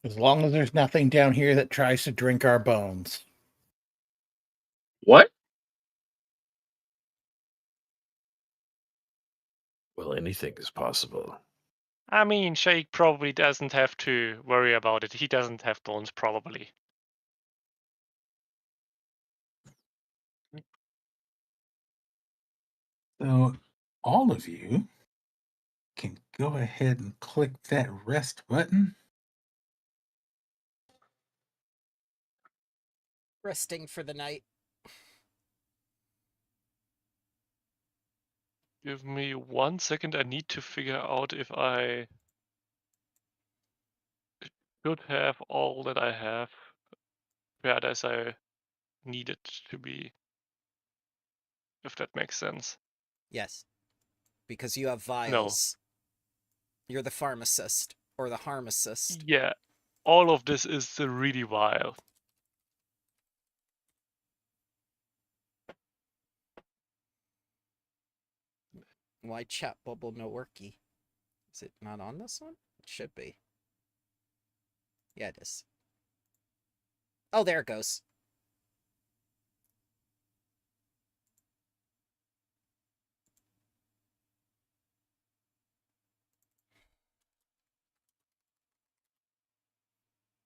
As long as there's nothing down here that tries to drink our bones. What? Well, anything is possible. I mean, Shake probably doesn't have to worry about it. He doesn't have bones, probably. So all of you can go ahead and click that rest button. Resting for the night. Give me 1 second. I need to figure out if I should have all that I have prepared as I need it to be. If that makes sense. Yes. Because you have vials. No. You're the pharmacist. Or the harmacist. Yeah. All of this is really wild. Why chat bubble no worky? Is it not on this one? It should be. Yeah, it is. Oh, there it goes.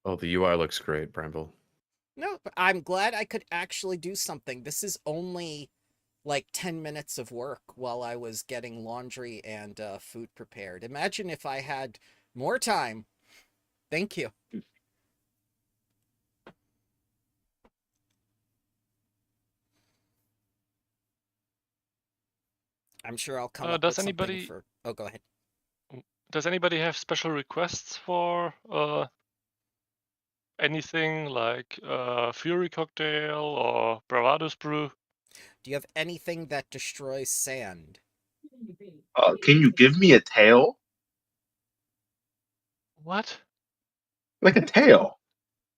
Oh, the UI looks great, Bramble. No, but I'm glad I could actually do something. This is only like 10 minutes of work while I was getting laundry and food prepared. Imagine if I had more time. Thank you. I'm sure I'll come up does with anybody... something for... Oh, go ahead. Does anybody have special requests for anything like Fury Cocktail or Bravado's Brew? Do you have anything that destroys sand? Can you give me a tail? What? Like a tail.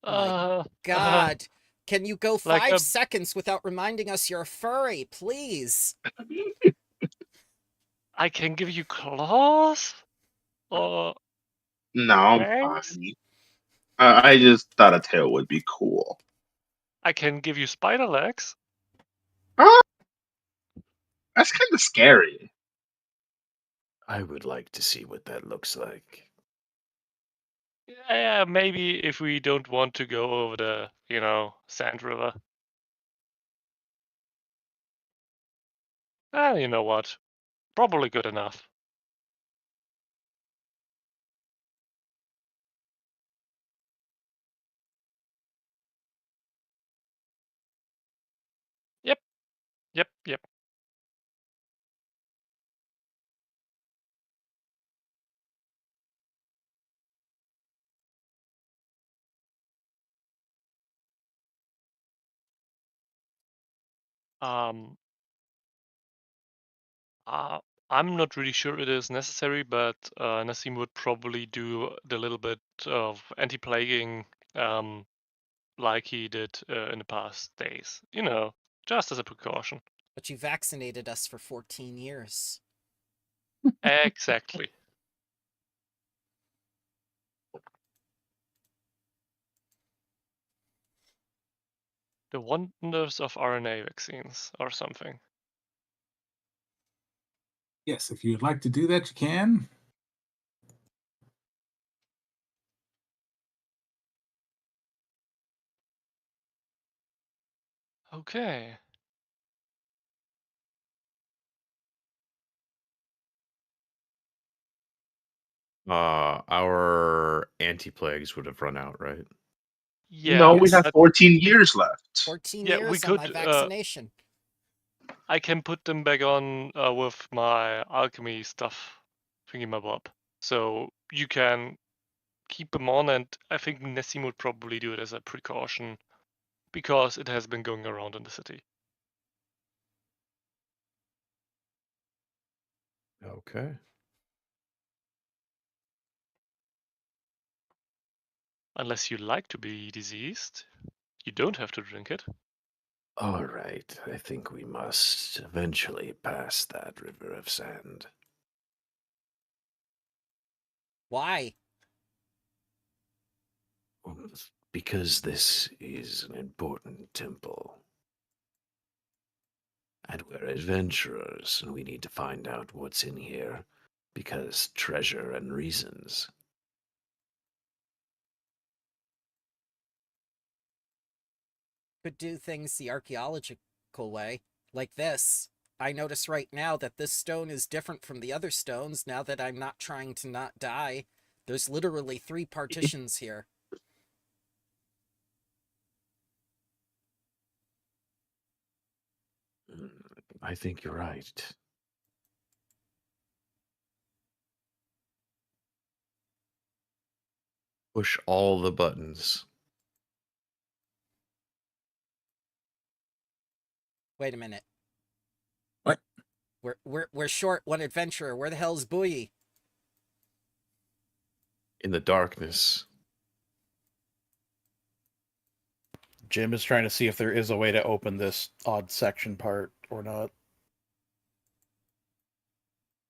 My God. Can you go like 5 seconds without reminding us you're a furry, please? I can give you claws? Or No, I'm fine. I just thought a tail would be cool. I can give you spider legs. That's kind of scary. I would like to see what that looks like. Yeah, maybe if we don't want to go over the, sand river. You know what? Probably good enough. Yep. I'm not really sure it is necessary, but Nassim would probably do the little bit of anti-plaguing like he did in the past days. Just as a precaution. But you vaccinated us for 14 years. Exactly. The wonders of RNA vaccines or something. Yes, if you'd like to do that, you can. Okay. Our anti-plagues would have run out, right? Yeah. No, we have 14 years left. 14 Yeah, years we on could, my vaccination. I can put them back on with my alchemy stuff thingy-mabob. So you can keep them on, and I think Nessim would probably do it as a precaution because it has been going around in the city. Okay. Unless you like to be diseased, you don't have to drink it. All right, I think we must eventually pass that river of sand. Why? Because this is an important temple. And we're adventurers, and we need to find out what's in here. Because treasure and reasons. Could do things the archaeological way, like this. I notice right now that this stone is different from the other stones now that I'm not trying to not die. There's literally 3 partitions here. I think you're right. Push all the buttons. Wait a minute. What? We're short one adventurer. Where the hell's Booyie? In the darkness. Jim is trying to see if there is a way to open this odd section part or not.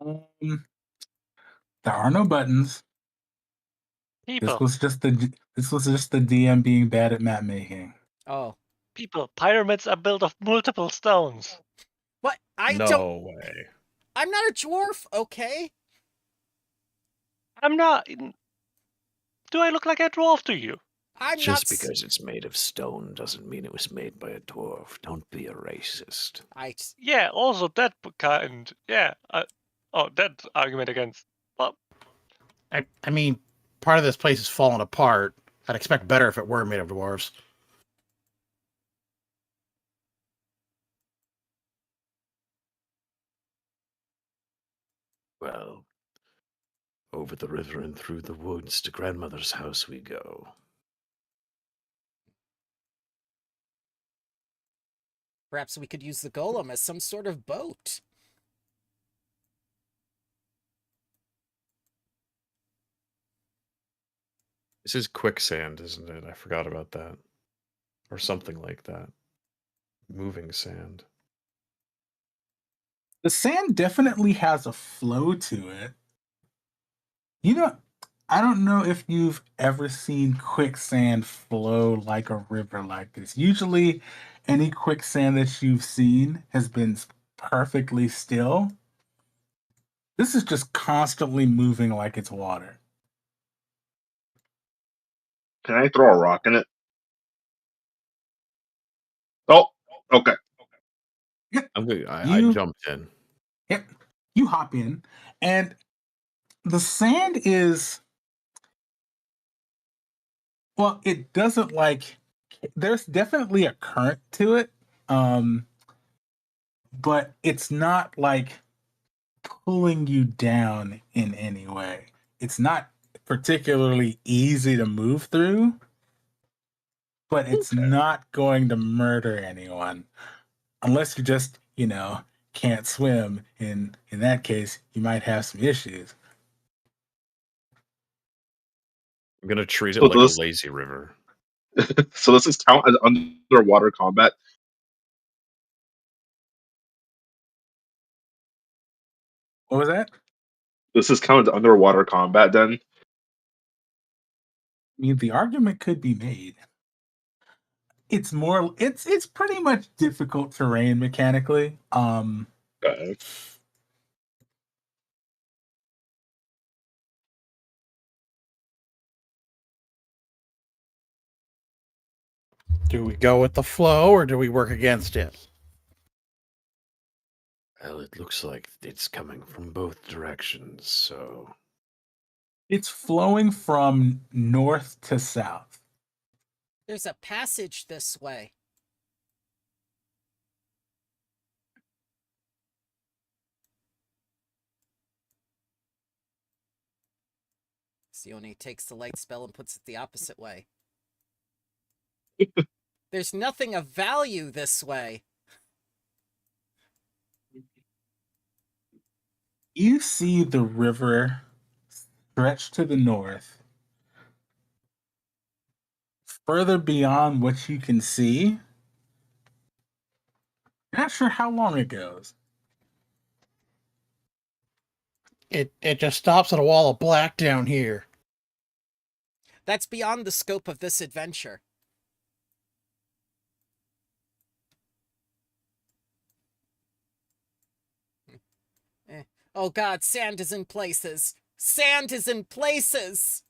There are no buttons. People. This was just the DM being bad at map making. Oh. People. Pyramids are built of multiple stones. What? No way. I'm not a dwarf, okay? I'm not. Do I look like a dwarf to you? I'm Just not. because it's made of stone doesn't mean it was made by a dwarf. Don't be a racist. Yeah, also that kind. Yeah. That argument against. Well, I mean, part of this place is falling apart. I'd expect better if it were made of dwarves. Well, over the river and through the woods to grandmother's house we go. Perhaps we could use the golem as some sort of boat. This is quicksand, isn't it? I forgot about that. Or something like that. Moving sand. The sand definitely has a flow to it. You know, I don't know if you've ever seen quicksand flow like a river like this. Usually, any quicksand that you've seen has been perfectly still. This is just constantly moving like it's water. Can I throw a rock in it? Oh, okay. I'm good. I jumped in. Yep. You hop in, and the sand is. Well, it doesn't like. There's definitely a current to it, but it's not like pulling you down in any way. It's not particularly easy to move through, but it's not going to murder anyone unless you just, can't swim. In that case, you might have some issues. I'm gonna treat it So like this- a lazy river. So does this count as underwater combat? What was that? This is count as underwater combat then? I mean, the argument could be made. It's pretty much difficult terrain mechanically. Okay. Do we go with the flow or do we work against it? Well, it looks like it's coming from both directions, so It's flowing from north to south. There's a passage this way. Sione takes the light spell and puts it the opposite way. There's nothing of value this way. You see the river stretch to the north. Further beyond what you can see, not sure how long it goes. It just stops at a wall of black down here. That's beyond the scope of this adventure. Oh god, sand is in places. Sand is in places!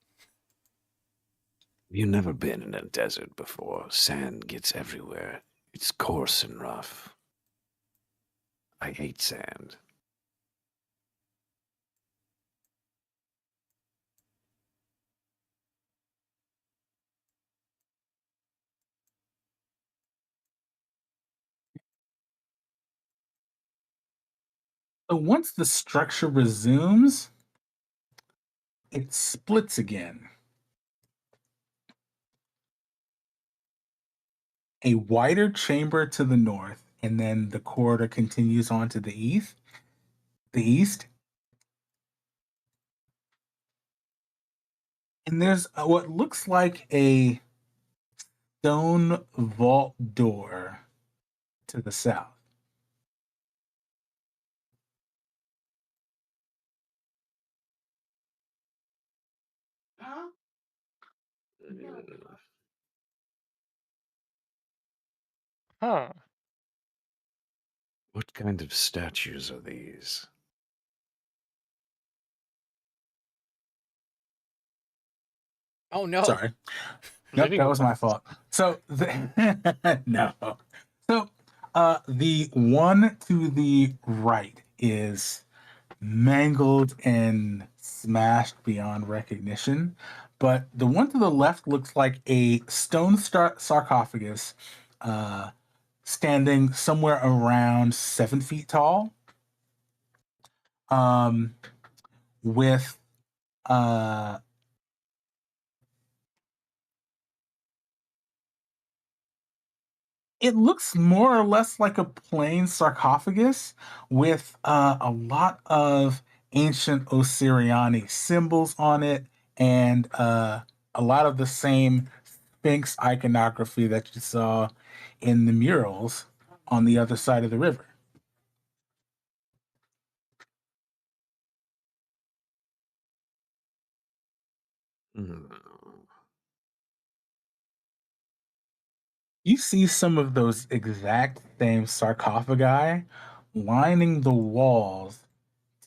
You've never been in a desert before. Sand gets everywhere. It's coarse and rough. I hate sand. So once the structure resumes, it splits again. A wider chamber to the north, and then the corridor continues on to the east. And there's what looks like a stone vault door to the south. Huh. What kind of statues are these? Oh no. Sorry. Nope, Living that was my fault. So no. So the one to the right is mangled and smashed beyond recognition, but the one to the left looks like a stone sarcophagus, standing somewhere around 7 feet tall, with uh it looks more or less like a plain sarcophagus with a lot of ancient Osiriani symbols on it, and a lot of the same Sphinx iconography that you saw in the murals on the other side of the river. Hmm. You see some of those exact same sarcophagi lining the walls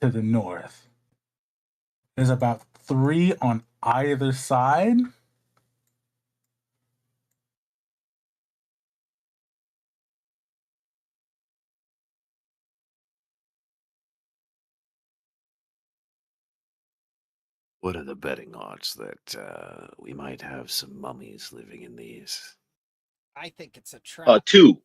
to the north. There's about 3 on either side. What are the betting odds that we might have some mummies living in these? I think it's a trap. 2.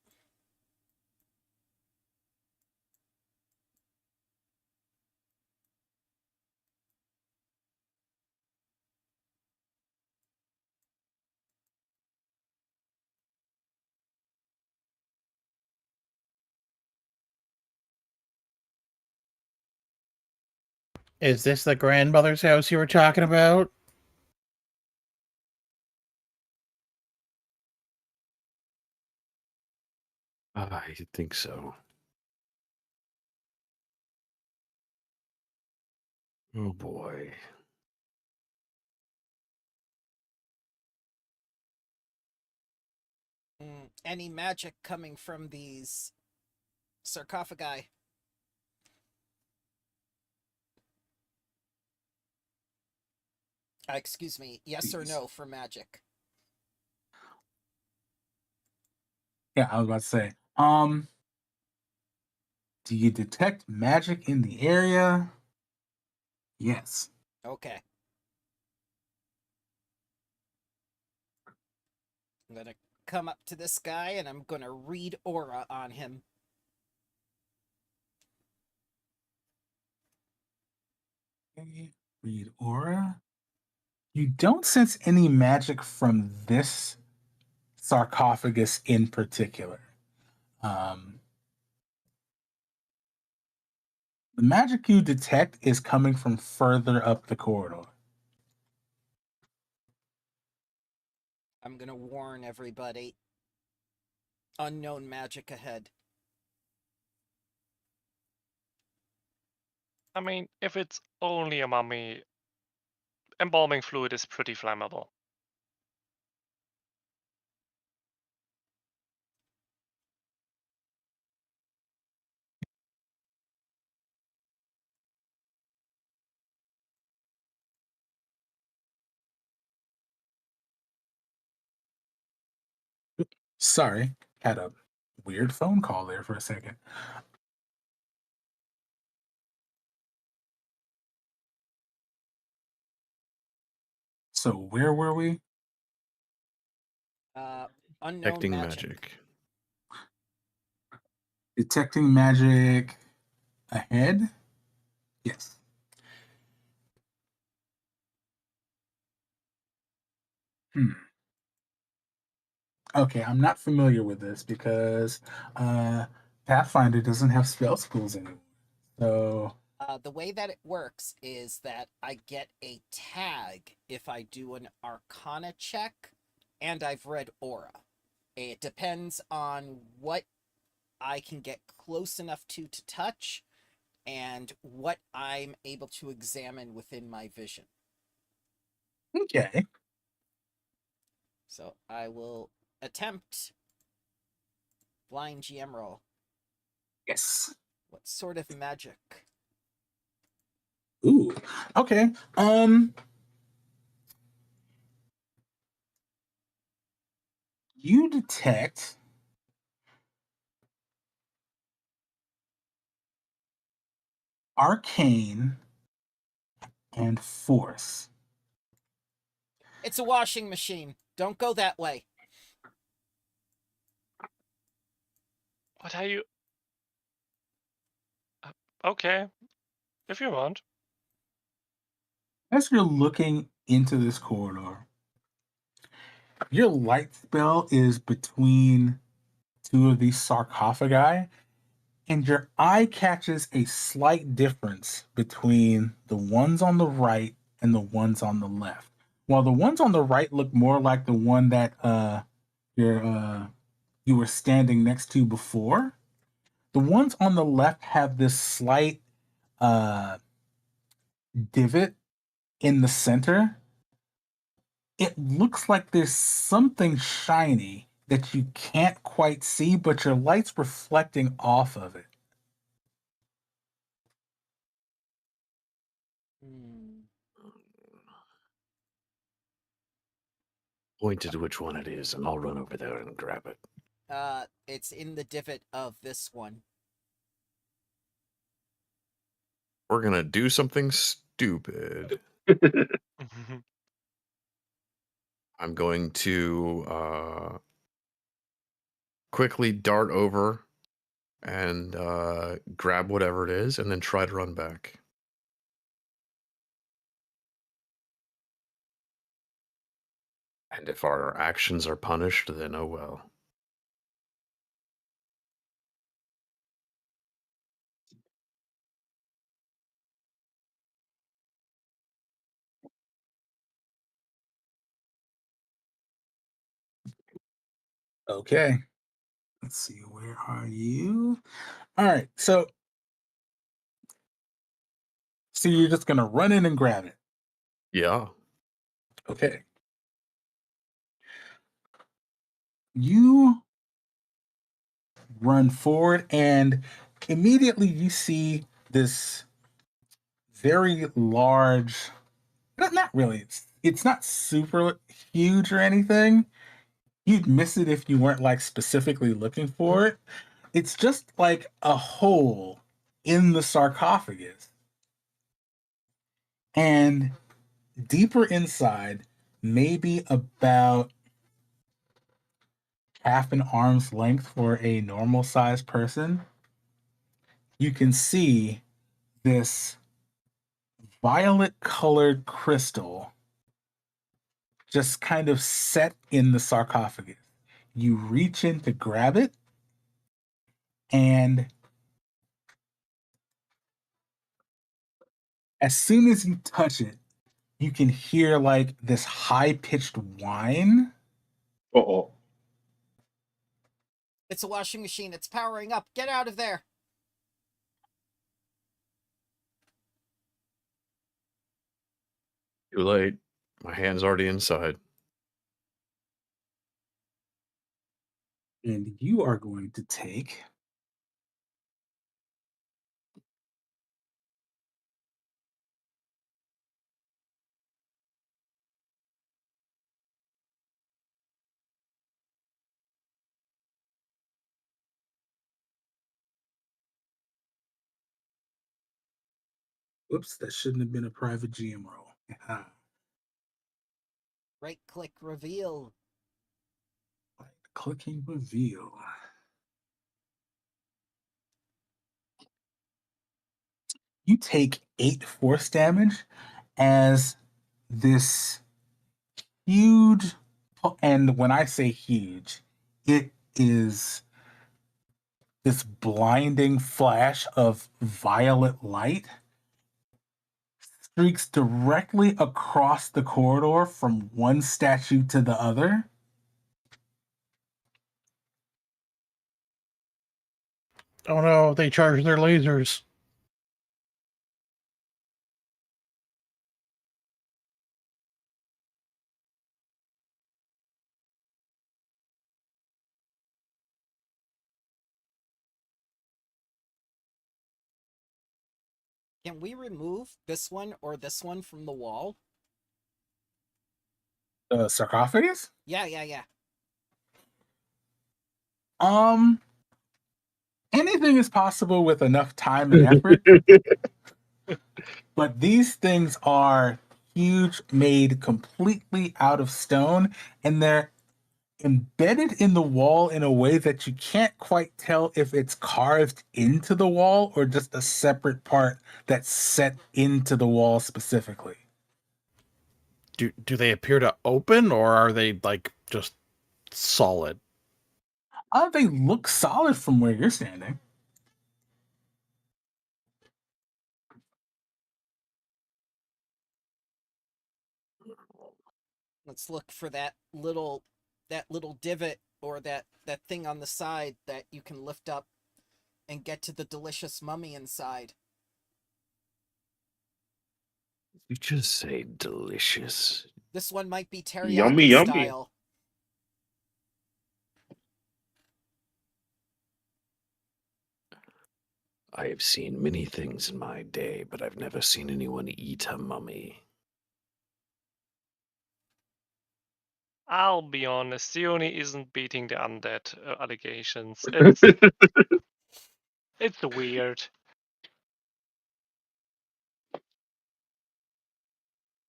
Is this the grandmother's house you were talking about? I think so. Oh boy. Any magic coming from these sarcophagi? Excuse me, yes or no for magic? Yeah, I was about to say. Do you detect magic in the area? Yes. Okay. I'm gonna come up to this guy and I'm gonna read aura on him. Okay, read aura. You don't sense any magic from this sarcophagus in particular. The magic you detect is coming from further up the corridor. I'm gonna warn everybody. Unknown magic ahead. I mean, if it's only a mummy, embalming fluid is pretty flammable. Sorry, had a weird phone call there for a second. So where were we? Unknown Detecting magic. magic. Detecting magic ahead? Yes. Okay, I'm not familiar with this because Pathfinder doesn't have spell schools anymore. So The way that it works is that I get a tag if I do an Arcana check, and I've read Aura. It depends on what I can get close enough to touch, and what I'm able to examine within my vision. okay. So I will attempt blind GM roll. Yes. What sort of magic? Ooh. Okay. You detect arcane and force. It's a washing machine. Don't go that way. What are you? Okay, if you want. As you're looking into this corridor, your light spell is between two of these sarcophagi, and your eye catches a slight difference between the ones on the right and the ones on the left. While the ones on the right look more like the one that you were standing next to before, the ones on the left have this slight uh, divot in the center. It looks like there's something shiny that you can't quite see, but your light's reflecting off of it. Point to which one it is, and I'll run over there and grab it. It's in the divot of this one. We're gonna do something stupid. I'm going to quickly dart over and grab whatever it is, and then try to run back. And if our actions are punished, then oh well. Okay. Let's see, where are you? All right, so you're just gonna run in and grab it. Yeah. Okay. You run forward and immediately you see this very large, not really, it's not super huge or anything. You'd miss it if you weren't like specifically looking for it. It's just like a hole in the sarcophagus. And deeper inside, maybe about half an arm's length for a normal sized person, you can see this violet colored crystal just kind of set in the sarcophagus. You reach in to grab it, and as soon as you touch it, you can hear like this high pitched whine. Uh-oh. It's a washing machine. It's powering up. Get out of there. Too late. My hand's already inside. And you are going to take Whoops, that shouldn't have been a private GM roll. Right click reveal. Clicking reveal. You take 8 force damage as this huge, and when I say huge, it is this blinding flash of violet light streaks directly across the corridor from one statue to the other. Oh no, they charge their lasers. Can we remove this one or this one from the wall? The sarcophagus? Yeah. Anything is possible with enough time and effort. But these things are huge, made completely out of stone, and they're embedded in the wall in a way that you can't quite tell if it's carved into the wall or just a separate part that's set into the wall specifically. Do they appear to open, or are they like just solid? They look solid from where you're standing. Let's look for that little divot or that thing on the side that you can lift up and get to the delicious mummy inside. You just say delicious. This one might be teriyaki Yummy, yummy. style. I have seen many things in my day, but I've never seen anyone eat a mummy. I'll be honest, Sione isn't beating the undead allegations. It's weird.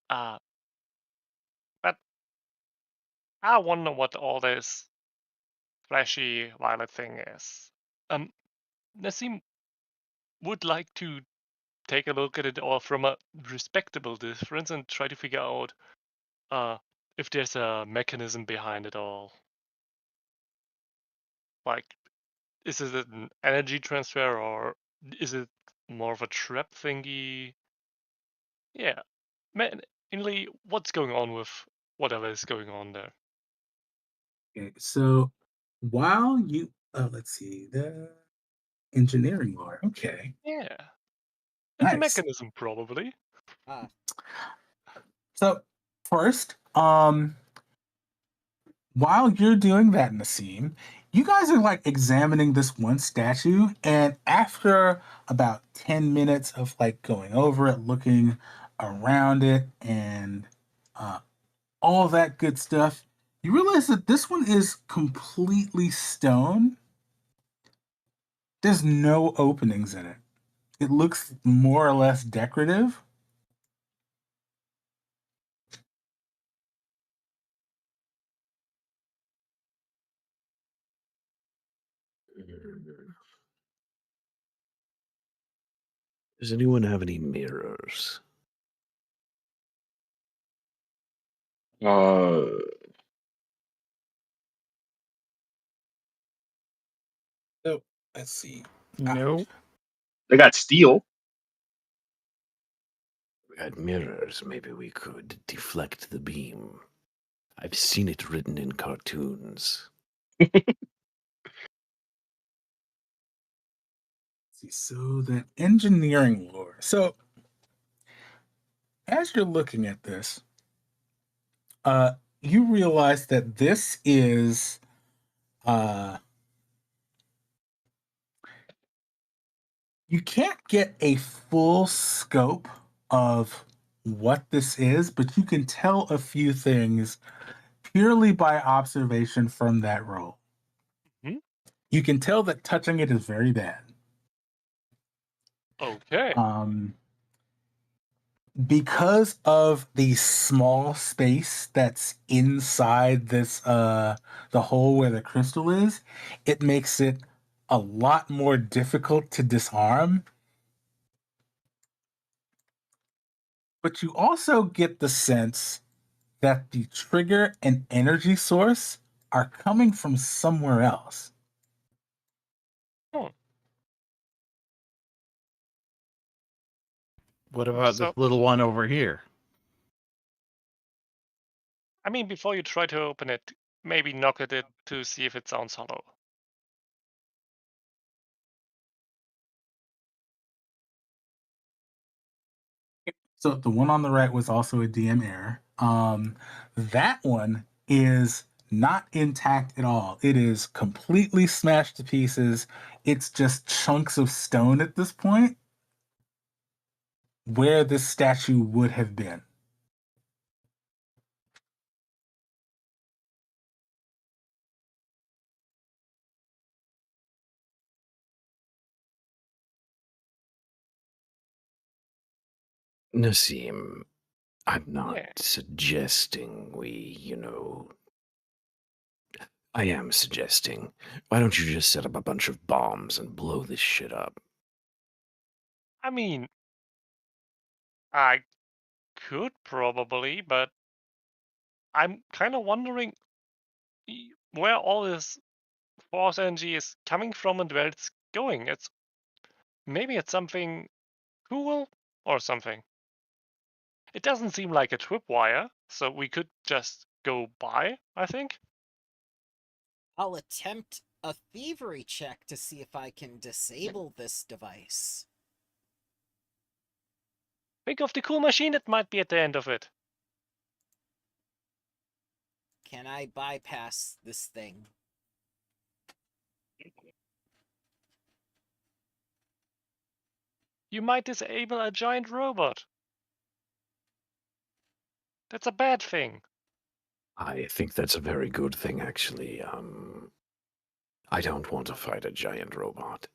But I wonder what all this flashy violet thing is. Nassim would like to take a look at it all from a respectable difference and try to figure out if there's a mechanism behind it all. Like, is it an energy transfer or is it more of a trap thingy? Yeah. Mainly, what's going on with whatever is going on there? Okay, so while you, let's see, the engineering lore. Okay, Yeah. It's a nice. mechanism, probably. So first, while you're doing that, Nassim, you guys are like examining this one statue, and after about 10 minutes of like going over it, looking around it, and all that good stuff, you realize that this one is completely stone. There's no openings in it. It looks more or less decorative. Does anyone have any mirrors? So let's see. No. They got steel. If we had mirrors, maybe we could deflect the beam. I've seen it written in cartoons. See, so that engineering lore. So as you're looking at this, you realize that this is you can't get a full scope of what this is, but you can tell a few things purely by observation from that roll. Hmm? You can tell that touching it is very bad. Okay. because of the small space that's inside this the hole where the crystal is, it makes it a lot more difficult to disarm. But you also get the sense that the trigger and energy source are coming from somewhere else. Oh, What about this So- little one over here? I mean, before you try to open it, maybe knock at it to see if it sounds hollow. So the one on the right was also a DM error. That one is not intact at all. It is completely smashed to pieces. It's just chunks of stone at this point where this statue would have been. Nassim, I'm not Yeah. suggesting I am suggesting, why don't you just set up a bunch of bombs and blow this shit up? I mean, I could probably, but I'm kind of wondering where all this force energy is coming from and where it's going. Maybe it's something cool or something. It doesn't seem like a tripwire, so we could just go by, I think. I'll attempt a thievery check to see if I can disable this device. Think of the cool machine that might be at the end of it. Can I bypass this thing? You might disable a giant robot. That's a bad thing. I think that's a very good thing, actually. I don't want to fight a giant robot.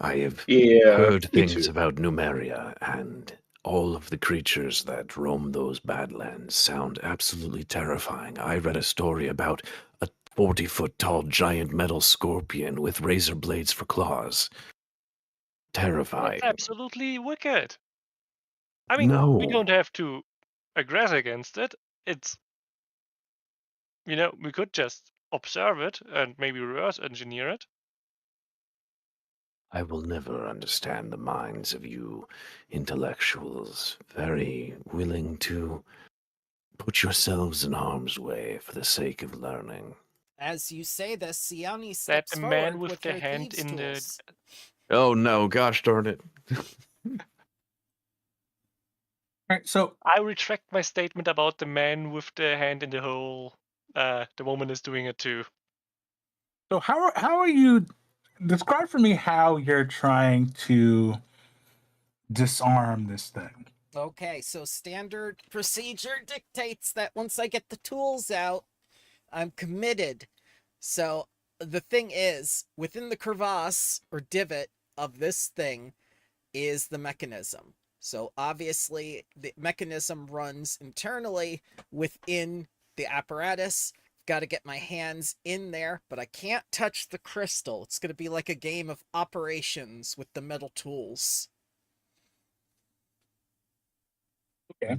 I have Yeah, heard me things too. about Numeria, and all of the creatures that roam those badlands sound absolutely terrifying. I read a story about a 40-foot tall giant metal scorpion with razor blades for claws. Terrifying. That's absolutely wicked. I mean, we No. don't have to aggress against it. It's, we could just observe it and maybe reverse engineer it. I will never understand the minds of you intellectuals, very willing to put yourselves in harm's way for the sake of learning. As you say this, Siani That steps a forward man with with the her hand thieves' in the tools. Oh no, gosh darn it. All right, so I retract my statement about the man with the hand in the hole. The woman is doing it too. how are you describe for me how you're trying to disarm this thing? Okay, so standard procedure dictates that once I get the tools out, I'm committed. So the thing is, within the crevasse or divot of this thing is the mechanism. So obviously, the mechanism runs internally within the apparatus. Got to get my hands in there, but I can't touch the crystal. It's going to be like a game of operations with the metal tools. Okay.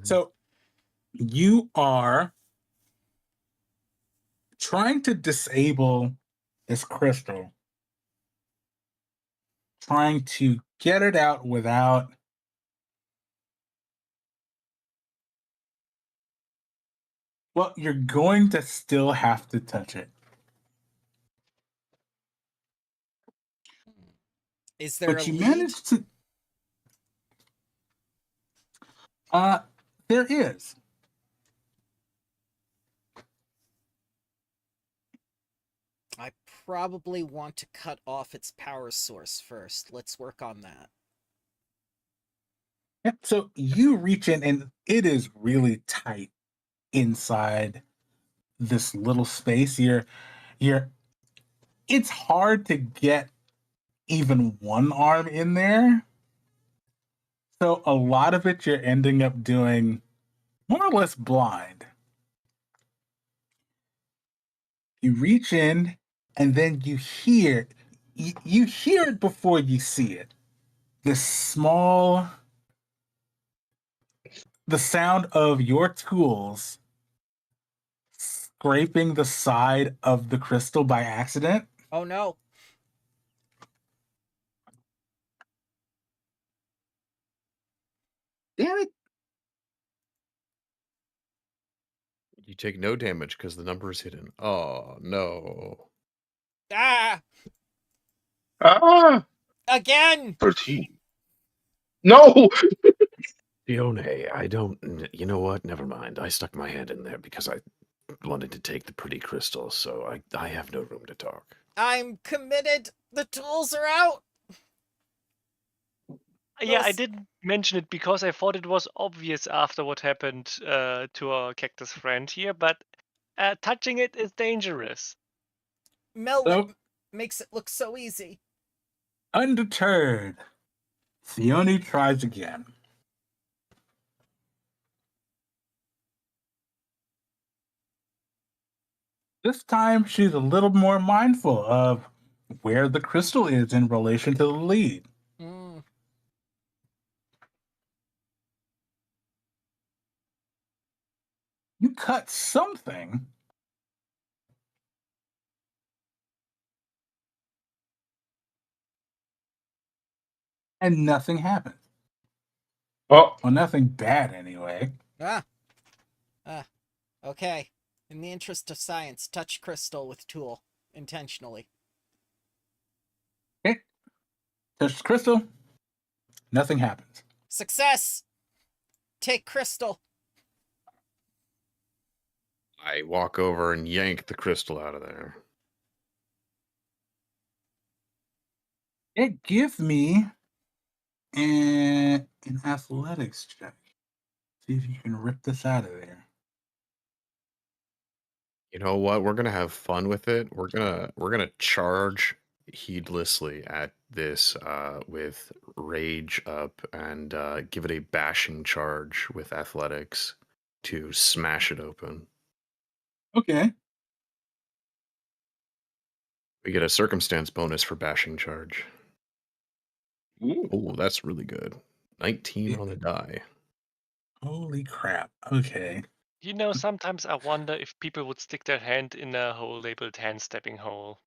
So you are trying to disable this crystal, trying to get it out without. Well, you're going to still have to touch it. Is there But a you lead? managed to. There is. I probably want to cut off its power source first. Let's work on that. Yep. So you reach in, and it is really tight inside this little space. You're. It's hard to get even one arm in there. So a lot of it you're ending up doing more or less blind. You reach in and then you hear it before you see it. This small the sound of your tools scraping the side of the crystal by accident. Oh no. Damn it. You take no damage because the number is hidden. Oh no. Ah! Ah, Again! 13. No! Fiona, I don't. You know what? Never mind. I stuck my hand in there because I wanted to take the pretty crystal, so I have no room to talk. I'm committed. The tools are out. Yeah, I Those- didn't mention it because I thought it was obvious after what happened to our cactus friend here, but touching it is dangerous. Mel So, makes it look so easy. undeterred, Theone tries again. This time, she's a little more mindful of where the crystal is in relation to the lead. Mm. You cut something, and nothing happened. Oh, Well, nothing bad anyway. Ah. Okay. In the interest of science, touch crystal with tool intentionally. Okay, touch the crystal, nothing happens. Success. Take crystal. I walk over and yank the crystal out of there. Give me an athletics check. See if you can rip this out of there. You know what? We're gonna have fun with it. We're gonna charge heedlessly at this with rage up and give it a bashing charge with athletics to smash it open. Okay. We get a circumstance bonus for bashing charge. ooh. Oh, that's really good. 19 Yeah. on the die. Holy crap. Okay. You know, sometimes I wonder if people would stick their hand in a hole labeled hand stepping hole.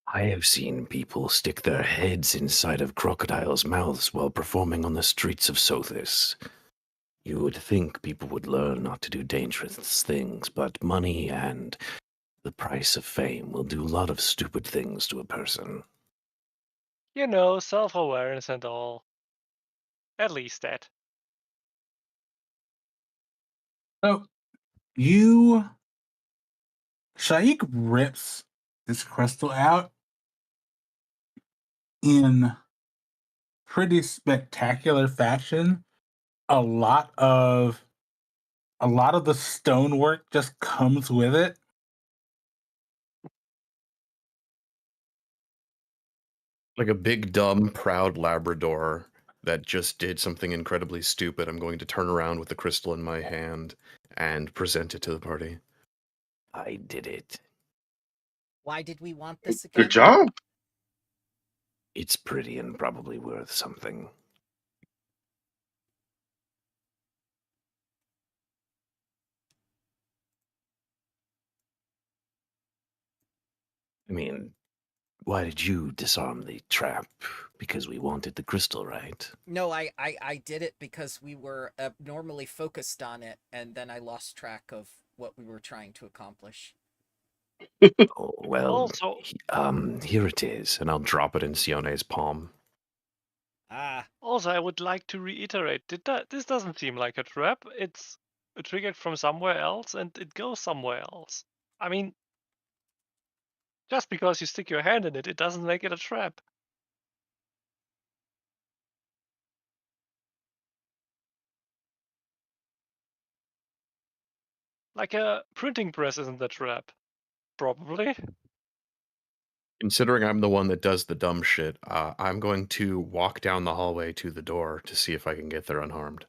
I have seen people stick their heads inside of crocodiles' mouths while performing on the streets of Sothis. You would think people would learn not to do dangerous things, but money and the price of fame will do a lot of stupid things to a person. You know, self-awareness and all. At least that. So you Shaik rips this crystal out in pretty spectacular fashion. A lot of the stonework just comes with it. Like a big, dumb, proud Labrador that just did something incredibly stupid. I'm going to turn around with the crystal in my hand and present it to the party. I did it. Why did we want this again? Good job. It's pretty and probably worth something. I mean, why did you disarm the trap? Because we wanted the crystal, right? No, I did it because we were abnormally focused on it, and then I lost track of what we were trying to accomplish. Oh, well, Also, here it is. And I'll drop it in Sione's palm. Ah, I would like to reiterate, this doesn't seem like a trap. It's triggered from somewhere else, and it goes somewhere else. I mean, just because you stick your hand in it, it doesn't make it a trap. Like a printing press isn't a trap. Probably. Considering I'm the one that does the dumb shit, I'm going to walk down the hallway to the door to see if I can get there unharmed.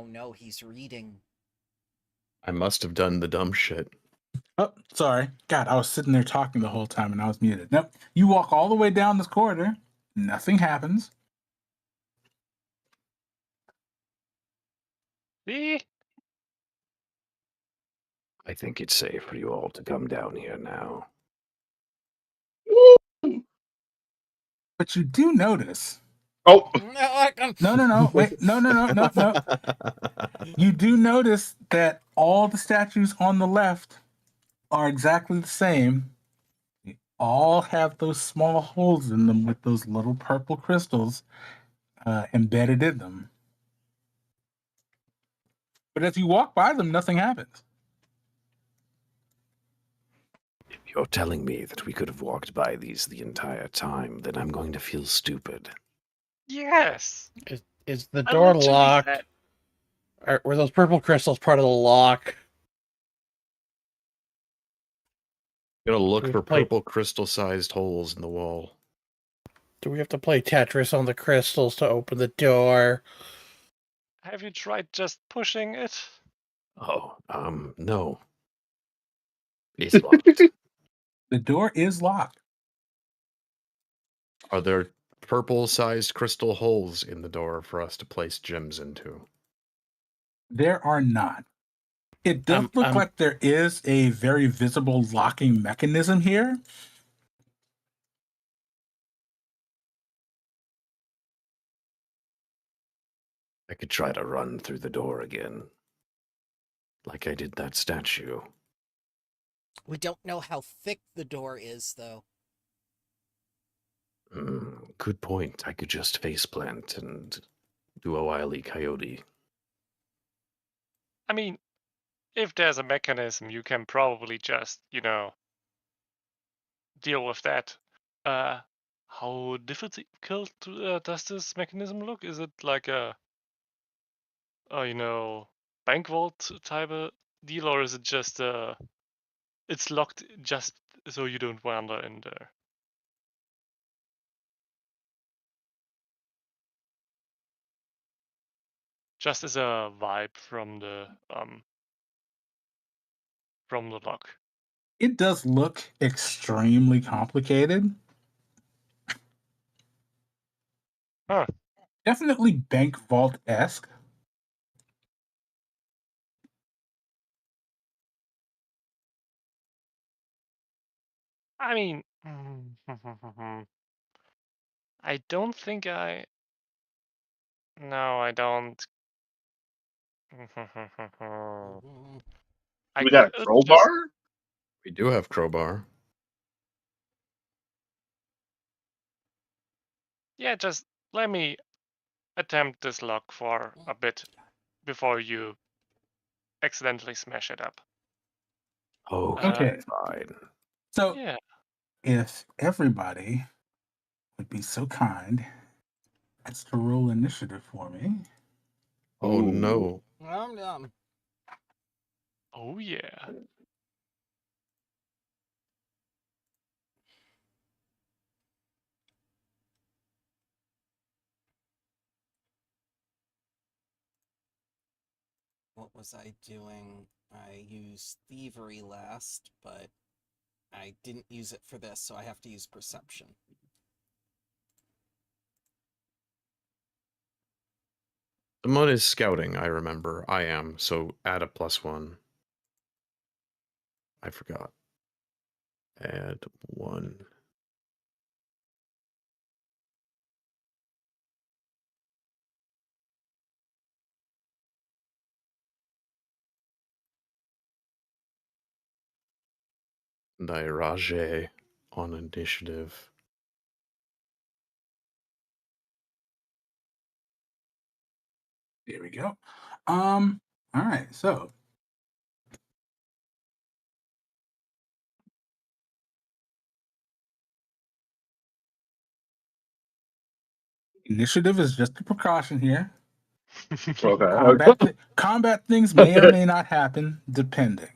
Oh no, he's reading. I must have done the dumb shit. Oh, sorry. God, I was sitting there talking the whole time and I was muted. Nope. You walk all the way down this corridor. Nothing happens. See? I think it's safe for you all to come down here now. But you do notice. Oh, No. Wait. No. You do notice that all the statues on the left are exactly the same. They all have those small holes in them with those little purple crystals embedded in them. But as you walk by them, nothing happens. If you're telling me that we could have walked by these the entire time, then I'm going to feel stupid. Yes. Is the I door literally locked? said- Were those purple crystals part of the lock? Gonna look We've for played- purple crystal-sized holes in the wall. Do we have to play Tetris on the crystals to open the door? Have you tried just pushing it? Oh, no. It's locked. The door is locked. Are there purple-sized crystal holes in the door for us to place gems into? There are not. It does look like there is a very visible locking mechanism here. I could try to run through the door again. Like I did that statue. We don't know how thick the door is, though. Good point. I could just faceplant and do a wily coyote. I mean, if there's a mechanism, you can probably just, deal with that. How difficult does this mechanism look? Is it like a, bank vault type of deal, or is it just it's locked just so you don't wander in there? Just as a vibe from the lock. It does look extremely complicated. Huh. Definitely bank vault-esque. I mean, I don't think No, I don't. I we got a could crowbar? just. We do have crowbar. Yeah, just let me attempt this lock for a bit before you accidentally smash it up. Oh, Okay. fine. So Yeah. if everybody would be so kind as to roll initiative for me. Oh Ooh. no. Oh yeah. What was I doing? I used thievery last, but I didn't use it for this, so I have to use perception. Someone is scouting, I remember. I am, so add a +1. I forgot. Add 1. Nairage. on initiative. There we go. All right, so initiative is just a precaution here. Okay. Combat things may or may not happen, depending.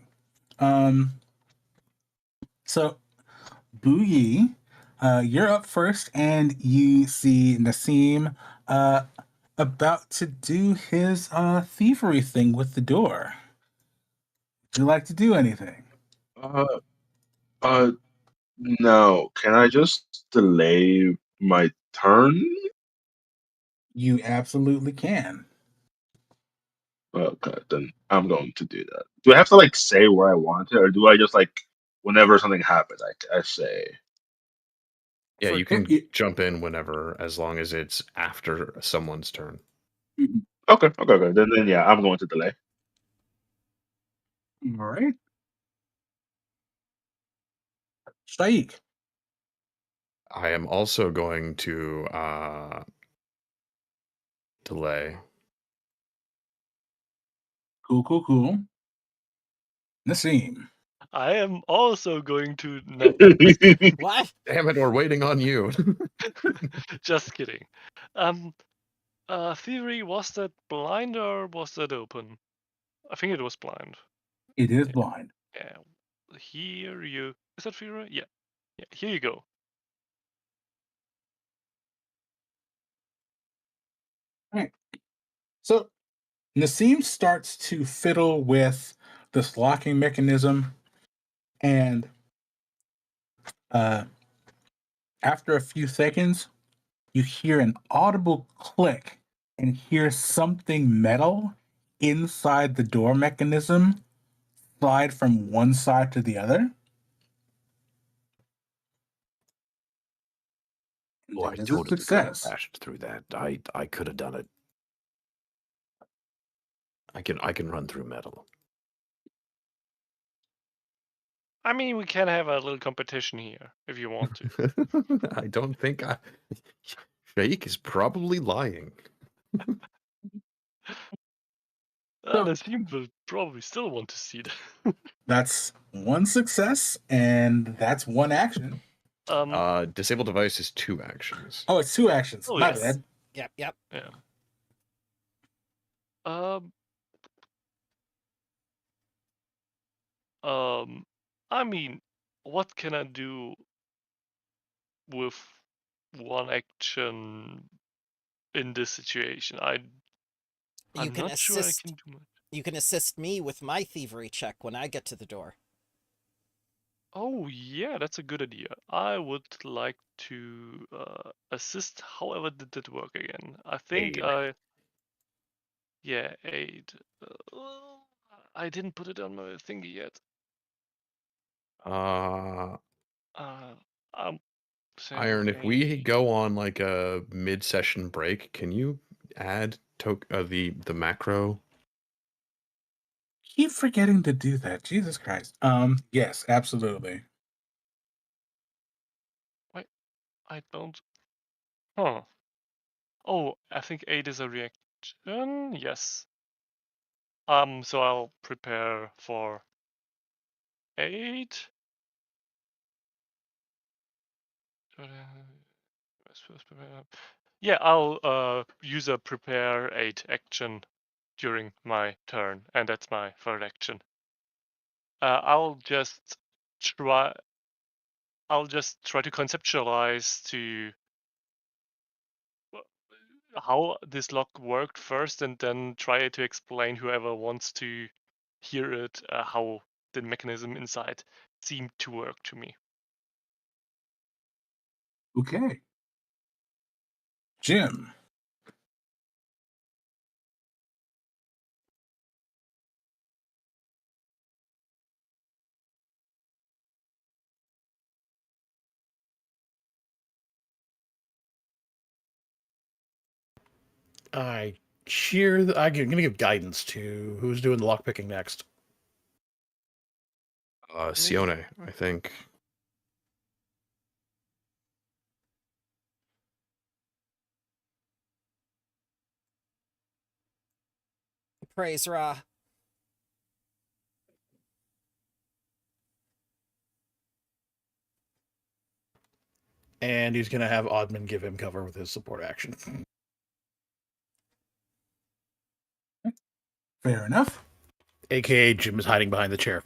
So Boogie, you're up first, and you see Nassim about to do his thievery thing with the door. Would you like to do anything? Uh, uh, no. Can I just delay my turn? You absolutely can. Okay, then I'm going to do that. Do I have to like say where I want it, or do I just like whenever something happens, I say? Yeah, For- you can y- jump in whenever, as long as it's after someone's turn. Okay. Then yeah, I'm going to delay. All right. Shaik. I am also going to delay. Cool. Nassim. I am also going to no, What? Damn it, we're waiting on you. just kidding. Theory, was that blind or was that open? I think it was blind. It is blind. Yeah. Here you is that Theory? Yeah. Yeah. Here you go. All right. So Nassim starts to fiddle with this locking mechanism, and after a few seconds, you hear an audible click and hear something metal inside the door mechanism slide from one side to the other. And Oh, I that is a totally could have success. bashed through that. I could have done it. I can run through metal. I mean, we can have a little competition here if you want to. I don't think Sheikh is probably lying. The team will probably still want to see that. That's one success, and that's one action. Disable device is 2 actions. Oh, it's 2 actions. Oh, My yes. bad. Yep. Yeah. I mean, what can I do with one action in this situation? I'm can not sure I assist. can do much. You can assist me with my thievery check when I get to the door. Oh yeah, that's a good idea. I would like to assist. However, did that work again? I think Aid. aid. I didn't put it on my thingy yet. Uh, I'm saying Iron, if we aid. go on like a mid-session break, can you add the macro? Keep forgetting to do that. Jesus Christ. Yes, absolutely. Wait, I don't. Huh. Oh, I think aid is a reaction. Yes. So I'll prepare for aid. Yeah, I'll use a prepare aid action during my turn, and that's my third action. I'll just try to conceptualize to how this lock worked first, and then try to explain whoever wants to hear it how the mechanism inside seemed to work to me. Okay. Jim. I'm gonna give guidance to who's doing the lockpicking next. Sione, I think. praise Ra. And he's gonna have Oddman give him cover with his support action. Fair enough. AKA Jim is hiding behind the chair.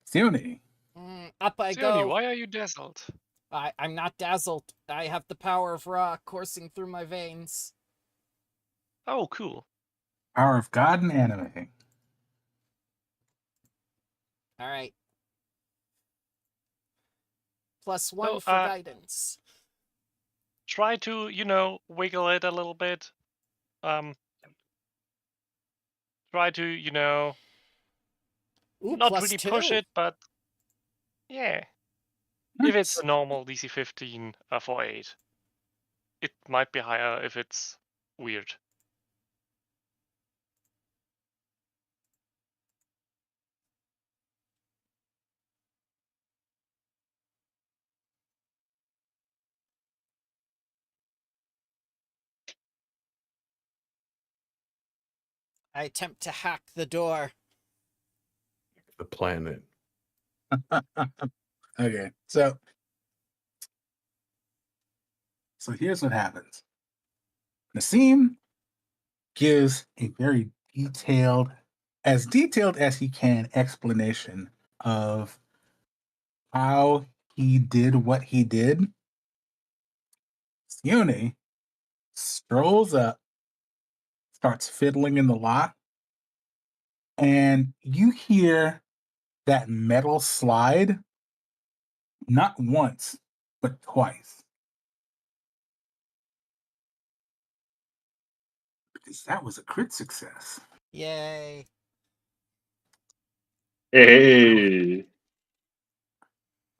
Sione. Up I Sione, go. why are you dazzled? I'm not dazzled. I have the power of Ra coursing through my veins. Oh, cool. Power of God and anime. All right. +1 So, for guidance. Try to, wiggle it a little bit. Try to, Ooh, not really +2. push it, but yeah. If it's a normal DC 15 for 8, it might be higher if it's weird. I attempt to hack the door. The planet. Okay, so here's what happens. Nassim gives a very detailed as he can, explanation of how he did what he did. Sione strolls up, starts fiddling in the lock, and you hear that metal slide not once, but twice. Because that was a crit success. Yay. Hey.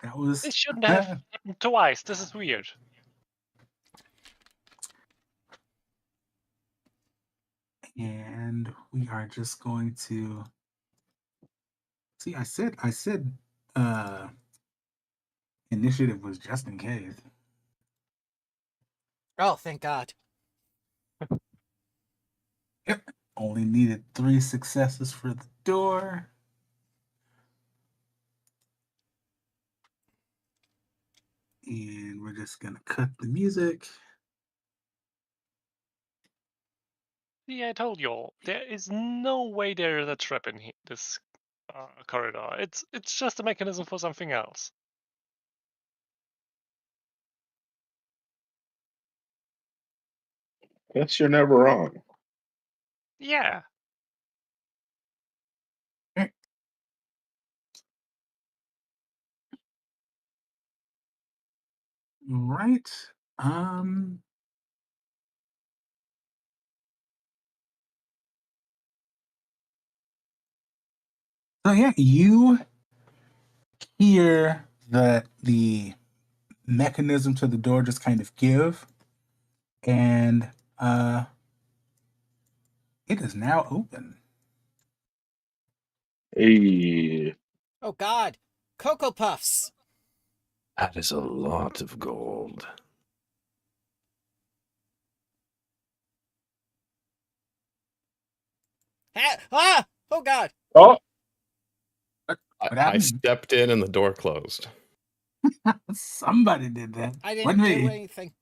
That was This shouldn't have happened twice. This is weird. and we are just going to see. I said initiative was just in case. Oh, thank God. Yep. Only needed 3 successes for the door. And we're just gonna cut the music. See, I told you all. There is no way there is a trap in this corridor. It's just a mechanism for something else. Guess you're never wrong. Yeah. Right. So yeah, you hear that the mechanism to the door just kind of give, and it is now open. Hey. Oh, God. Cocoa Puffs. That is a lot of gold. Ah! Oh, God. Oh, What I happened? stepped in and the door closed. Somebody did that. I didn't Wasn't do me. anything.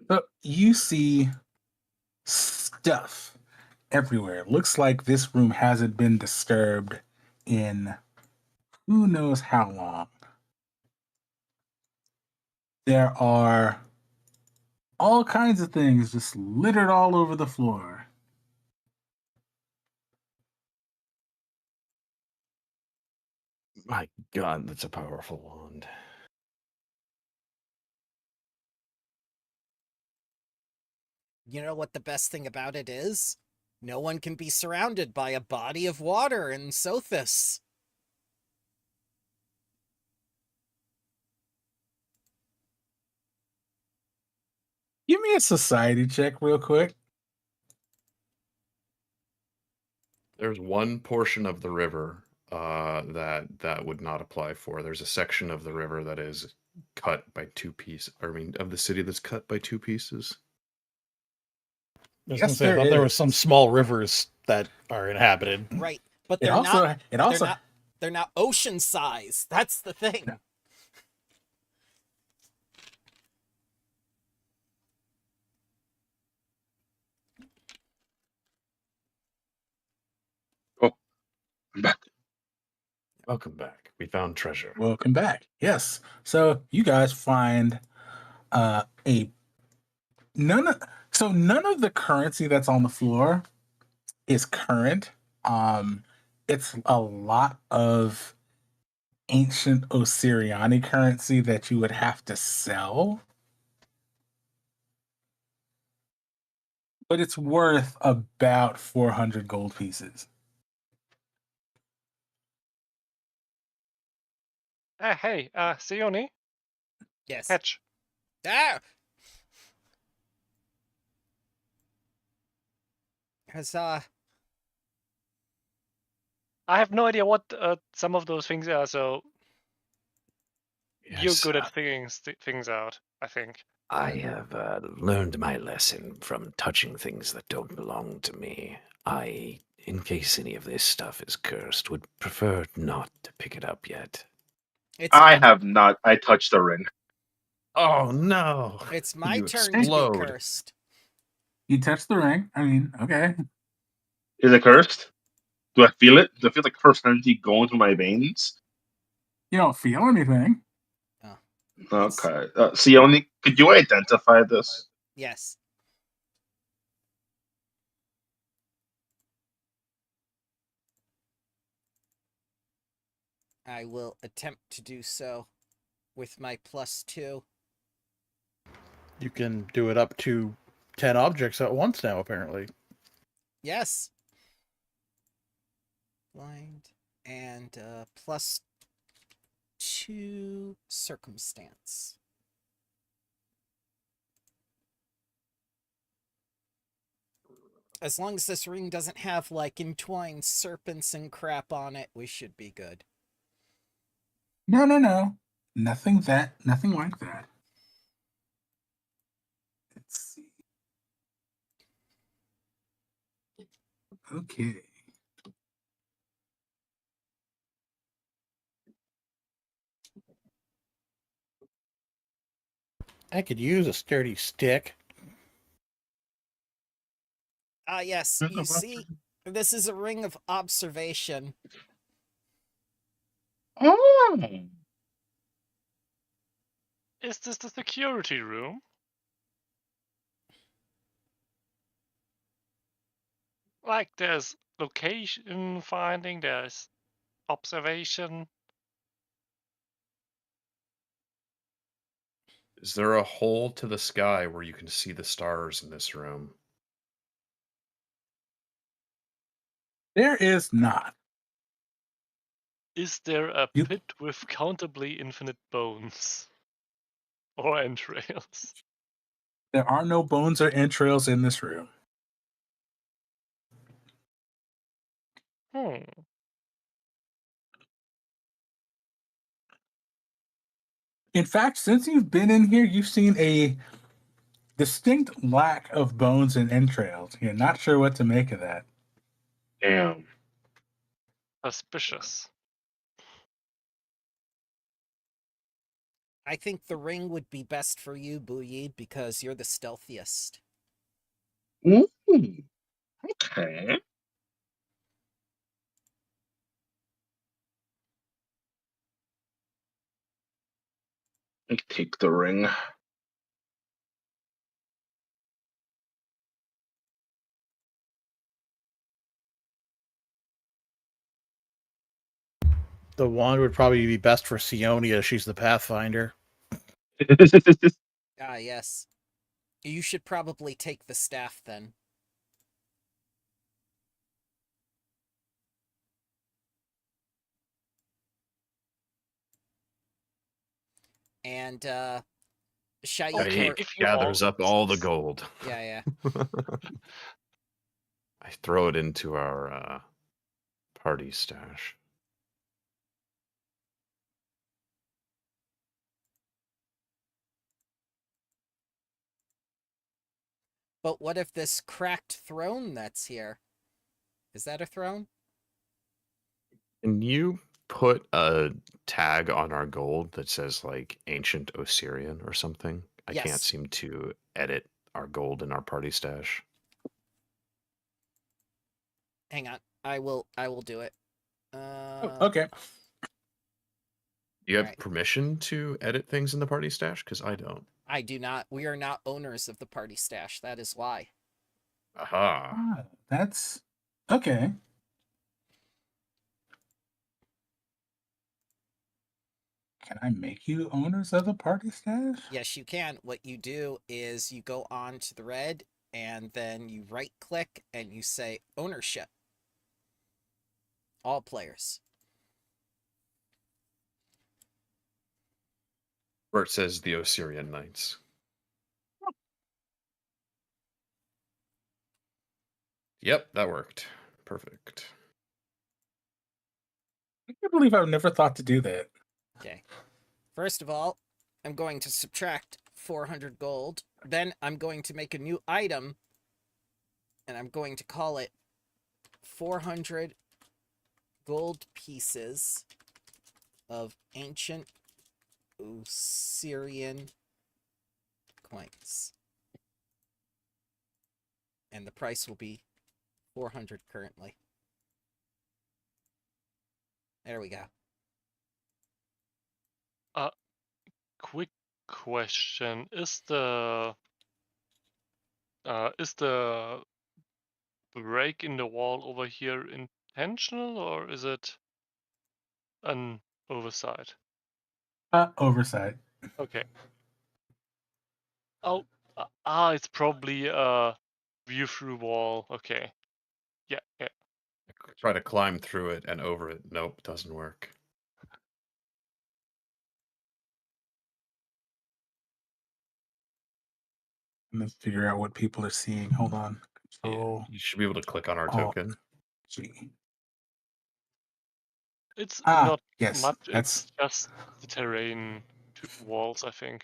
So you see stuff everywhere. It looks like this room hasn't been disturbed in who knows how long. There are all kinds of things just littered all over the floor. My God, that's a powerful wand. You know what the best thing about it is? No one can be surrounded by a body of water in Sothis. Give me a society check real quick. There's one portion of the river that would not apply for. There's a section of the river that is cut by two pieces. I mean, of the city that's cut by two pieces. I was Yes, gonna say, I there thought there was some is. small rivers that are inhabited. Right. But It they're also not it also they're not ocean size. That's the thing. No. Oh, I'm back. Welcome back. We found treasure. welcome back. Yes. So you guys find a none of none of the currency that's on the floor is current. It's a lot of ancient Osiriani currency that you would have to sell. But it's worth about 400 gold pieces. Hey, Sione, Yes. catch. Ah! Has I have no idea what some of those things are, so you're Yes, good at figuring things out, I think. I have learned my lesson from touching things that don't belong to me. I, in case any of this stuff is cursed, would prefer not to pick it up yet. it's I have not. I touched the ring. Oh no! it's my You turn to explode. be cursed. You touch the ring. I mean, okay. Is it cursed? Do I feel it? Do I feel the cursed energy going through my veins? You don't feel anything. Okay. Sione, could you identify this? Yes. I will attempt to do so with my +2. You can do it up to 10 objects at once now, apparently. Yes. Blind and +2 circumstance. As long as this ring doesn't have like entwined serpents and crap on it, we should be good. No. Nothing like that. Let's see. Okay. I could use a sturdy stick. Yes, you see, this is a ring of observation. Oh. Is this the security room? Like, there's location finding, there's observation. Is there a hole to the sky where you can see the stars in this room? There is not. Is there a You- pit with countably infinite bones? Or entrails? There are no bones or entrails in this room. Hmm. In fact, since you've been in here, you've seen a distinct lack of bones and entrails. You're not sure what to make of that. Damn. Suspicious. I think the ring would be best for you, Booyi, because you're the stealthiest. Ooh. Okay. I take the ring. The wand would probably be best for Sionia. She's the Pathfinder. Ah, yes. You should probably take the staff then. And Shaik, Okay, or- if you gathers all up all the gold. yeah. I throw it into our party stash. But what if this cracked throne that's here? Is that a throne? Can you put a tag on our gold that says like ancient Osirian or something? I can't Yes. seem to edit our gold in our party stash. Hang on. I will do it. Okay. Do you have Alright. permission to edit things in the party stash? Because I don't. I do not. We are not owners of the party stash. That is why. Aha. Ah, that's okay. Can I make you owners of the party stash? Yes, you can. What you do is you go on to the red and then you right click and you say ownership. All players. Where it says the Osirian Knights. Yep, that worked. Perfect. I can't believe I've never thought to do that. Okay. First of all, I'm going to subtract 400 gold. Then I'm going to make a new item and I'm going to call it 400 gold pieces of ancient Osirian coins. And the price will be 400 currently. There we go. Quick question: is the break in the wall over here intentional, or is it an oversight? Oversight. Okay. Oh, it's probably a view through wall. Okay. Yeah, yeah. Try to climb through it and over it. Nope, doesn't work. Let's figure out what people are seeing. Hold on. Yeah, Control you should be able to click on our Alt token. G. It's Ah, not yes. much. That's It's just the terrain walls, I think.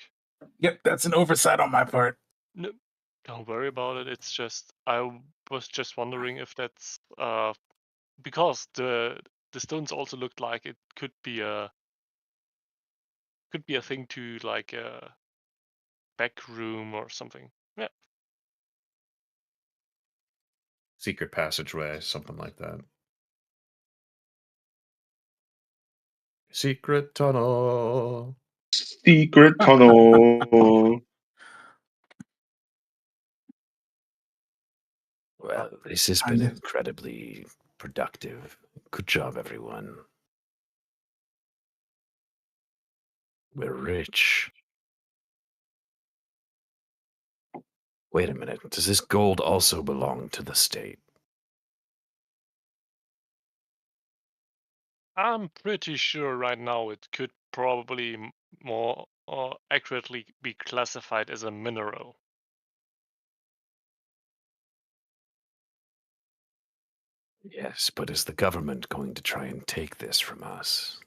yep. That's an oversight on my part. No, don't worry about it. It's just was just wondering if that's because the stones also looked like it could be a thing to like a back room or something. Yeah. Secret passageway, something like that. Secret tunnel. Secret tunnel. Well, this has I'm been just- incredibly productive. Good job, everyone. We're rich. Wait a minute. Does this gold also belong to the state? I'm pretty sure right now it could probably more accurately be classified as a mineral. Yes, but is the government going to try and take this from us?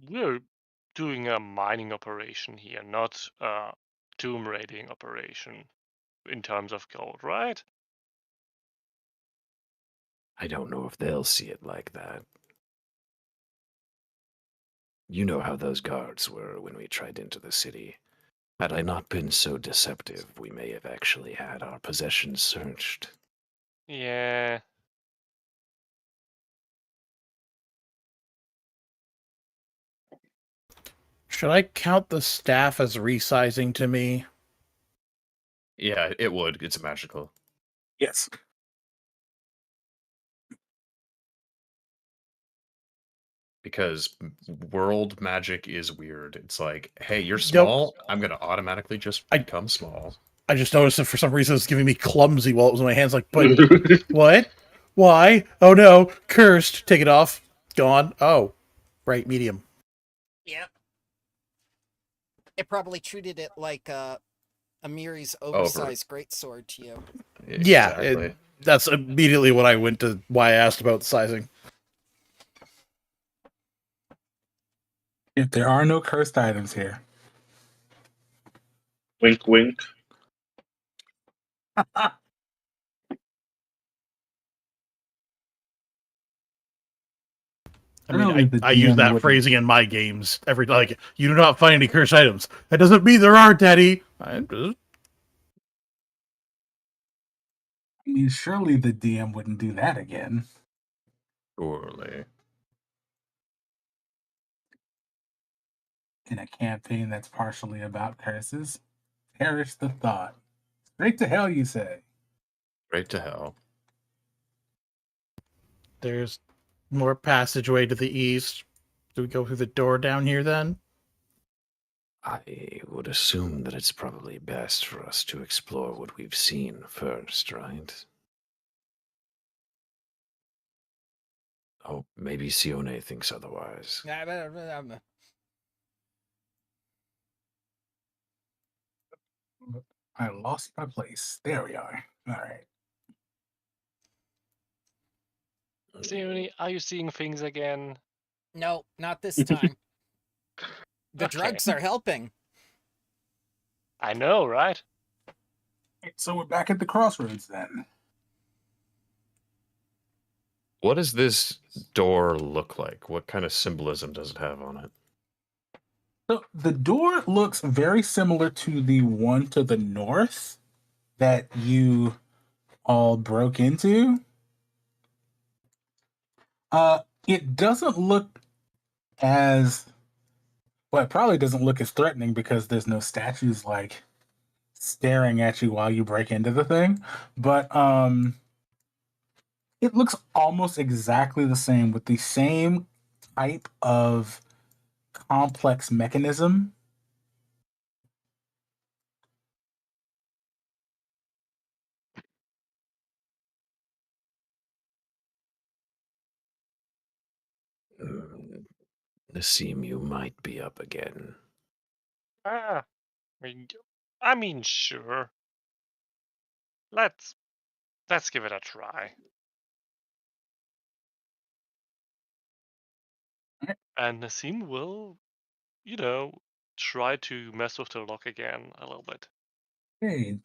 We're doing a mining operation here, not a tomb raiding operation in terms of gold, right? I don't know if they'll see it like that. You know how those guards were when we tried into the city. Had I not been so deceptive, we may have actually had our possessions searched. Yeah. Should I count the staff as resizing to me? Yeah, it would. It's magical. Yes. Because world magic is weird. It's like, hey, you're Nope. small. I'm gonna automatically just I- become small. I just noticed that for some reason it's giving me clumsy while it was in my hands. Like, but what? Why? Oh no! Cursed. Take it off. Gone. Oh, right. Medium. Yep. It probably treated it like Amiri's Over. oversized greatsword to you. Yeah, Exactly. That's immediately what I went to. Why I asked about sizing. If there are no cursed items here, Wink, wink. I mean, Surely the I use DM that wouldn't. phrasing in my games every like. You do not find any cursed items. That doesn't mean there are, Daddy. I mean, surely the DM wouldn't do that again. Surely. In a campaign that's partially about curses. Perish the thought. Straight to hell, you say. Straight to hell. There's more passageway to the east. Do we go through the door down here then? I would assume that it's probably best for us to explore what we've seen first, right? Oh, maybe Sione thinks otherwise. I lost my place. There we are. All right. Seriously, are you seeing things again? No, not this time. The Okay. drugs are helping. I know, right? So we're back at the crossroads then. What does this door look like? What kind of symbolism does it have on it? So the door looks very similar to the one to the north that you all broke into. It doesn't look as well, it probably doesn't look as threatening because there's no statues like staring at you while you break into the thing. But it looks almost exactly the same with the same type of complex mechanism. Nassim, you might be up again. Ah, I mean, sure. Let's give it a try. Alright. And Nassim will, try to mess with the lock again a little bit. Okay.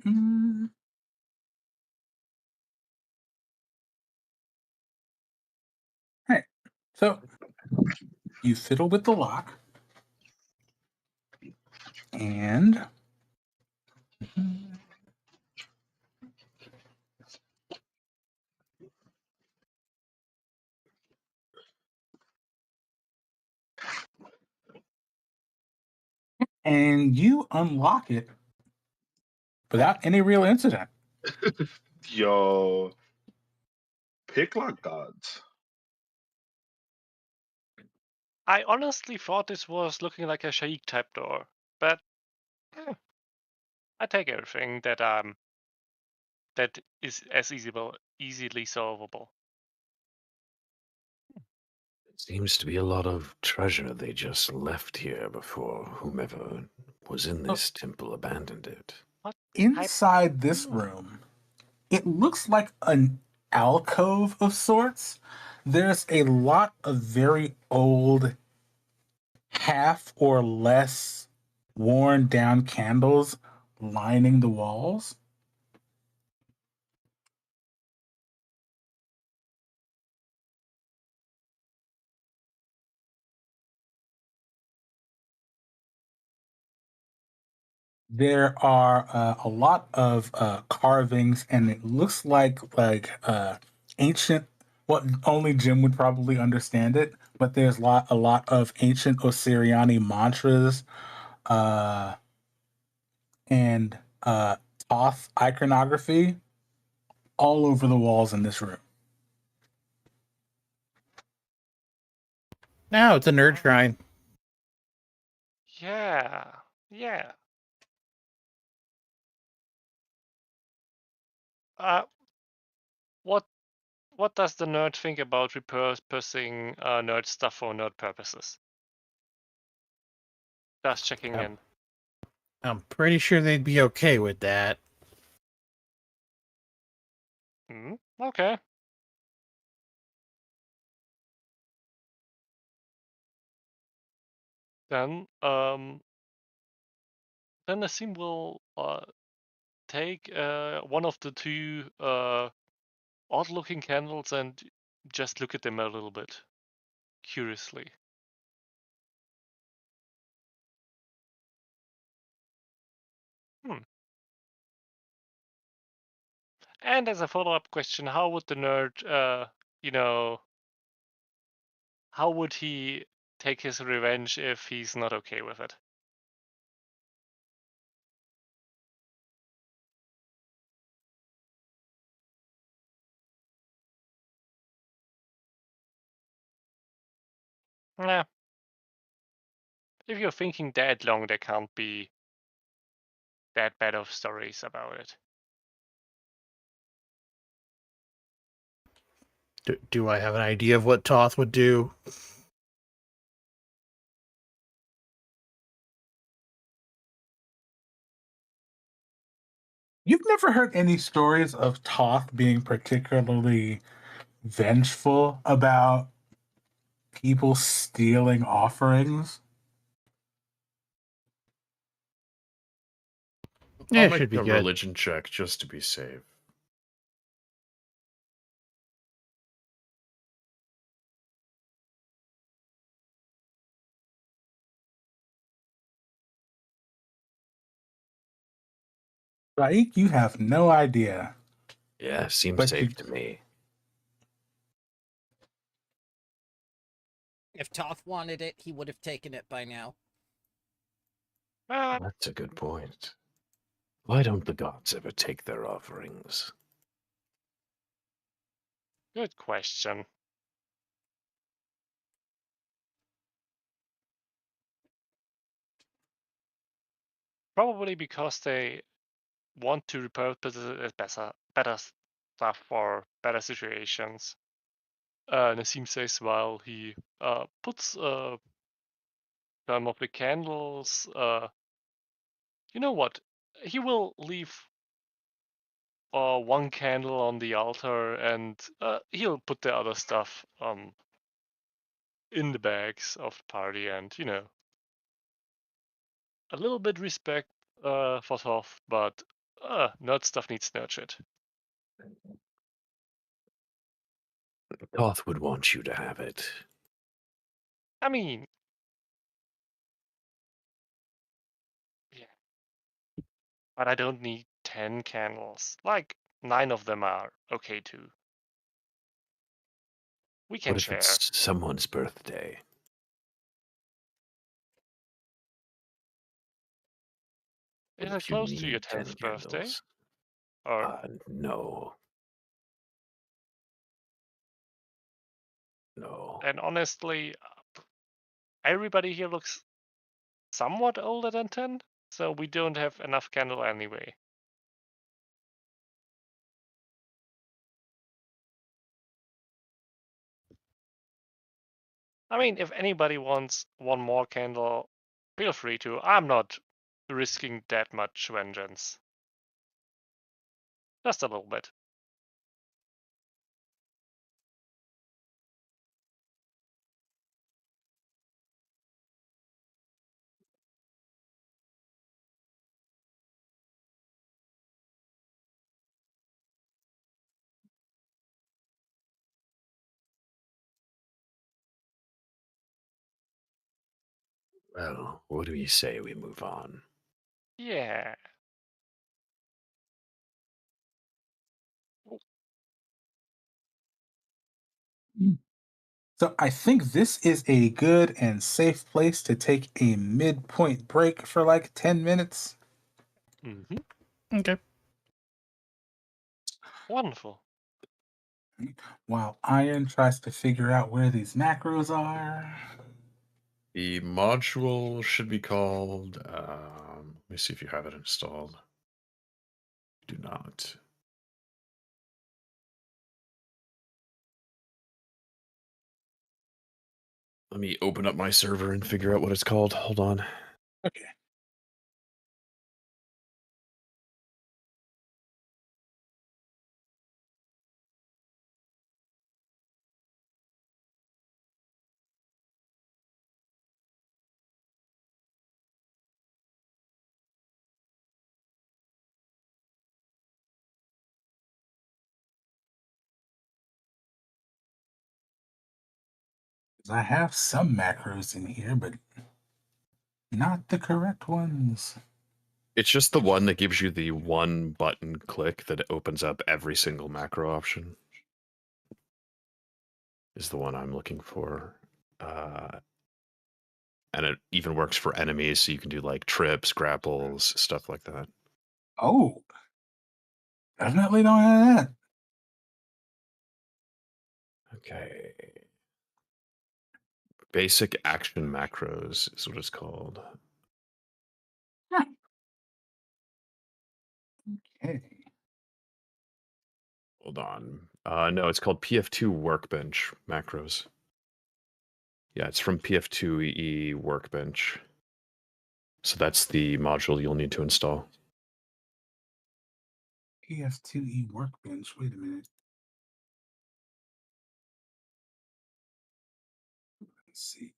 Mm. Alright. So you fiddle with the lock, and you unlock it without any real incident. Yo, picklock gods. I honestly thought this was looking like a Shaik type door, but I take everything that is as easily solvable. It seems to be a lot of treasure they just left here before whomever was in this temple abandoned it. What Inside this Hmm. room, it looks like an alcove of sorts. There's a lot of very old, half or less worn down candles lining the walls. There are a lot of carvings, and it looks like ancient. What only Jim would probably understand it, but there's a lot of ancient Osiriani mantras uh, and Thoth iconography all over the walls in this room. No, it's a nerd shrine. Yeah, yeah. Uh, what does the nerd think about repurposing nerd stuff for nerd purposes? Just checking Oh. in. I'm pretty sure they'd be okay with that. Okay. Then, then Nassim will take one of the two odd-looking candles and just look at them a little bit curiously. Hmm. And as a follow-up question, how would the nerd, you know, how would he take his revenge if he's not okay with it? Yeah. If you're thinking that long, there can't be that bad of stories about it. Do I have an idea of what Toth would do? You've never heard any stories of Toth being particularly vengeful about people stealing offerings? Yeah, I'll it make should be a good. religion check just to be safe. Raik, you have no idea. Yeah, seems But safe to me. If Toth wanted it, he would have taken it by now. That's a good point. Why don't the gods ever take their offerings? Good question. Probably because they want to repurpose it as better stuff for better situations. Nassim says while he puts some of the candles. You know what? He will leave one candle on the altar, and he'll put the other stuff in the bags of the party, and a little bit respect for Thoth, but nerd stuff needs nurtured. Goth would want you to have it. I mean, yeah, but I don't need 10 candles. Like 9 of them are okay too. We can What if share. it's someone's birthday? Is What it if you close to your need 10 10th birthday? candles? Or No. No. and honestly, everybody here looks somewhat older than 10, so we don't have enough candle anyway. I mean, if anybody wants one more candle, feel free to. I'm not risking that much vengeance. Just a little bit. Well, what do you say we move on? Yeah. So I think this is a good and safe place to take a midpoint break for like 10 minutes. Mm-hmm. Okay. Wonderful. While Iron tries to figure out where these macros are. The module should be called. Let me see if you have it installed. Do not. Let me open up my server and figure out what it's called. Hold on. Okay. I have some macros in here, but not the correct ones. It's just the one that gives you the one button click that opens up every single macro option. Is the one I'm looking for. And it even works for enemies, so you can do like trips, grapples, stuff like that. Oh, definitely don't have that. Okay. Basic action macros is what it's called. Okay. Hold on. No, it's called PF2 Workbench macros. Yeah, it's from PF2EE Workbench. So that's the module you'll need to install. PF2E Workbench. Wait a minute. Let's see.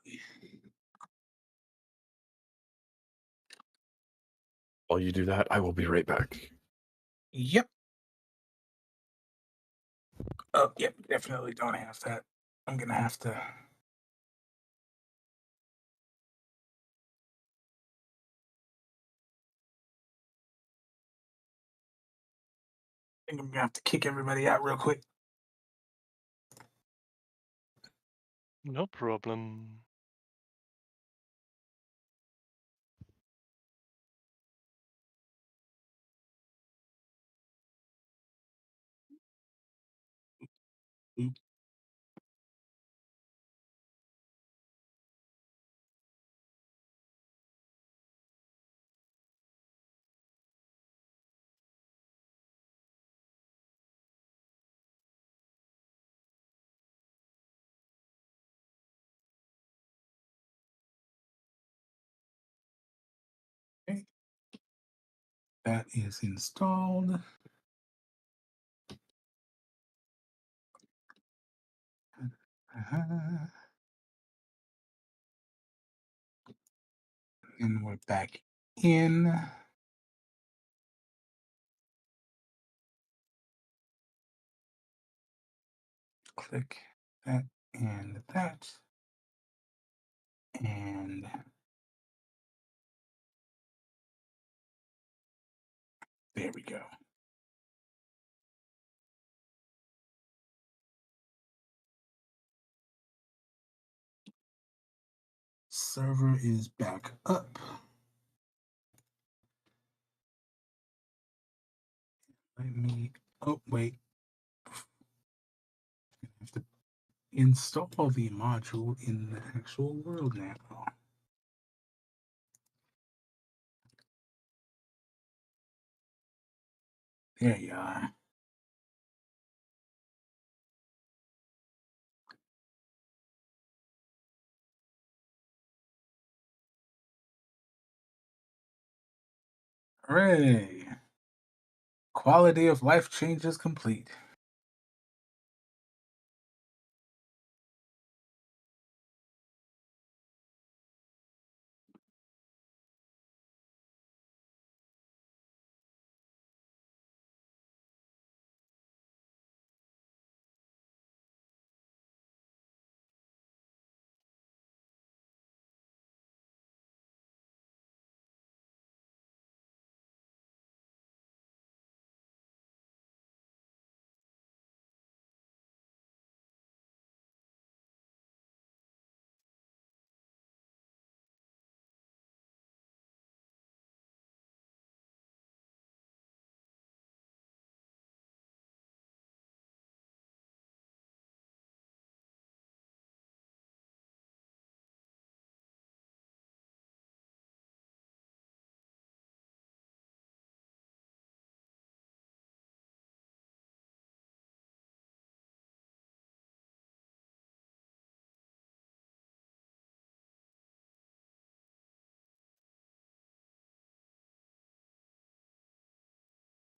While you do that, I will be right back. Yep. Oh, yep. Definitely don't have that. I'm gonna have to. I think I'm gonna have to kick everybody out real quick. No problem. Oop. Okay. That is installed. Uh-huh. And we're back in. Click that and that. And there we go. Server is back up. Let me. Oh, wait. I have to install the module in the actual world now. There you are. Hooray! Quality of life changes complete.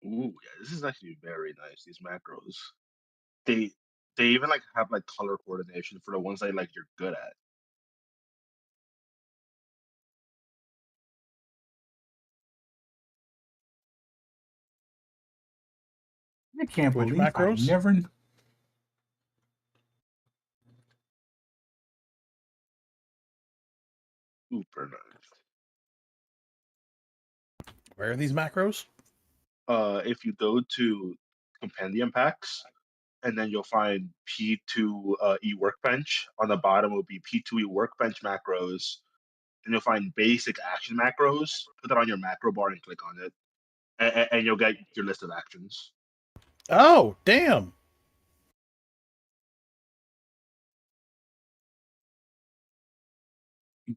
Ooh, yeah, this is actually very nice. These macros. They they even like have like color coordination for the ones that like you're good at. I can't Which believe I macros? never. super nice. Where are these macros? If you go to compendium packs, and then you'll find P2E workbench. On the bottom will be P2E workbench macros. And you'll find basic action macros. Put that on your macro bar and click on it, and you'll get your list of actions. Oh, damn.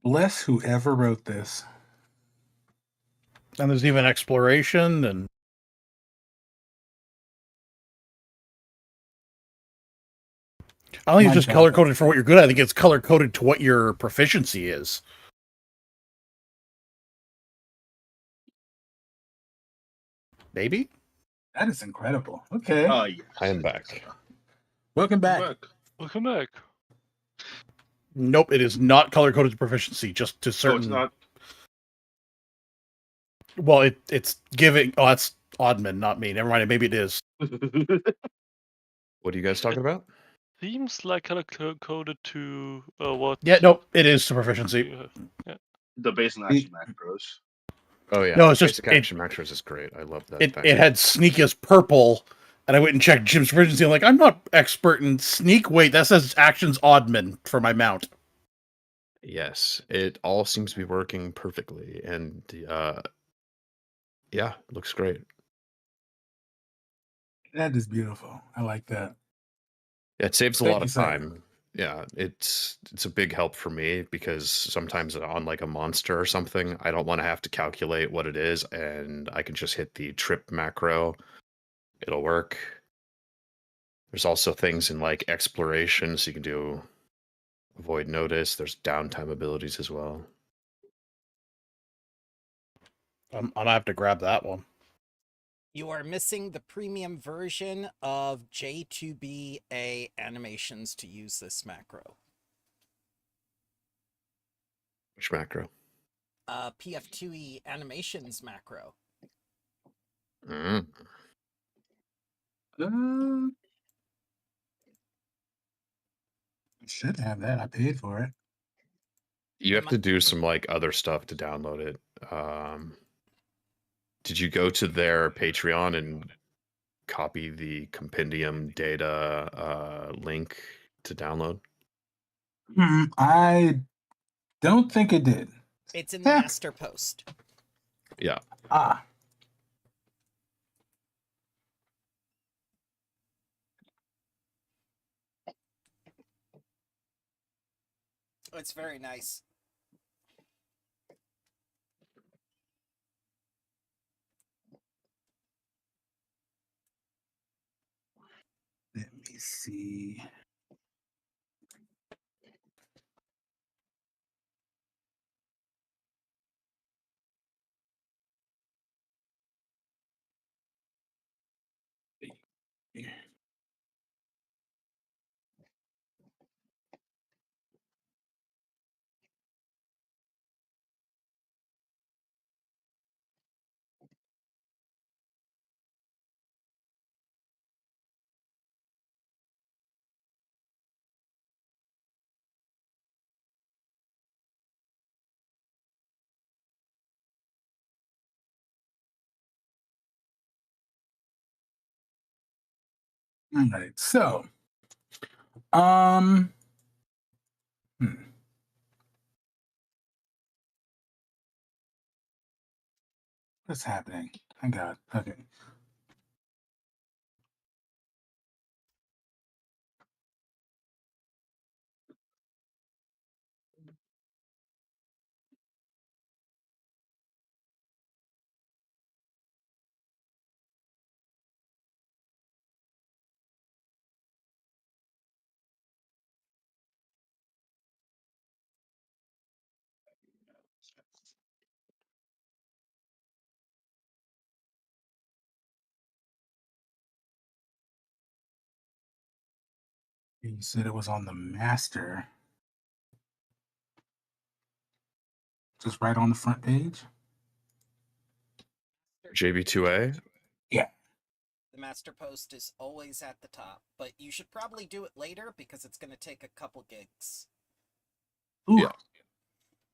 Bless whoever wrote this. And there's even exploration and I don't think My it's just God. color coded for what you're good at. I think it's color coded to what your proficiency is. Maybe? That is incredible. Okay. Yes. I am back. Welcome back. Look. Welcome back. Nope, it is not color coded to proficiency, just to So certain. it's not. Well, it's giving. Oh, that's Oddman, not me. Never mind. Maybe it is. What are you guys talking about? Seems like color coded to what? Yeah, nope, it is to proficiency. you have. Yeah. The base and action macros. Oh yeah, No, it's just- basic action macros is great. I love that. It had sneak as purple, and I went and checked Jim's proficiency. I'm like, I'm not expert in sneak. Wait, that says actions Oddman for my mount. Yes, it all seems to be working perfectly, and yeah, looks great. That is beautiful. I like that. Yeah, it saves a Thank lot you, of sir. time. Yeah, it's a big help for me because sometimes on like a monster or something, I don't want to have to calculate what it is, and I can just hit the trip macro. It'll work. There's also things in like exploration, so you can do avoid notice. There's downtime abilities as well. I'll have to grab that one. You are missing the premium version of J2BA animations to use this macro. Which macro? PF2E animations macro. Mm. I should have that. I paid for it. You have to do some like other stuff to download it. Did you go to their Patreon and copy the compendium data link to download? I don't think it did. It's in the Yeah. master post. Yeah. Ah. Oh, it's very nice. Let me see. All right. So, hmm. What's happening? Thank God. Okay. You said it was on the master. Just right on the front page? JV2A? Yeah. The master post is always at the top, but you should probably do it later because it's going to take a couple gigs. Ooh. Yeah.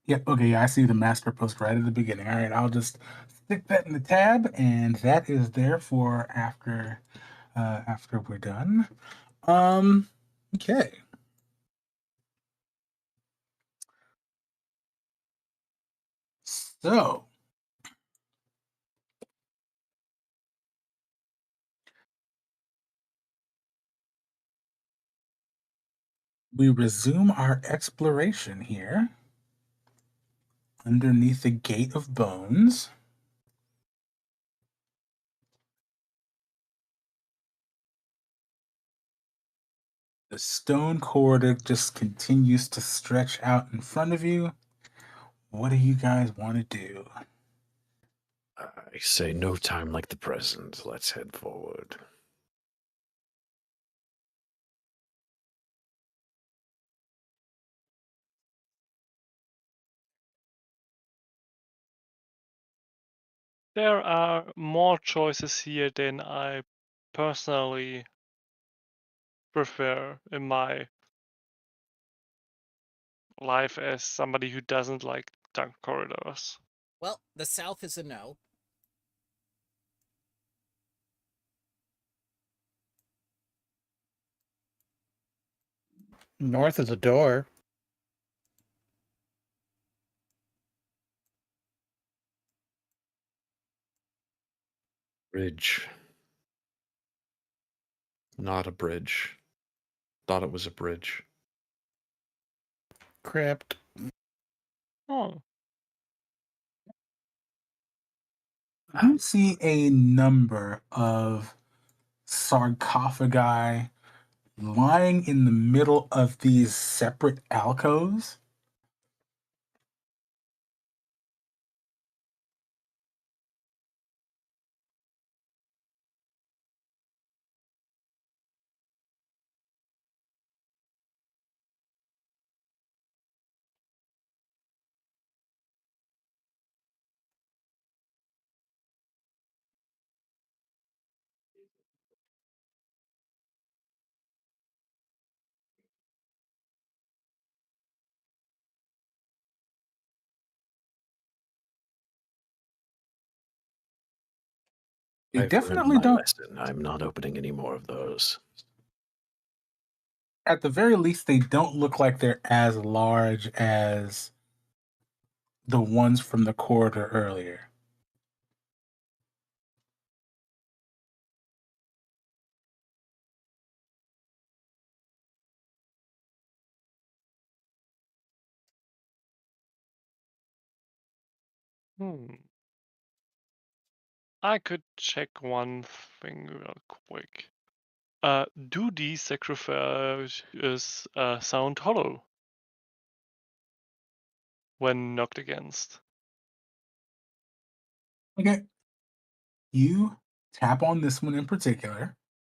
Yep. Okay. Yeah, I see the master post right at the beginning. All right. I'll just stick that in the tab, and that is there for after we're done. Okay. So we resume our exploration here underneath the Gate of Bones. The stone corridor just continues to stretch out in front of you. What do you guys want to do? I say no time like the present. Let's head forward. There are more choices here than I personally prefer in my life as somebody who doesn't like dark corridors. Well, the south is a no. North is a door. Bridge. Not a bridge. Thought it was a bridge. Crypt. Oh, You see a number of sarcophagi lying in the middle of these separate alcoves. They I've learned definitely my don't, lesson. I'm not opening any more of those. at the very least, they don't look like they're as large as the ones from the corridor earlier. hmm. I could check one thing real quick. Do these sacrifices sound hollow when knocked against? Okay. You tap on this one in particular.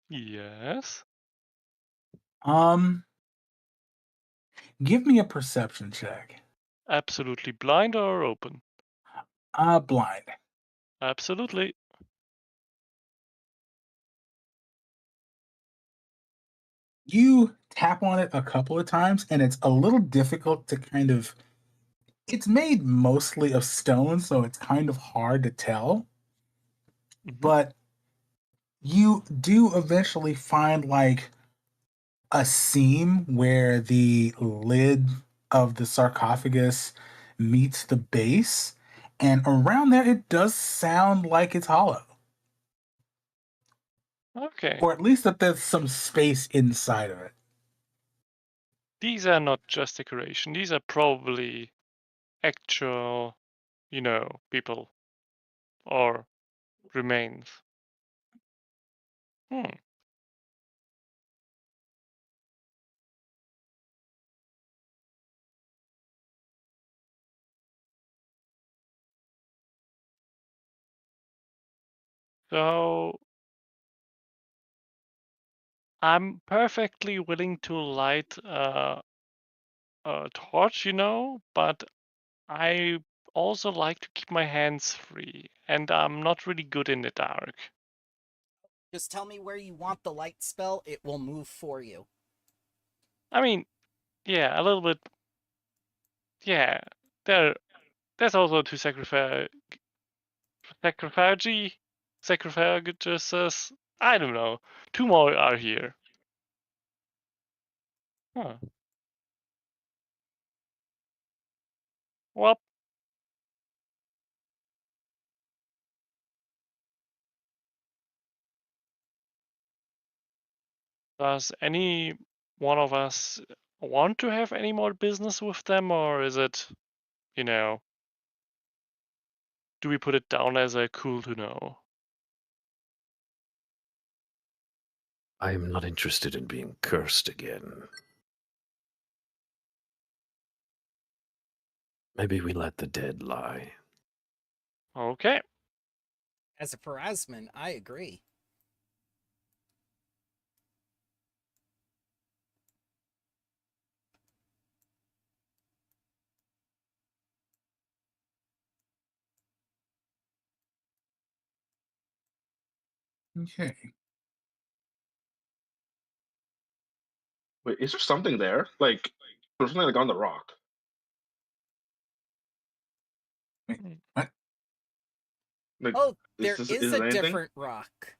Yes. Um, give me a perception check. Absolutely blind or open? Blind. Absolutely. You tap on it a couple of times, and it's a little difficult to kind of. It's made mostly of stone, so it's kind of hard to tell. Mhm. But you do eventually find like a seam where the lid of the sarcophagus meets the base, and around there it does sound like it's hollow, Okay. or at least that there's some space inside of it. These are not just decoration. These are probably actual, people or remains. Hmm. So I'm perfectly willing to light a torch, but I also like to keep my hands free, and I'm not really good in the dark. Just tell me where you want the light spell, it will move for you. I mean, yeah, a little bit. Yeah, there's also two sacrifices. I don't know. Two more are here. Huh. Well, does any one of us want to have any more business with them, or is it, you know, do we put it down as a cool to know? I am not interested in being cursed again. Maybe we let the dead lie. Okay. As a Pharasman, I agree. Okay. Wait, is there something there? Like there's something like on the rock. What? Like Oh, is there this is is a it anything? different rock.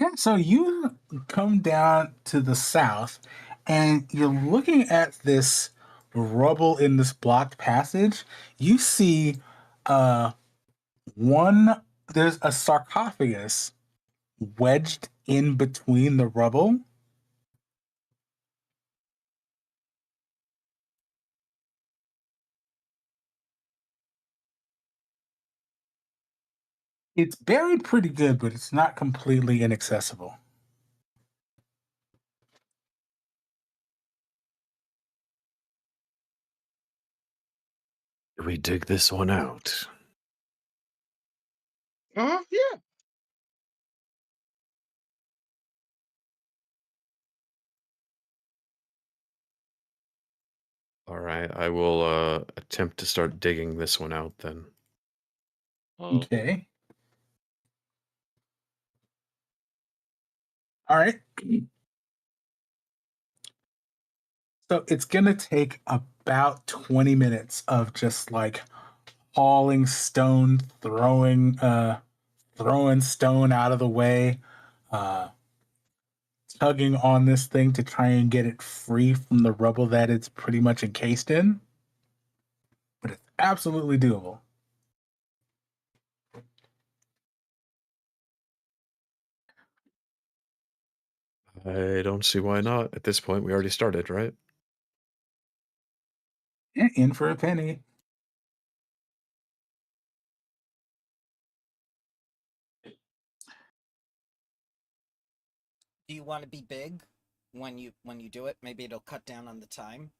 Yeah, so you come down to the south and you're looking at this rubble in this blocked passage. You see one there's a sarcophagus wedged in between the rubble. It's buried pretty good, but it's not completely inaccessible. Do we dig this one out? Yeah. All right, I will attempt to start digging this one out then. Oh, Okay. All right. So it's gonna take about 20 minutes of just like hauling stone, throwing stone out of the way, uh, tugging on this thing to try and get it free from the rubble that it's pretty much encased in. But it's absolutely doable. I don't see why not. At this point, we already started, right? Yeah, in for a penny. Do you want to be big when you do it? Maybe it'll cut down on the time.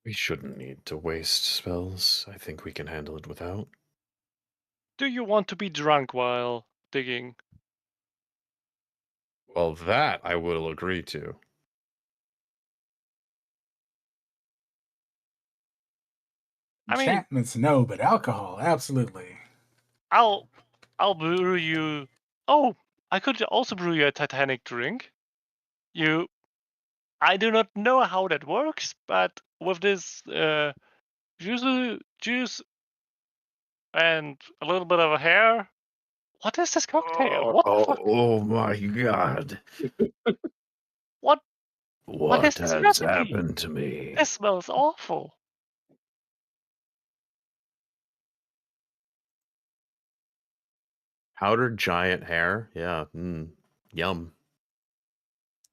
We shouldn't need to waste spells. I think we can handle it without. do you want to be drunk while digging? Well, that I will agree to. I mean, Enchantments, no, but alcohol, absolutely. I'll brew you. Oh, I could also brew you a Titanic drink. I do not know how that works, but with this juice and a little bit of a hair. What is this cocktail? What the fuck? Oh my god. What is What this has recipe? happened to me? This smells awful. Powdered giant hair? Yeah. Yum.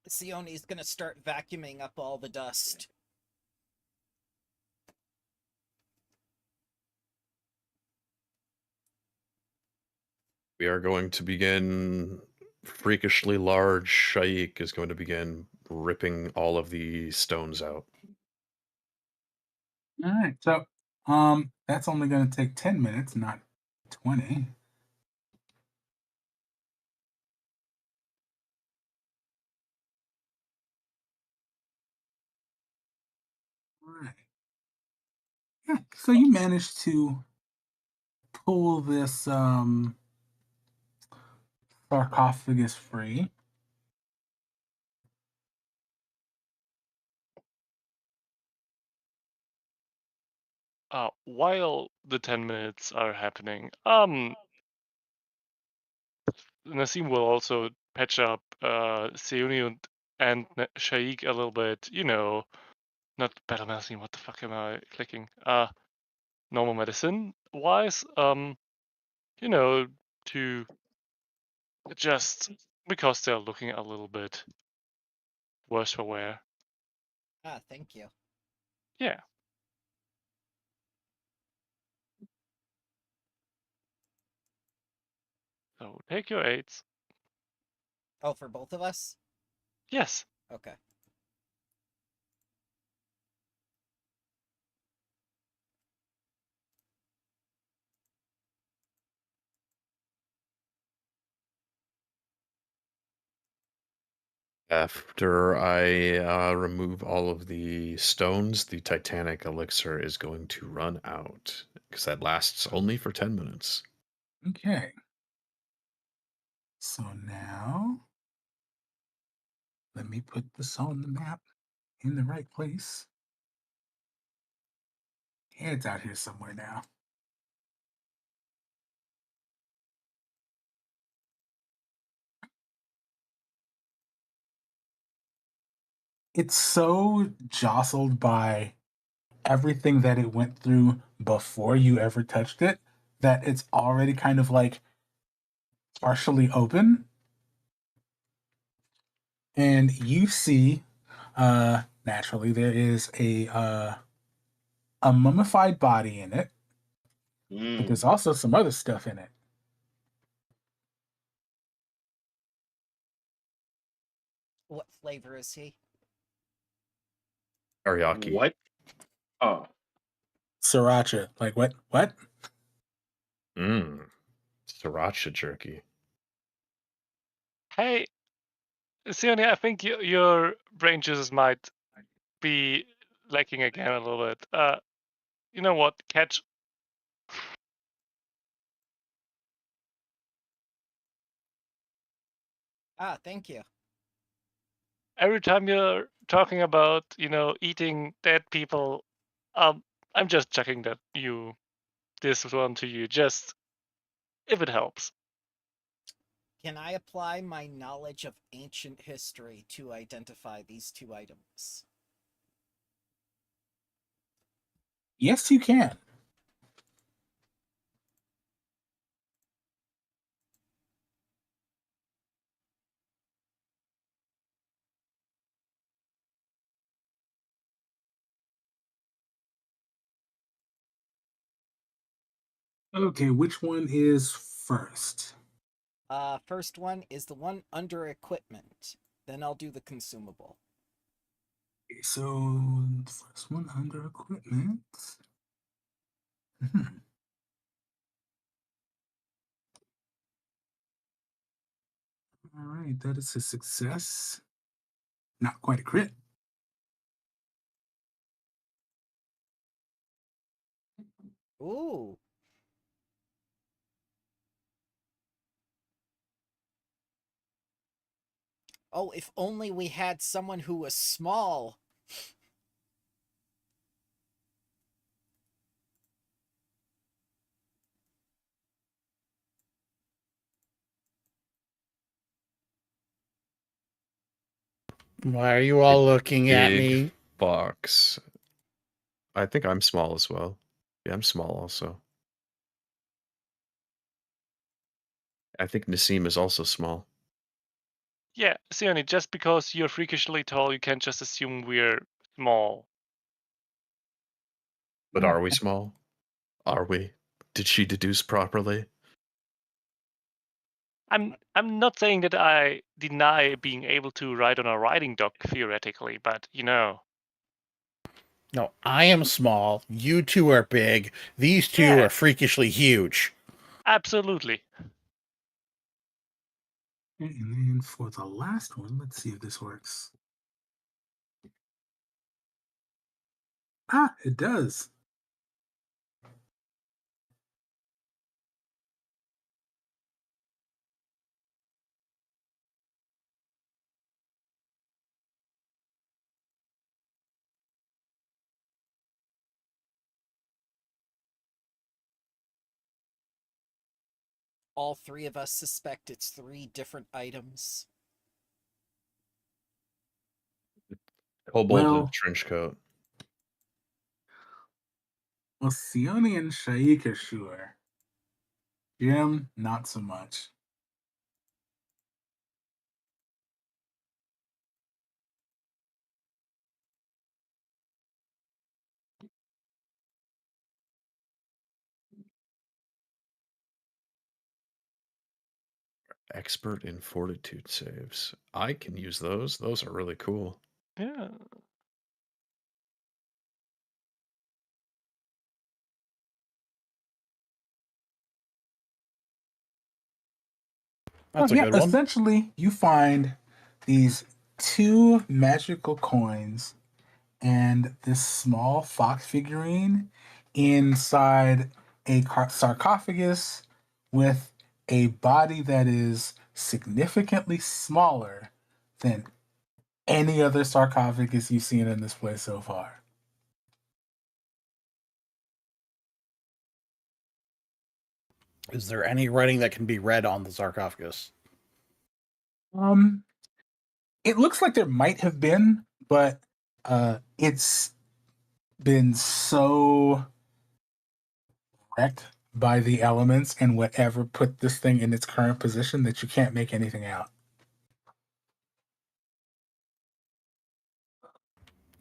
Sione's gonna start vacuuming up all the dust. We are going to begin. Freakishly large Shaik is going to begin ripping all of the stones out. All right, so that's only going to take 10 minutes, not 20. All right. Yeah, so you managed to pull this sarcophagus free. While the 10 minutes are happening, Nassim will also patch up Seuni and Shaik a little bit, not better medicine, what the fuck am I clicking? Normal medicine wise, to just because they're looking a little bit worse for wear. Ah, thank you. Yeah. So take your aids. Oh, for both of us? Yes. Okay. After I remove all of the stones, the Titanic elixir is going to run out because that lasts only for 10 minutes. Okay. So now, let me put this on the map in the right place. Yeah, it's out here somewhere now. It's so jostled by everything that it went through before you ever touched it that it's already kind of like partially open. And you see, naturally, there is a mummified body in it, but there's also some other stuff in it. What flavor is he? Teriyaki. What? Oh, Sriracha. Like what? What? Mmm. Sriracha jerky. Hey, Seoni, I think your brain juices might be lacking again a little bit. You know what? Catch. Ah, thank you. Every time you're talking about, eating dead people, I'm just checking that this one to you, just if it helps. Can I apply my knowledge of ancient history to identify these two items? Yes, you can. Okay, which one is first? First one is the one under equipment. Then I'll do the consumable. Okay, so the first one under equipment. Hmm. All right, that is a success. Not quite a crit. Ooh. Oh, if only we had someone who was small. Why are you all looking at Big me? box. I think I'm small as well. Yeah, I'm small also. I think Nassim is also small. Yeah, Seoni, just because you're freakishly tall, you can't just assume we're small. But Oh, are we small? Are we? Did she deduce properly? I'm not saying that I deny being able to ride on a riding dog theoretically, but No, I am small. You two are big. These two Yeah. are freakishly huge. absolutely. okay, and then for the last one, let's see if this works. Ah, it does. all three of us suspect it's 3 different items. Kobold in a Well- trench coat. Well, Sione and Shaik are sure. Jim, not so much. Expert in fortitude saves. I can use those. Those are really cool. Yeah. That's a yeah, good one. essentially, you find these 2 magical coins and this small fox figurine inside a sarcophagus with a body that is significantly smaller than any other sarcophagus you've seen in this place so far. Is there any writing that can be read on the sarcophagus? It looks like there might have been, but it's been so wrecked by the elements and whatever put this thing in its current position that you can't make anything out.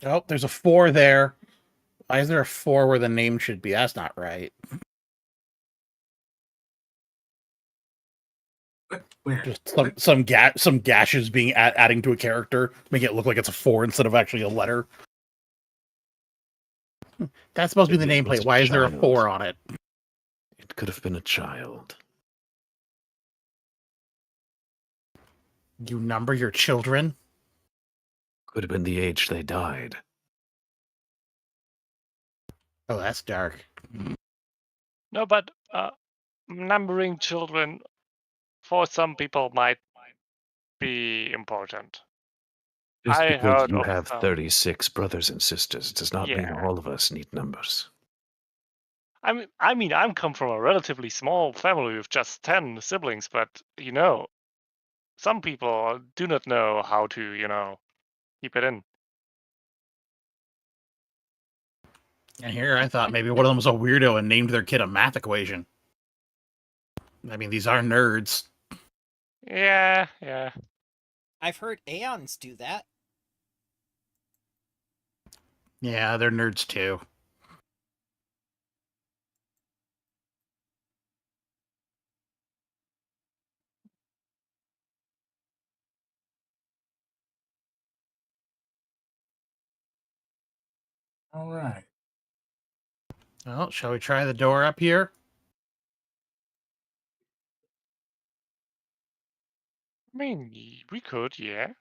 Oh, there's a 4 there. Why is there a 4 where the name should be? That's not right. Where? Just some gashes being adding to a character, making it look like it's a 4 instead of actually a letter. That's supposed to be the Maybe it was nameplate. a Why is there a child. 4 on it? It could have been a child. You number your children? Could have been the age they died. Oh, that's dark. No, but numbering children for some people might be important. Just I because heard you of have some. 36 brothers and sisters does not mean Yeah. all of us need numbers. I mean, I'm come from a relatively small family with just 10 siblings, but some people do not know how to, keep it in. And here I thought maybe one of them was a weirdo and named their kid a math equation. I mean, these are nerds. Yeah. I've heard Aeons do that. Yeah, they're nerds too. All right. Well, shall we try the door up here? I mean, we could, yeah.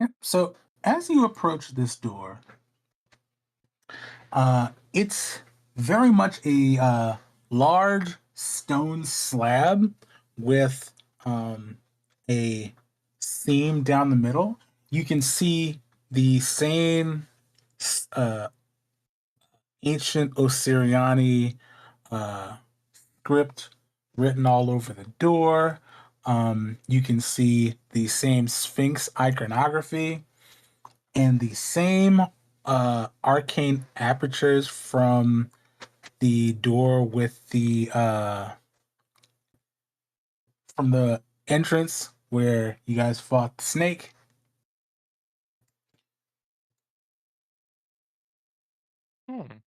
Yeah, so as you approach this door, it's very much a large stone slab with a seam down the middle. You can see the same uh, ancient Osiriani script written all over the door. You can see the same Sphinx iconography and the same arcane apertures from the door with the from the entrance where you guys fought the snake. Hmm.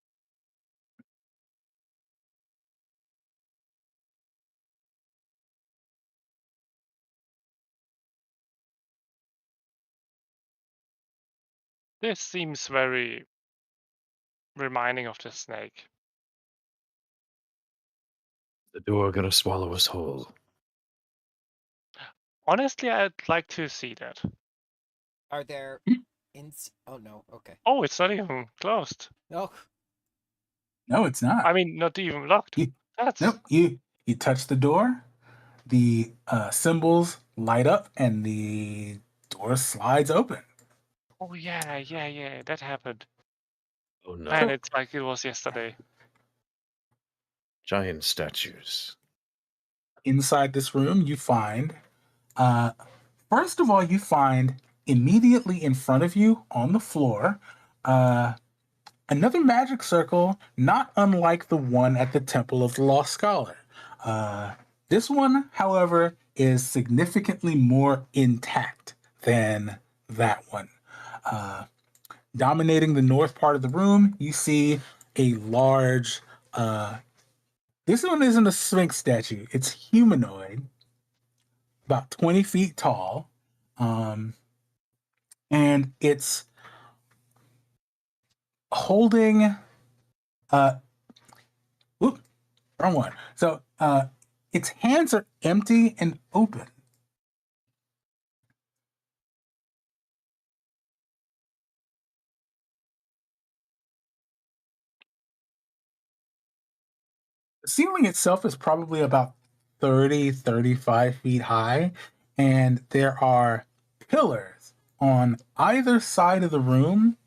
This seems very reminding of the snake. The door gonna swallow us whole. Honestly, I'd like to see that. Are there oh no, okay. Oh, it's not even closed. Oh, No, it's not. I mean, not even locked. You- That's Nope. You touch the door. the symbols light up and the door slides open. Oh yeah, that happened. Oh no. Man, it's like it was yesterday. Giant statues. Inside this room, you find, first of all, you find immediately in front of you on the floor, another magic circle, not unlike the one at the Temple of the Lost Scholar. This one, however, is significantly more intact than that one. Dominating the north part of the room, you see a large. This one isn't a Sphinx statue, it's humanoid, about 20 feet tall. And it's holding. Whoop, wrong one. So its hands are empty and open. The ceiling itself is probably about 35 feet high, and there are pillars on either side of the room,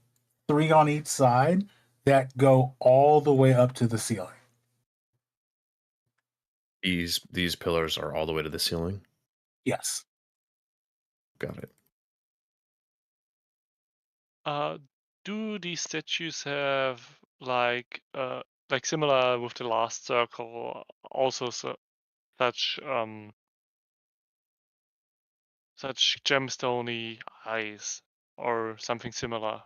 3 on each side, that go all the way up to the ceiling. These pillars are all the way to the ceiling. Yes. Got it. Do these statues have like similar with the last circle, also such gemstone-y eyes or something similar?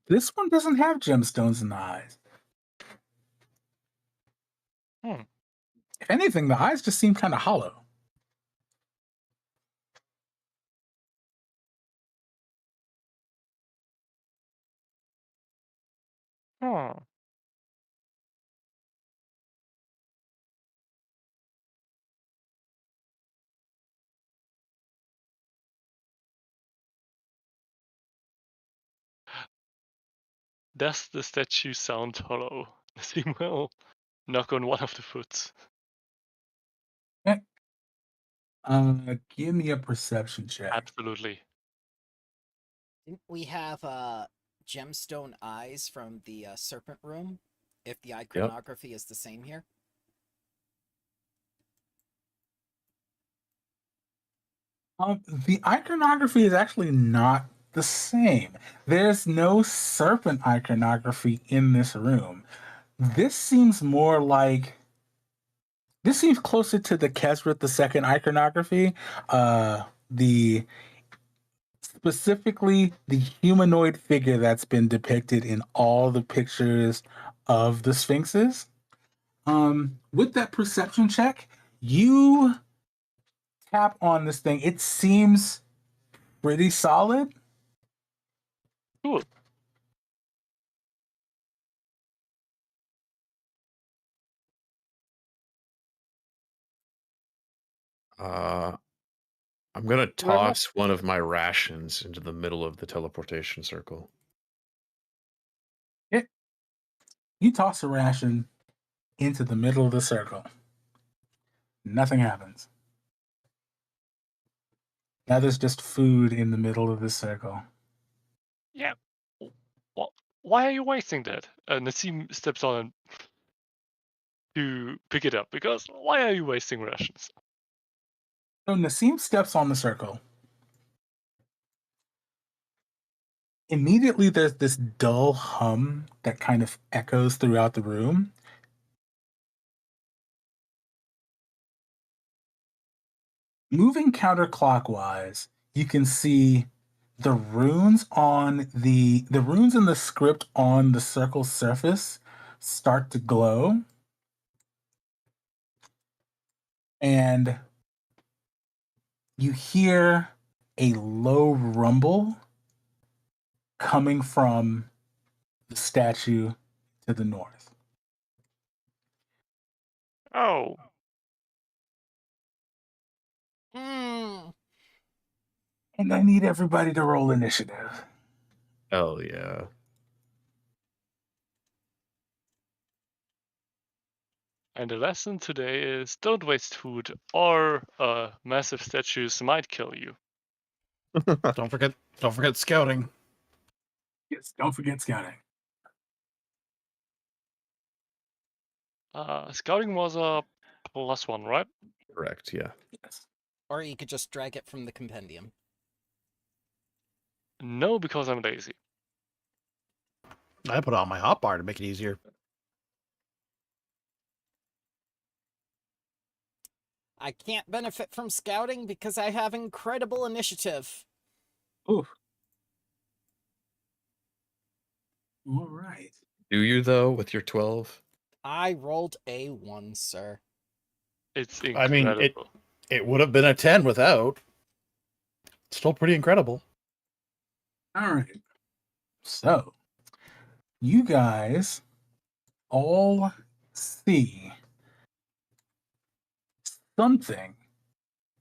This one doesn't have gemstones in the eyes. If anything, the eyes just seem kind of hollow. Huh. Does the statue sound hollow? He will knock on one of the foots. Give me a perception check. Absolutely. Didn't we have gemstone eyes from the Serpent room? If the iconography is the same here? The iconography is actually not the same. There's no serpent iconography in this room. This seems more like. This seems closer to the Kesrit II iconography. Specifically the humanoid figure that's been depicted in all the pictures of the Sphinxes. With that perception check, you tap on this thing. It seems pretty solid. Cool. I'm gonna toss one of my rations into the middle of the teleportation circle. You toss a ration into the middle of the circle. Nothing happens. Now there's just food in the middle of the circle. Yeah. Why are you wasting that? Nassim steps on to pick it up, because why are you wasting rations? So Nassim steps on the circle. Immediately there's this dull hum that kind of echoes throughout the room. Moving counterclockwise, you can see the runes in the script on the circle's surface start to glow. And you hear a low rumble coming from the statue to the north. Oh. Mm. And I need everybody to roll initiative. Hell yeah. And the lesson today is don't waste food, or massive statues might kill you. Don't forget scouting. Yes, don't forget scouting. Scouting was a +1, right? Correct. Yeah. Yes. Or you could just drag it from the compendium. No, because I'm lazy. I put it on my hotbar to make it easier. I can't benefit from scouting because I have incredible initiative. Oof. All right. Do you though with your 12? I rolled a 1, sir. It's I mean, incredible. it would have been a 10 without. Still pretty incredible. All right. So, you guys all see something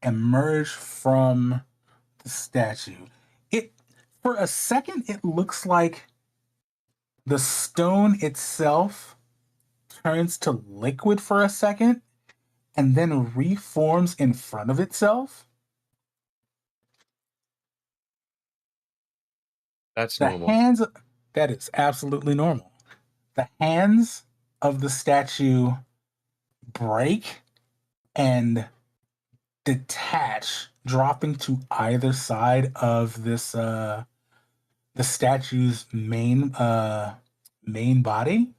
emerge from the statue. It, for a second, it looks like the stone itself turns to liquid for a second and then reforms in front of itself. That's The normal. hands, that is absolutely normal. The hands of the statue break and detach, dropping to either side of this the statue's main body.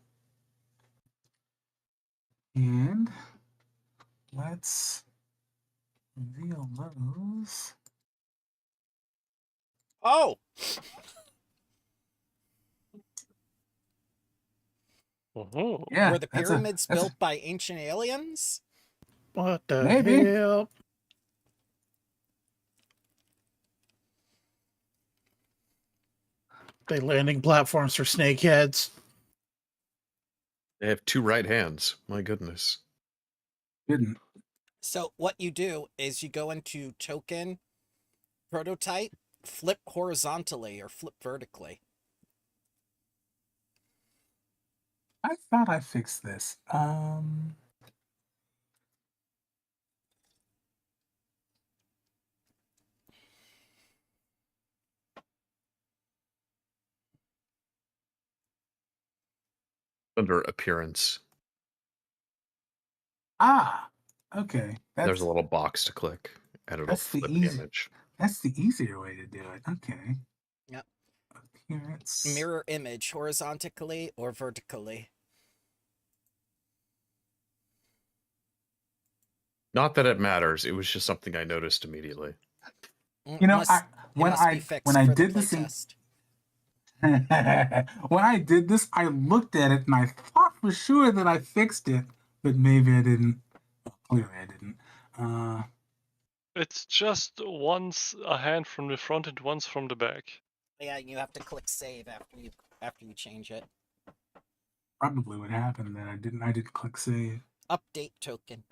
And let's reveal those. Oh! Oh, Yeah, Were the pyramids built by ancient aliens? What the Maybe. hell? They landing platforms for snakeheads. They have 2 right hands. My goodness. Didn't. So what you do is you go into token, prototype, flip horizontally or flip vertically. I thought I fixed this. Under appearance, Okay. there's a little box to click, and it'll that's the flip the easy- image. That's the easier way to do it. Okay. Yep. Appearance. Mirror image horizontally or vertically. Not that it matters. It was just something I noticed immediately. You know, It must be fixed when I for the did this in, playtest. when I did this, I looked at it and I thought for sure that I fixed it, but maybe I didn't. Clearly, I didn't. it's just once a hand from the front and once from the back. Yeah, you have to click save after you change it. Probably what happened that I didn't click save. Update token.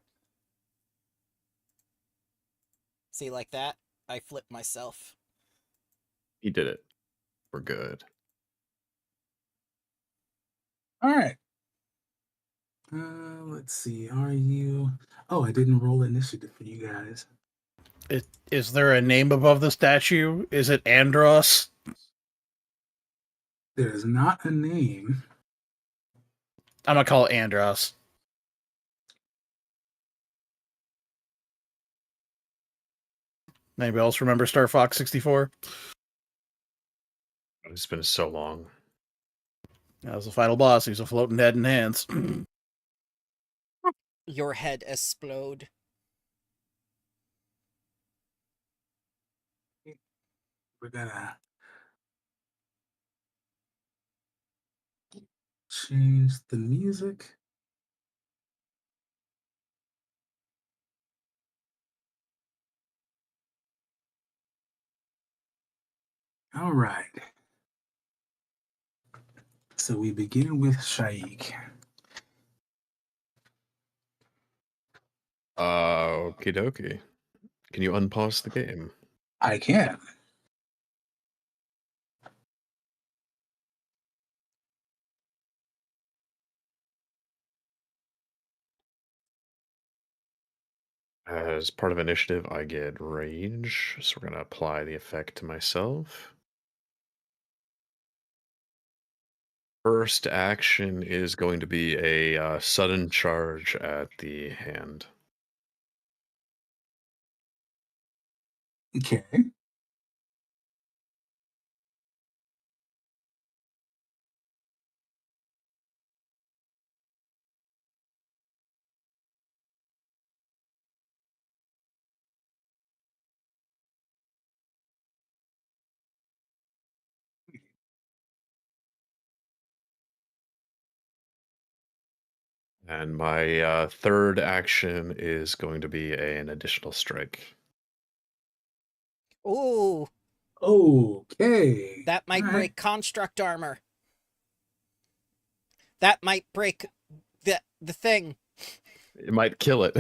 See, like that? I flipped myself. He did it. We're good. All right. Let's see. Are you? Oh, I didn't roll initiative for you guys. Is there a name above the statue? Is it Andros? There is not a name. I'm gonna call it Andros. Anybody else remember Star Fox 64? It's been so long. That was the final boss. He was a floating head and hands. Your head explode. We're gonna change the music. All right. So we begin with Shaik. Okie dokie. Can you unpause the game? I can. As part of initiative, I get rage, so we're gonna apply the effect to myself. First action is going to be a sudden charge at the hand. Okay. And my third action is going to be an additional strike. Ooh, Okay. that might All right. break construct armor. That might break the thing. It might kill it.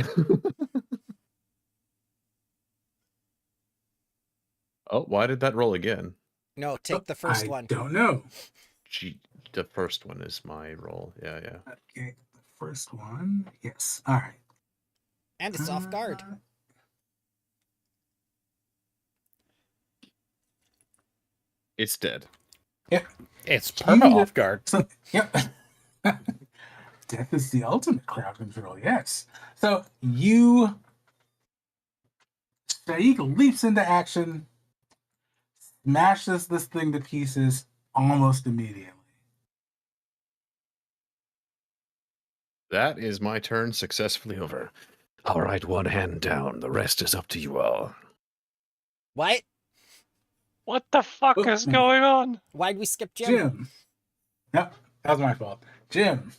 Oh, why did that roll again? No, take the first I one. don't know. Gee, the first one is my roll. Yeah. Okay, the first one. Yes. All right. And it's off guard. It's dead. Yep. It's perma off guard. So, yep. Death is the ultimate crowd control. Yes. So Shaik leaps into action, smashes this thing to pieces almost immediately. That is my turn successfully over. All right, one hand down. The rest is up to you all. What? What the fuck Oh, is going on? Why'd we skip Jim? Jim. Yep, that was my fault. Jim.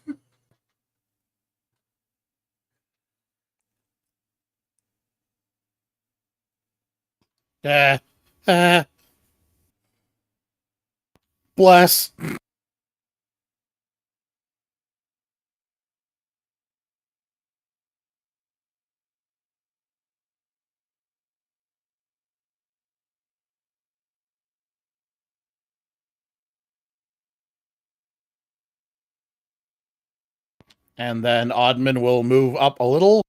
Bless. And then Oddman will move up a little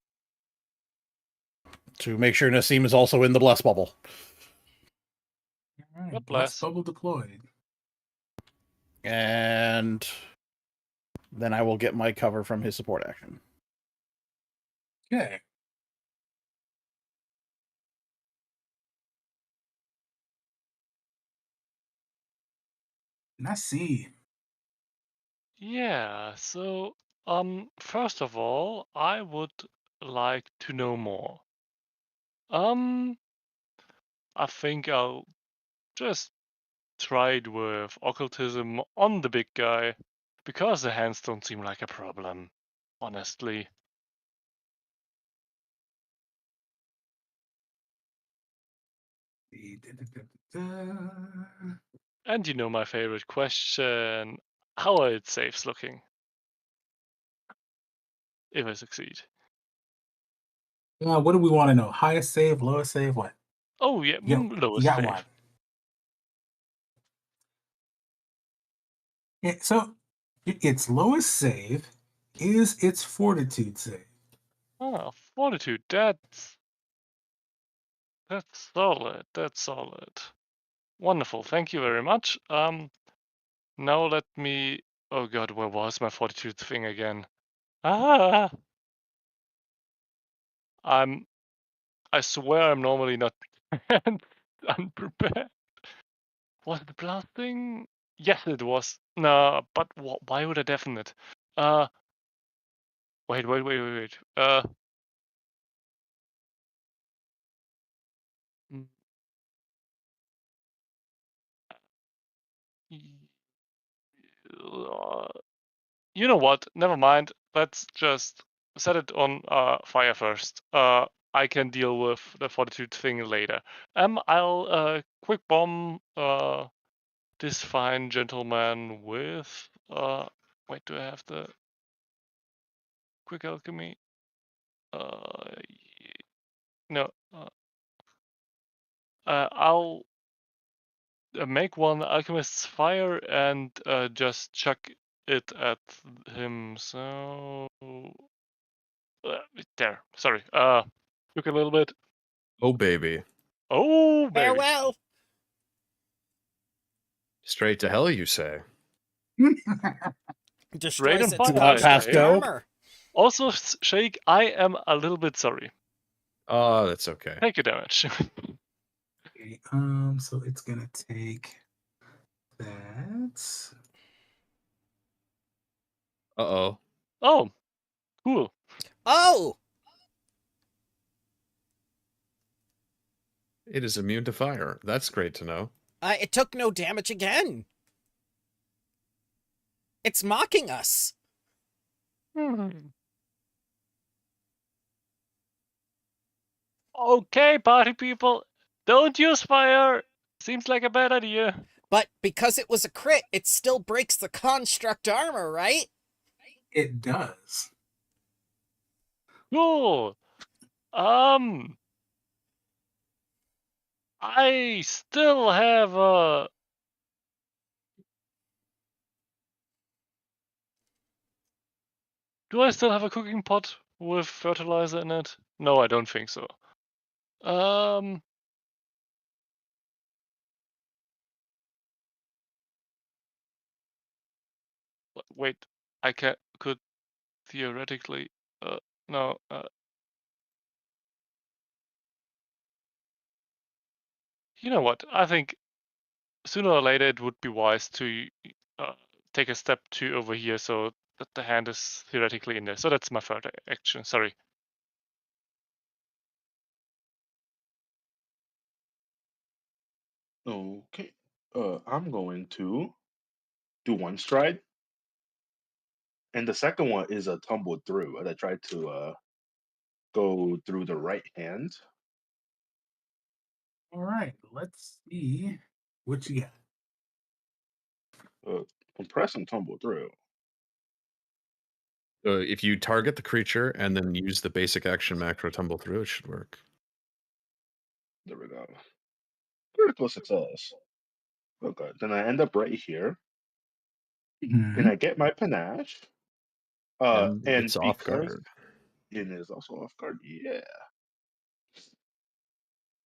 to make sure Nassim is also in the bless bubble. All right, God bless bless. bubble deployed. And then I will get my cover from his support action. Okay. Nassim. Yeah, so first of all, I would like to know more. I think I'll just try it with occultism on the big guy, because the hands don't seem like a problem, honestly. And you know my favorite question, how are its saves looking? If I succeed. What do we want to know? Highest save, lowest save, what? Oh yeah, You lowest got save. one. Yeah, so its lowest save is its fortitude save. Ah, fortitude, that's solid, that's solid. Wonderful, thank you very much. Now let me, oh god, where was my fortitude thing again? Ah! I swear I'm normally not unprepared. Was it the blasting? Yes, it was. No, but why would I deafen it? Wait. Mm, y- you know what? Never mind. Let's just set it on fire first. I can deal with the fortitude thing later. I'll quick bomb this fine gentleman with wait, do I have the quick alchemy? No. I'll make one alchemist's fire and just chuck it at him. So there. Sorry. Look a little bit. Oh, baby. Oh, baby. Farewell. Straight to hell, you say? Destroys and its fire, I construct say. armor. Also, Shake, I am a little bit sorry. Oh, that's okay. Take your damage. Okay, so it's gonna take that. Uh-oh. Oh, cool. Oh, It is immune to fire. That's great to know. it took no damage again. It's mocking us. Okay, party people, don't use fire. Seems like a bad idea. But because it was a crit, it still breaks the construct armor, right? It does. Cool. I still have a. Do I still have a cooking pot with fertilizer in it? No, I don't think so. Wait, could theoretically. No. You know what? I think sooner or later it would be wise to take a step 2 over here so that the hand is theoretically in there. So that's my third action. Sorry. Okay. I'm going to do one stride, and the second one is a tumble through. And I tried to go through the right hand. All right, let's see what you got. Compress and tumble through. If you target the creature and then use the basic action macro tumble through, it should work. There we go. Critical success. Okay. Then I end up right here, and I get my panache. And And it's off because guard. it is also off guard, yeah.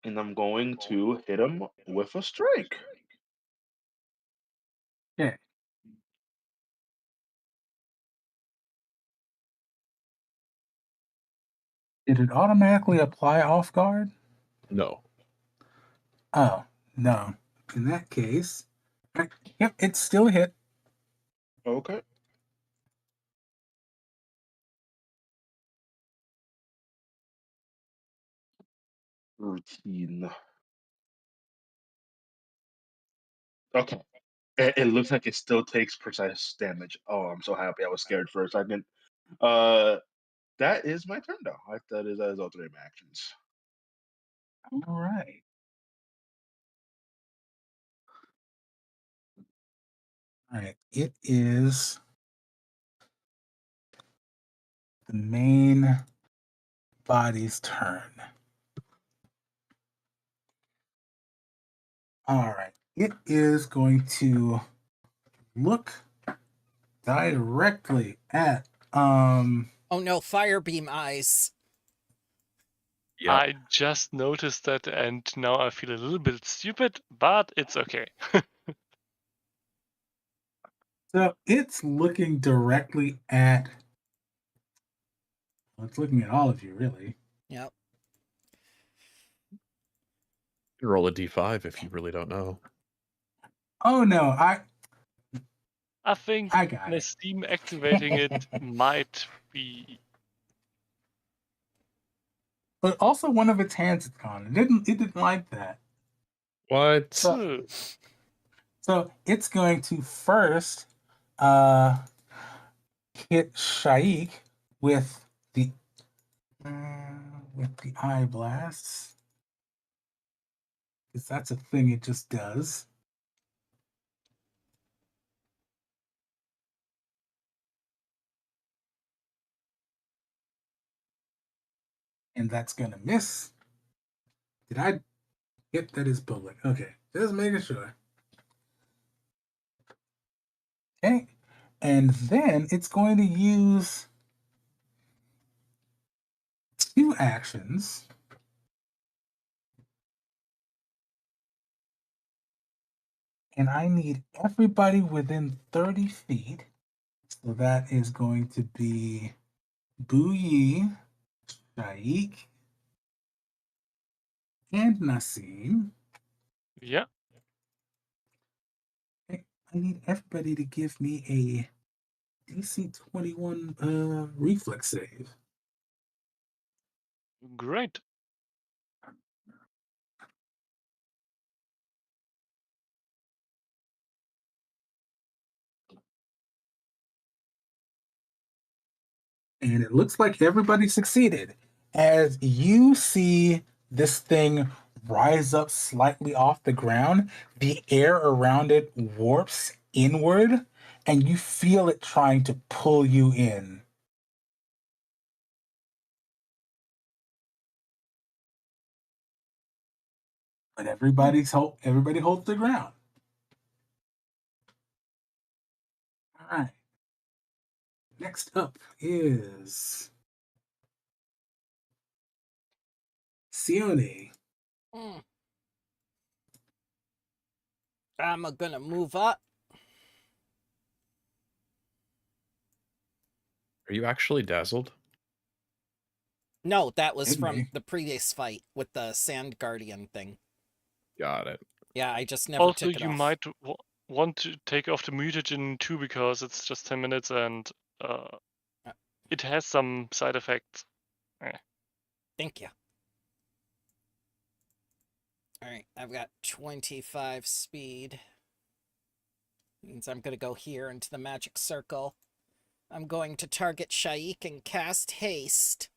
And I'm going to hit him with a strike. Yeah. Did it automatically apply off guard? No. Oh, no. In that case, yep, it's still a hit. Okay. Routine. Okay. It looks like it still takes precise damage. Oh, I'm so happy. I was scared for a second. That is my turn, though. That is all 3 of my actions. All right. All right. It is the main body's turn. All right. It is going to look directly at Oh no, fire beam eyes. Yeah. I just noticed that, and now I feel a little bit stupid, but it's okay. so it's looking directly at it's looking at all of you, really. Yep. Roll a d5 if you really don't know. Oh no, I think I got it. Steam activating it might be. But also one of its hands is gone. It didn't like that. What? So it's going to first hit Shaik with the eye blasts. Because that's a thing it just does. And that's gonna miss. Did I get that is public? Okay, just making sure. Okay, and then it's going to use 2 actions And I need everybody within 30 feet. So that is going to be Buyi, Shaik, and Nassim. Yeah. I need everybody to give me a DC 21 reflex save. Great. And it looks like everybody succeeded. As you see this thing rise up slightly off the ground, the air around it warps inward, and you feel it trying to pull you in. But everybody holds their ground. All right. Next up is Sione. Hmm. I'm gonna move up. Are you actually dazzled? No, that was Hit from me. the previous fight with the Sand Guardian thing. Got it. Yeah, I just never Also, took it you off. might want to take off the mutagen too because it's just 10 minutes and it has some side effects. Thank you. Alright, I've got 25 speed. Means I'm gonna go here into the magic circle. I'm going to target Shaik and cast haste.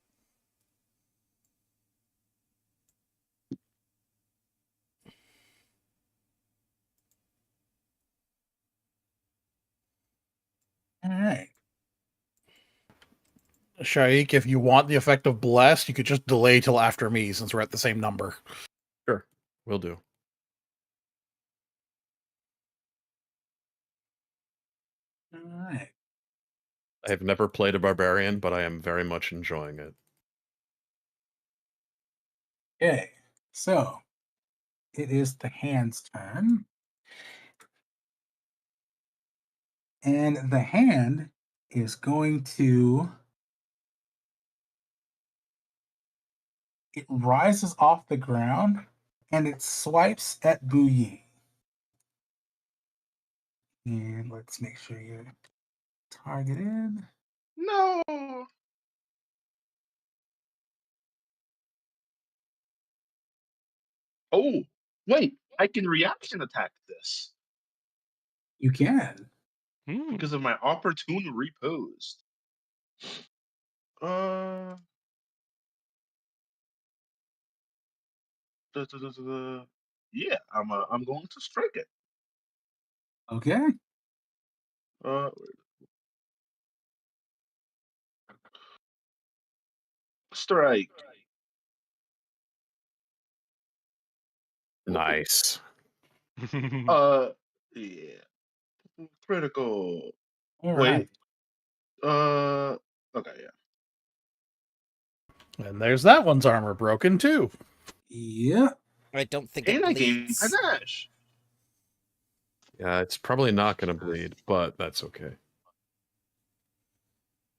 All right. Shaik, if you want the effect of blast, you could just delay till after me since we're at the same number. Sure. Will do. All right. I have never played a barbarian, but I am very much enjoying it. Okay. So it is the hand's turn. And the hand is going to. It rises off the ground and it swipes at Buyi. And let's make sure you're targeted. No. Oh, wait. I can reaction attack this You can. Hmm. because of my opportune repost. Uh, yeah, I'm going to strike it. Okay. Uh, strike. Nice. Yeah, critical. All Wait. right. Okay, yeah. And there's that one's armor broken too. Yeah. I don't think And it I gained bleeds. panache. Yeah, it's probably not going to bleed, but that's okay.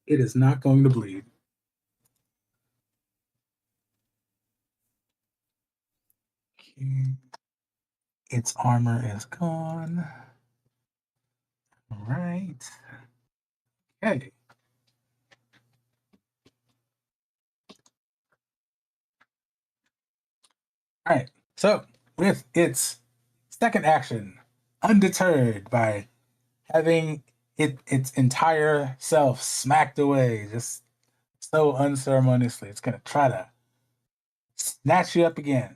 It is not going to bleed. Okay. Its armor is gone. All right. Okay. All right. So, with its second action, undeterred by having its entire self smacked away, just so unceremoniously, it's gonna try to snatch you up again.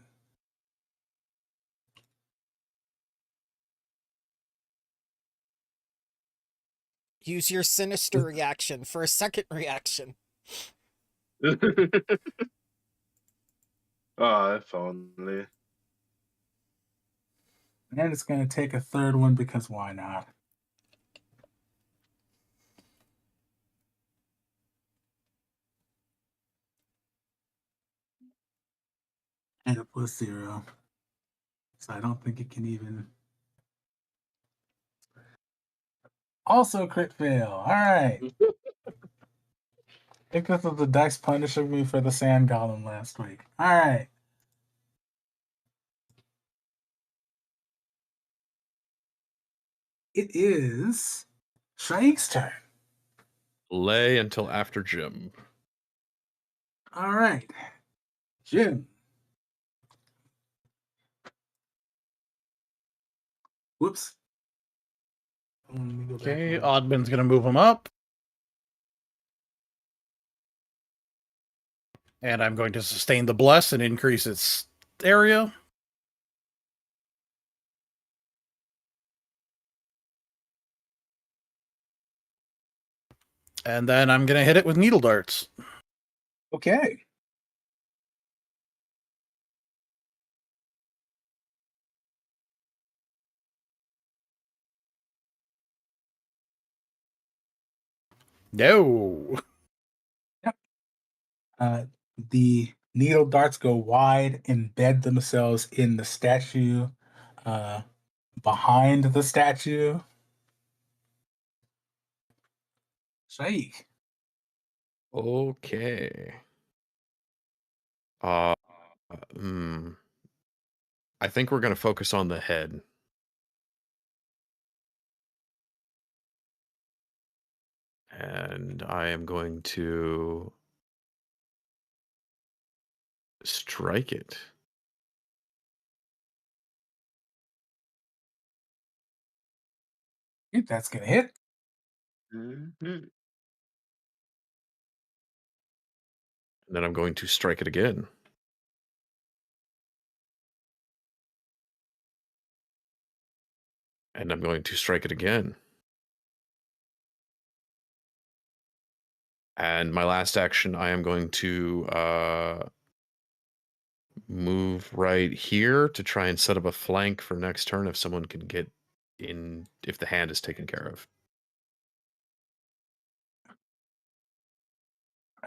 Use your sinister reaction for a second reaction. If only. And it's gonna take a third one because why not? And a +0. So I don't think it can even. Also crit fail. All right. I think this was the dice punishing me for the sand golem last week. All right. It is Shaik's turn. Lay until after Jim. All right. Jim. Whoops. Let me go back Okay, one. Oddman's gonna move him up. And I'm going to sustain the bless and increase its area. And then I'm gonna hit it with needle darts. Okay. No. The needle darts go wide, embed themselves in the statue, behind the statue. Shaik. Okay. I think we're gonna focus on the head. And I am going to strike it. That's gonna hit. Mhm. And then I'm going to strike it again. And I'm going to strike it again. And my last action, I am going to move right here to try and set up a flank for next turn if someone can get in, if the hand is taken care of.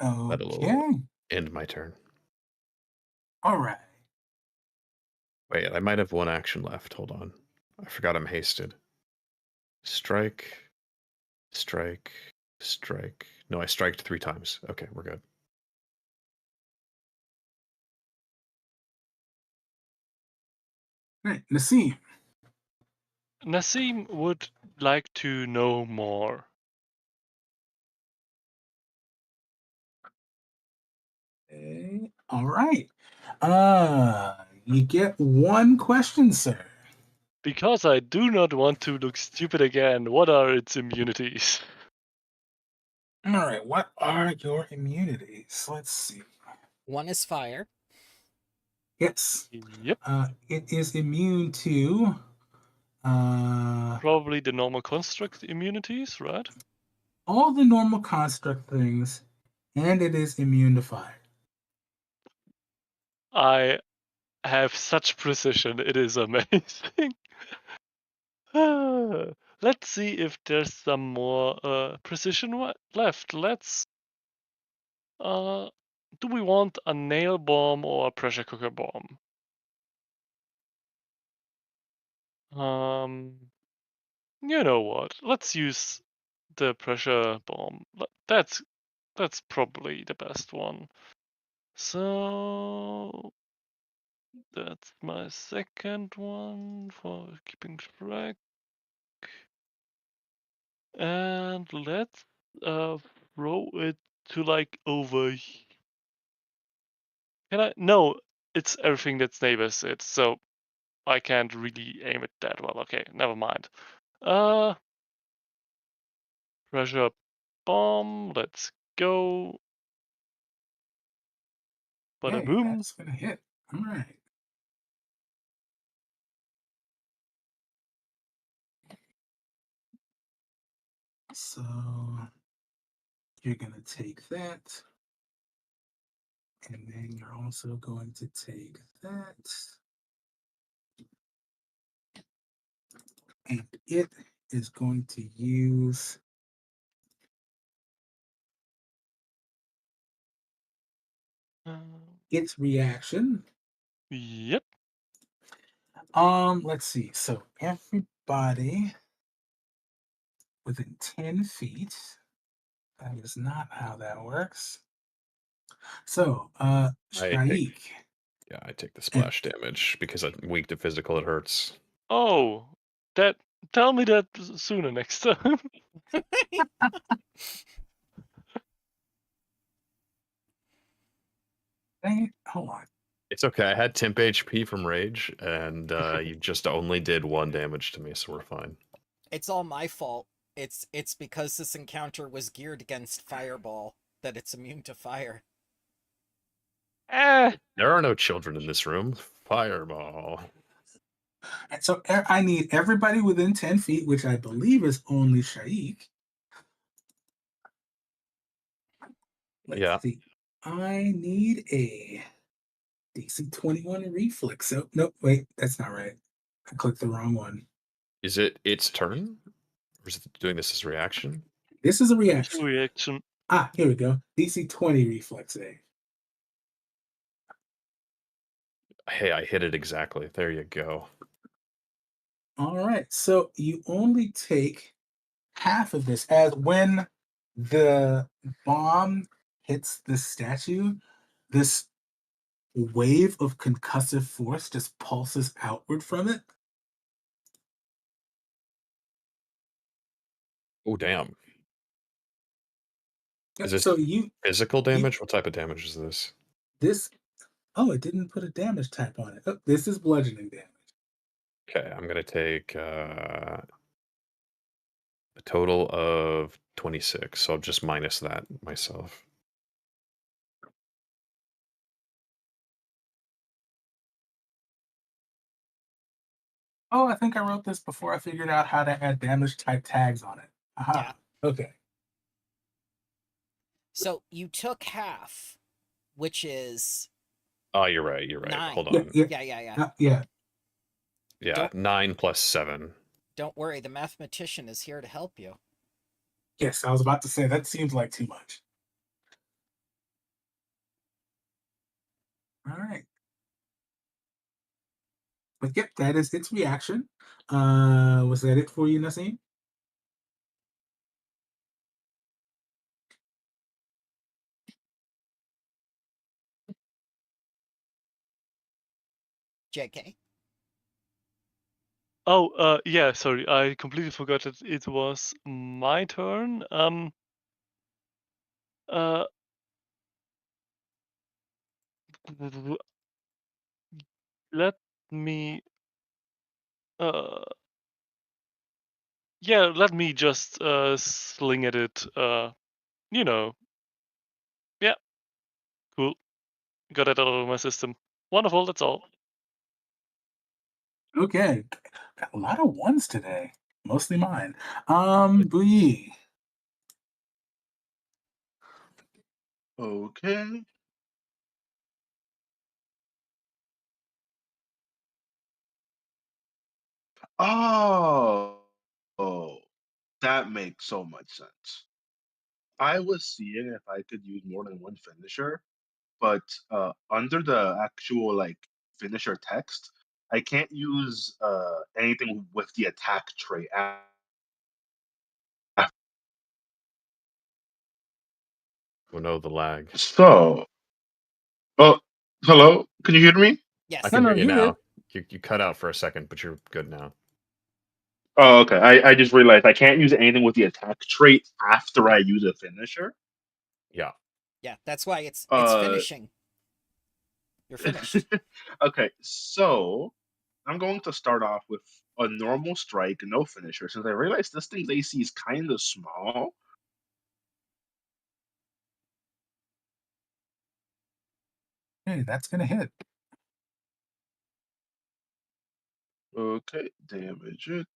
That'll Okay. end my turn. All right. Wait, I might have one action left. Hold on. I forgot I'm hasted. Strike, strike, strike. No, I striked 3 times. Okay, we're good. All right. Nassim. Nassim would like to know more. Okay. All right. You get one question, sir. Because I do not want to look stupid again, what are its immunities? All right. What are your immunities? Let's see. One is fire. Yes. Yep, It is immune to probably the normal construct immunities, right? all the normal construct things, and it is immune to fire. I have such precision, it is amazing. Let's see if there's some more precision left. Let's do we want a nail bomb or a pressure cooker bomb? You know what? Let's use the pressure bomb. That's probably the best one. So that's my second one for keeping track. And let's throw it to like over. Can I? No, it's everything that's neighbors it, so I can't really aim it that well. Okay, never mind. Pressure bomb. Let's go. Bada Hey, boom. that's gonna hit. All right. So you're gonna take that, and then you're also going to take that, and it is going to use its reaction. Yep. Let's see. So everybody within 10 feet. That is not how that works. So, I Shaik. Yeah, I take the splash damage because I'm weak to physical. It hurts. Oh, that. Tell me that sooner next time. Dang it. Hold on. It's okay. I had temp HP from rage, and you just only did 1 damage to me, so we're fine. It's all my fault. It's because this encounter was geared against fireball that it's immune to fire. Eh. There are no children in this room. Fireball. And so I need everybody within 10 feet, which I believe is only Shaik. Let's see. I need a DC 21 reflex. So, nope, wait, that's not right. I clicked the wrong one. Is it its turn? Or is it doing this as a reaction? This is a reaction. Reaction. Ah, here we go. DC 20 reflex save. Hey, I hit it exactly. There you go. All right. So you only take half of this, as when the bomb hits the statue, this wave of concussive force just pulses outward from it. Oh, damn. Is this So you physical damage? What type of damage is this? this oh, it didn't put a damage type on it. Oh, this is bludgeoning damage. Okay, I'm gonna take a total of 26, so I'll just minus that myself. Oh, I think I wrote this before I figured out how to add damage type tags on it. Aha. Yeah. Okay. So you took half, which is Oh, you're right. You're right. 9. Hold Yeah, on. yeah, Yeah. yeah. Yeah, Don't- 9 plus 7. Don't worry, the mathematician is here to help you. Yes, I was about to say that seems like too much. All right. But yep, that is its reaction. Was that it for you, Nassim? JK. Oh, yeah. Sorry, I completely forgot that it was my turn. Uh. Let me. Yeah, let me just sling at it. You know. Yeah. Cool. Got it out of my system. Wonderful. That's all. Okay. Got a lot of ones today. Mostly mine. Bui. Okay. Oh, that makes so much sense. I was seeing if I could use more than one finisher, but under the actual like finisher text, I can't use anything with the attack trait. Oh no, the lag. So, oh, hello, can you hear me? I Yes. can No, hear you you're now. good. You cut out for a second, but you're good now. Oh, okay. I just realized I can't use anything with the attack trait after I use a finisher. Yeah. Yeah, that's why it's Uh, finishing. You're finished. Okay, so I'm going to start off with a normal strike, no finisher, since I realized this thing's AC is kind of small. Hey, that's gonna hit. Okay, damage it.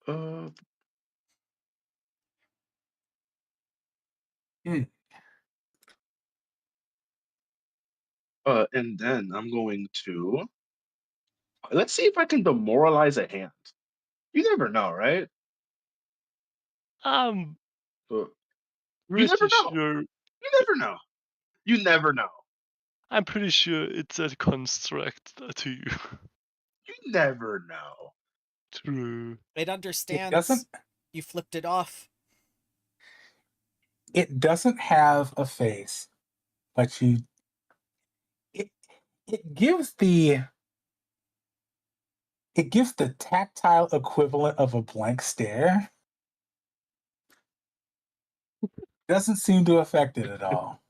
Uh, Yeah. and then I'm going to let's see if I can demoralize a hand. You never know, right? I'm Uh, you pretty never know. sure. You never know. You never know. I'm pretty sure it's a construct to you. You never know. True. It It understands doesn't. you flipped it off. It doesn't have a face, but it it gives the tactile equivalent of a blank stare. Doesn't seem to affect it at all.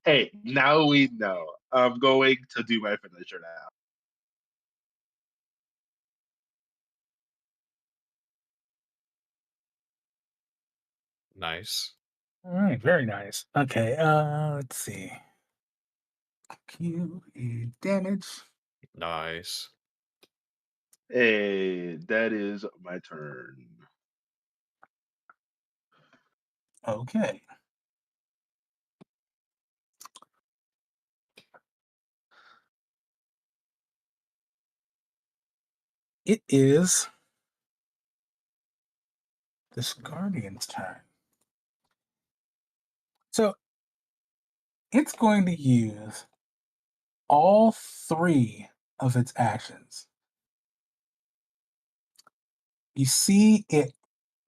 Hey, now we know. I'm going to do my finisher now. Nice. All right, very nice. Okay, let's see. QE damage. Nice. Hey, that is my turn. Okay. It is this Guardian's turn. So it's going to use all 3 of its actions. You see it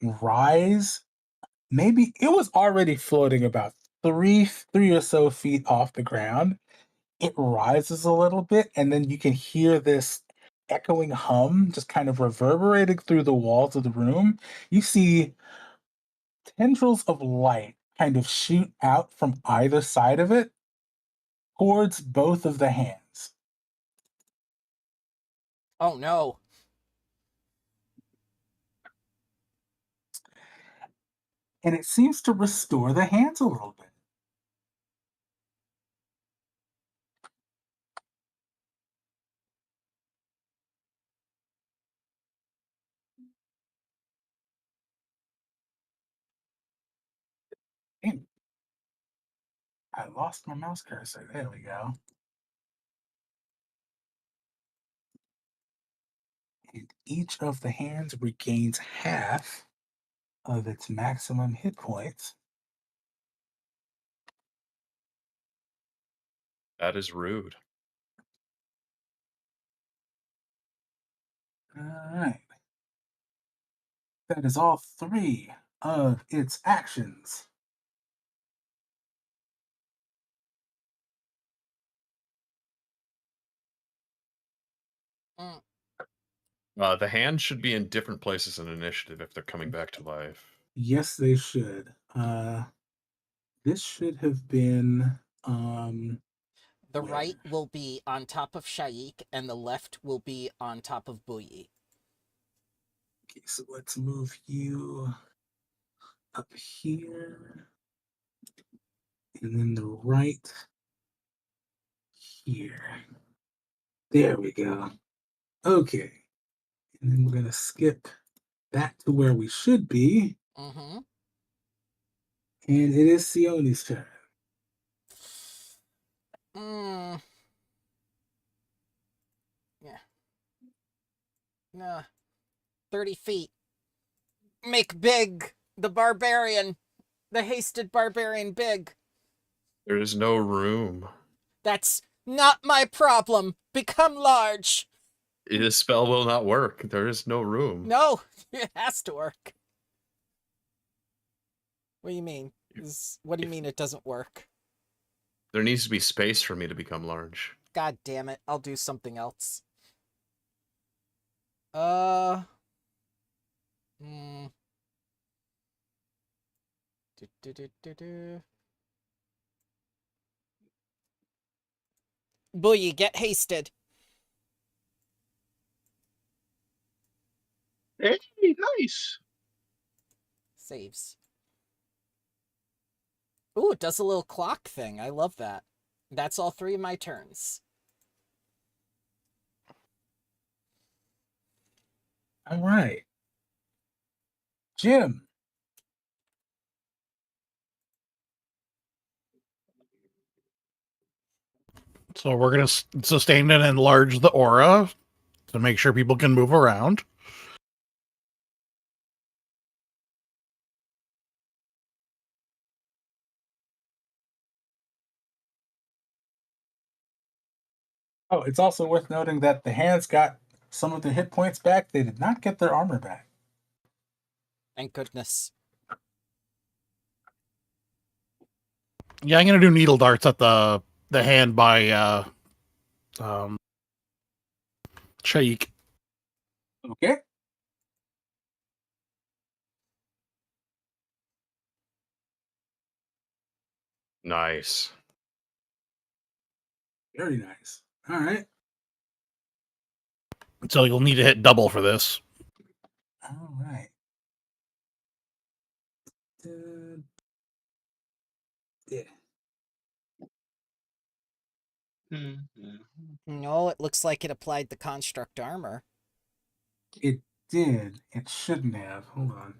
rise. Maybe it was already floating about three or so feet off the ground. It rises a little bit, and then you can hear this echoing hum just kind of reverberating through the walls of the room. You see tendrils of light kind of shoot out from either side of it towards both of the hands. Oh no. And it seems to restore the hands a little bit. Damn. I lost my mouse cursor. There we go. And each of the hands regains half of its maximum hit points. That is rude. All right. That is all 3 of its actions. Mm. The hands should be in different places in initiative if they're coming back to life. Yes, they should. This should have been The where? right will be on top of Shaik, and the left will be on top of Buyi. Okay, so let's move you up here. And then the right here. There we go. Okay. And then we're going to skip back to where we should be. Mm-hmm. And it is Sione's turn. Mm. Yeah. Nah. 30 feet. Make big the barbarian. The hasted barbarian big. There is no room. That's not my problem. Become large. This spell will not work. There is no room. No, it has to work. What do you mean? What do you mean it doesn't work? There needs to be space for me to become large. God damn it. I'll do something else. Hmm. Buyi, get hasted. Hey, nice. Saves. Ooh, it does a little clock thing. I love that. That's all 3 of my turns. All right. Jim. So we're going to sustain and enlarge the aura to make sure people can move around. Oh, it's also worth noting that the hands got some of their hit points back. They did not get their armor back. Thank goodness. Yeah, I'm gonna do needle darts at the hand by Shaik. Okay. Nice. Very nice. All right. So you'll need to hit double for this. All right. Yeah. No, it looks like it applied the construct armor. It did. It shouldn't have. Hold on.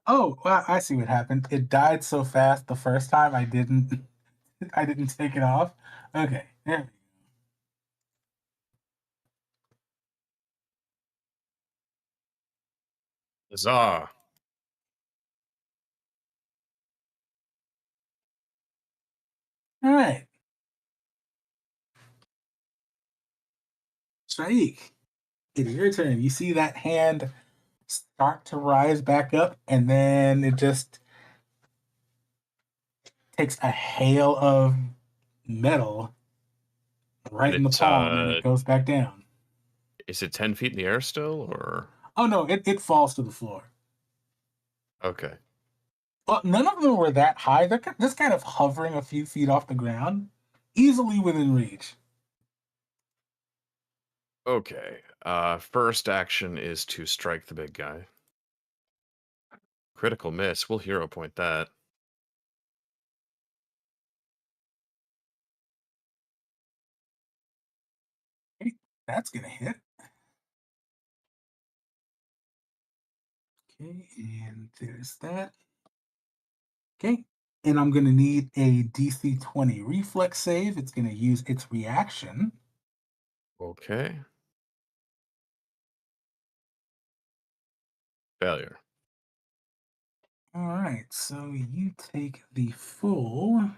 Oh, well, I see what happened. It died so fast the first time I didn't take it off. Okay. There. Huzzah. All right. Shaik, it's your turn. You see that hand start to rise back up, and then it just takes a hail of metal right in the palm, and it goes back down. Is it 10 feet in the air still, or? Oh no, it falls to the floor. Okay. Well, none of them were that high. They're just kind of hovering a few feet off the ground, easily within reach. Okay. First action is to strike the big guy. Critical miss. We'll hero point that. Okay, that's gonna hit. Okay, and there's that. Okay, and I'm gonna need a DC 20 reflex save. It's gonna use its reaction. Okay. Failure. All right, so you take the full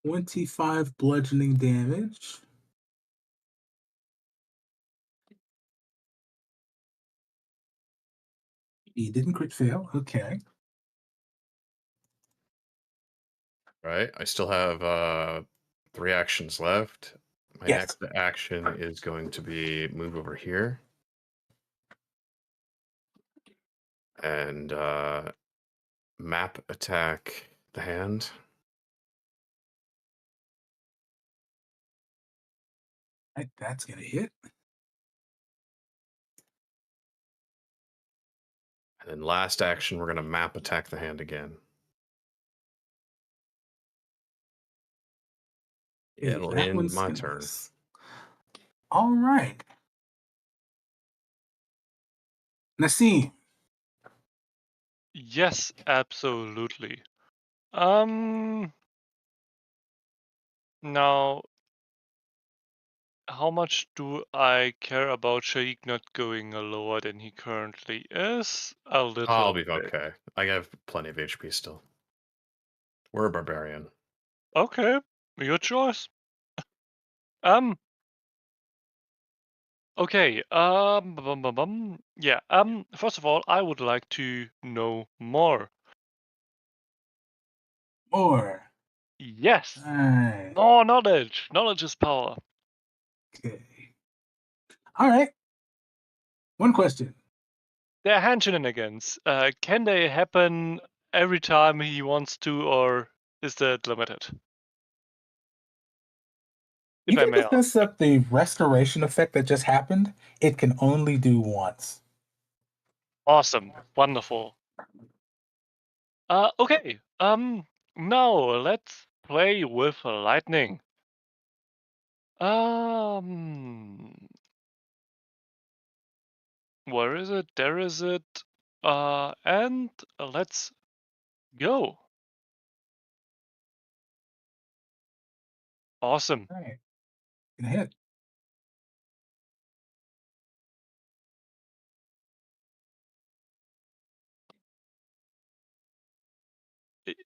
25 bludgeoning damage. He didn't crit fail. Okay. Right. I still have 3 actions left. My Yes. next action is going to be move over here. And map attack the hand. Right, that's gonna hit. And then last action, we're going to map attack the hand again. Okay, It'll that end one's my gonna turn. miss. All right. Nassim. Yes, absolutely. Now, how much do I care about Shaik not going lower than he currently is? A little I'll be bit. okay. I have plenty of HP still. We're a barbarian. Okay, your choice. Um. Okay. Yeah. First of all, I would like to know more. More. Yes. All right. More knowledge. Knowledge is power. Okay. All right. One question. They're hand shenanigans. Can they happen every time he wants to, or is that limited? If I Even may if ask. this up the restoration effect that just happened, it can only do once. Awesome. Wonderful. Okay. Now let's play with lightning. Where is it? There is it. And let's go. Awesome. All right. Gonna hit.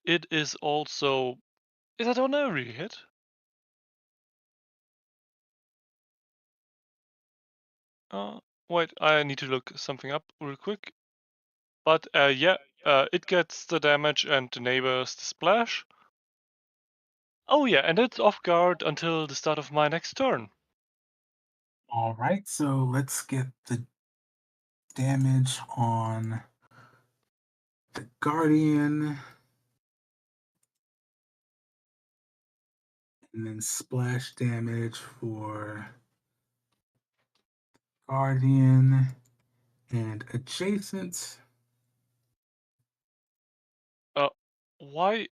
It is also. Is that on every hit? Wait, I need to look something up real quick. But yeah, it gets the damage and the neighbors the splash. Oh yeah, and it's off guard until the start of my next turn. All right, so let's get the damage on the Guardian. And then splash damage for Guardian and adjacent. Why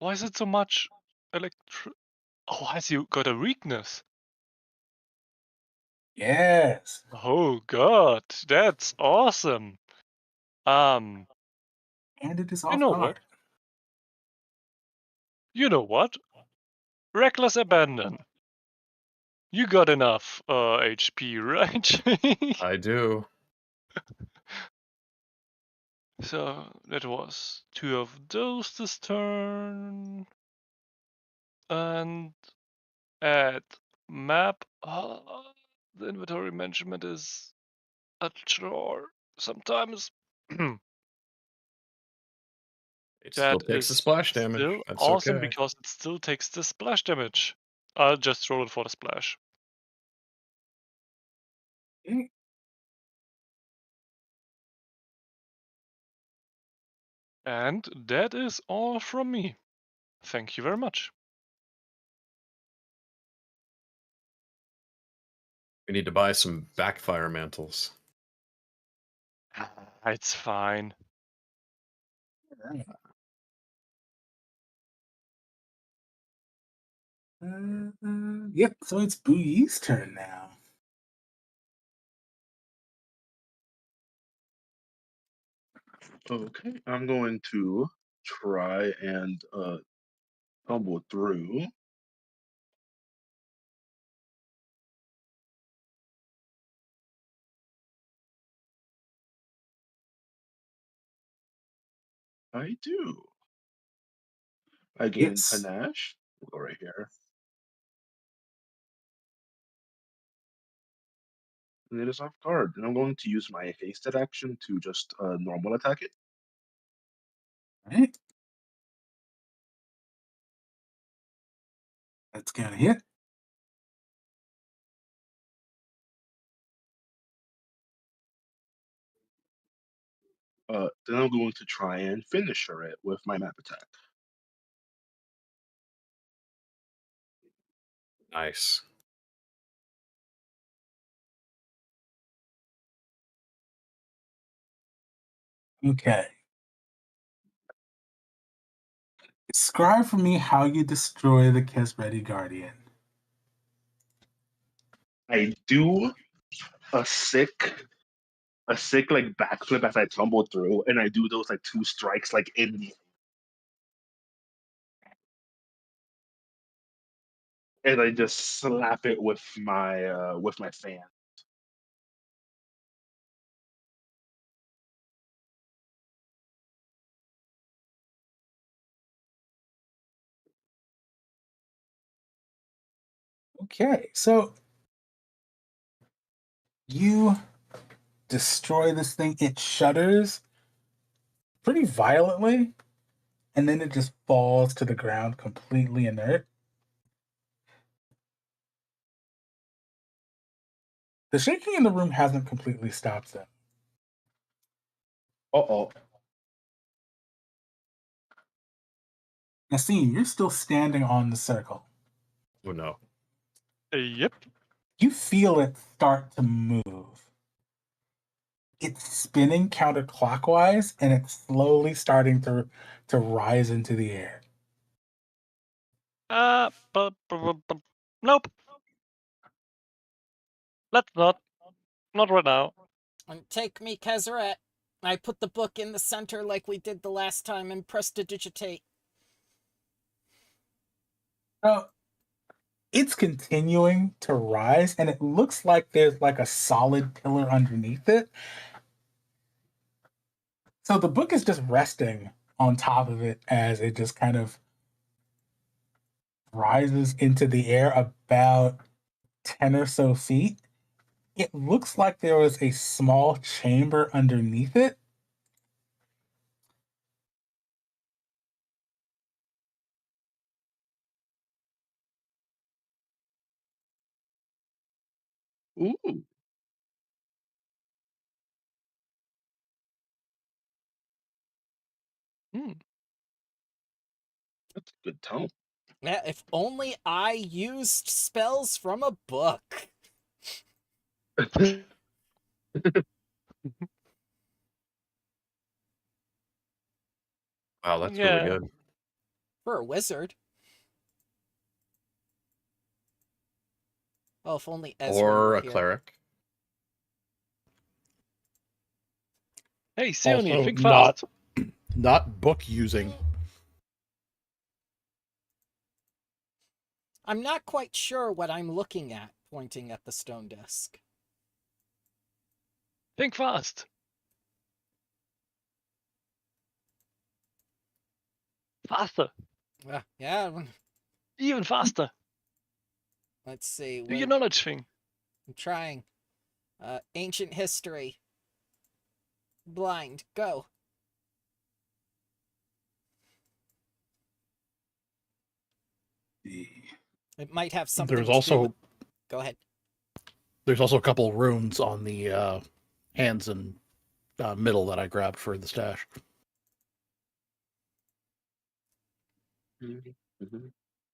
is it so much Oh, has you got a weakness? Yes. Oh god, that's awesome. Um, And it is you off know guard. what? You know what? Reckless abandon. You got enough HP, right? I do. So that was 2 of those this turn. And add map. The inventory management is a chore sometimes. It still That takes the is splash damage. still That's awesome okay. because it still takes the splash damage. I'll just roll it for the splash. Okay. And that is all from me. Thank you very much. We need to buy some backfire mantles. It's fine. All right. Yep, so it's Booyie's turn now. Okay, I'm going to try and tumble through. I do. I gain Yes. panache. We'll go right here. And it is off guard. And I'm going to use my hasted action to just normal attack it. All right. That's gonna hit. Then I'm going to try and finisher it with my map attack. Nice. Okay. Describe for me how you destroy the Kesreti Guardian. I do a sick like backflip as I tumble through, and I do those like 2 strikes like in the and I just slap it with my fan. Okay, so you destroy this thing, it shudders pretty violently, and then it just falls to the ground completely inert. The shaking in the room hasn't completely stopped them. Uh-oh. Nassim, you're still standing on the circle. Oh no. Yep. You feel it start to move. It's spinning counterclockwise, and it's slowly starting to rise into the air. Nope. Let's not. Not right now. And take me, Kezeret. I put the book in the center like we did the last time and prestidigitate. So it's continuing to rise, and it looks like there's like a solid pillar underneath it. So the book is just resting on top of it as it just kind of rises into the air about 10 or so feet. It looks like there was a small chamber underneath it. Ooh, Hmm. that's a good tone. Yeah, if only I used spells from a book. Wow, that's really Yeah. good. For a wizard. Oh, if only Ezra Or were a here. cleric. Hey, Sioni, Also, think fast. not book using. I'm not quite sure what I'm looking at, pointing at the stone desk. Think fast. Faster. Yeah, Even faster. let's see. Do your What, knowledge thing. I'm trying. Ancient history. Blind. Go. It might have something There's to do with... also Go ahead. there's also a couple runes on the hands and middle that I grabbed for the stash.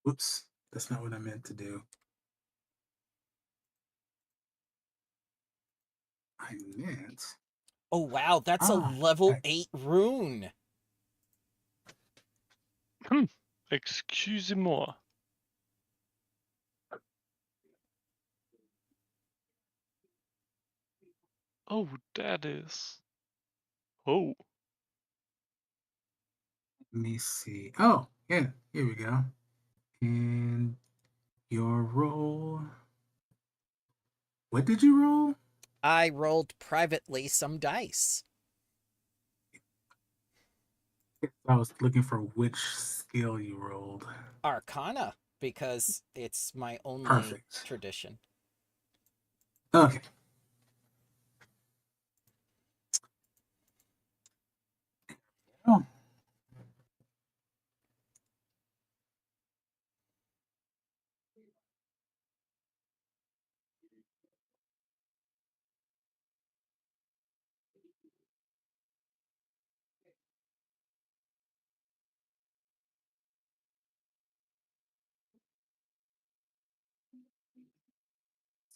Oops, that's not what I meant to do. I meant. Oh, wow, that's a level 8 rune. Excusez-moi. Oh, that is. Oh. Let me see. Oh, yeah, here we go. And your roll. What did you roll? I rolled privately some dice. I was looking for which skill you rolled. Arcana, because it's my only Perfect. tradition. Okay. Oh,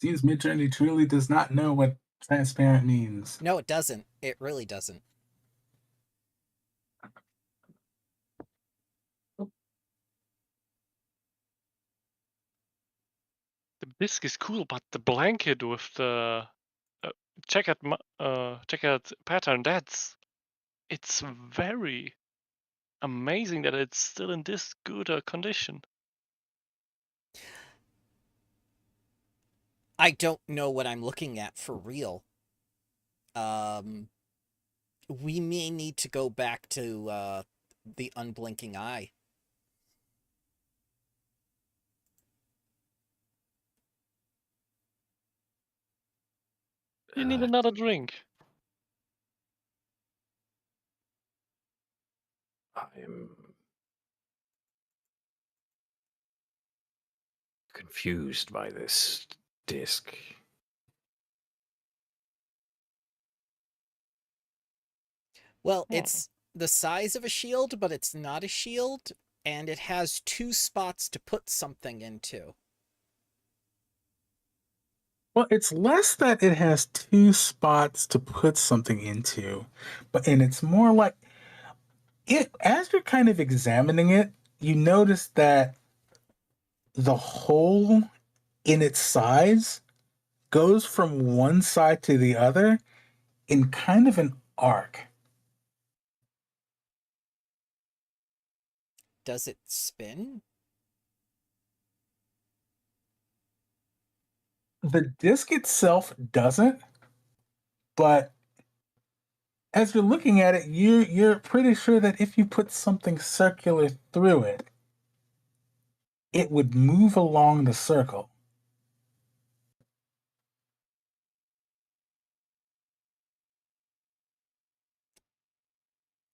seems Midjourney truly does not know what transparent means. No, it doesn't. It really doesn't. The bisque is cool, but the blanket with the checkered pattern, it's very amazing that it's still in this good condition. I don't know what I'm looking at for real. We may need to go back to the unblinking eye. You need another drink. I'm confused by this disc. Well, Hmm. it's the size of a shield, but it's not a shield, and it has 2 spots to put something into. Well, it's less that it has 2 spots to put something into, and it's more like it. As you're kind of examining it, you notice that the hole in its sides goes from one side to the other in kind of an arc. Does it spin? The disc itself doesn't, but as you're looking at it, you're pretty sure that if you put something circular through it, it would move along the circle.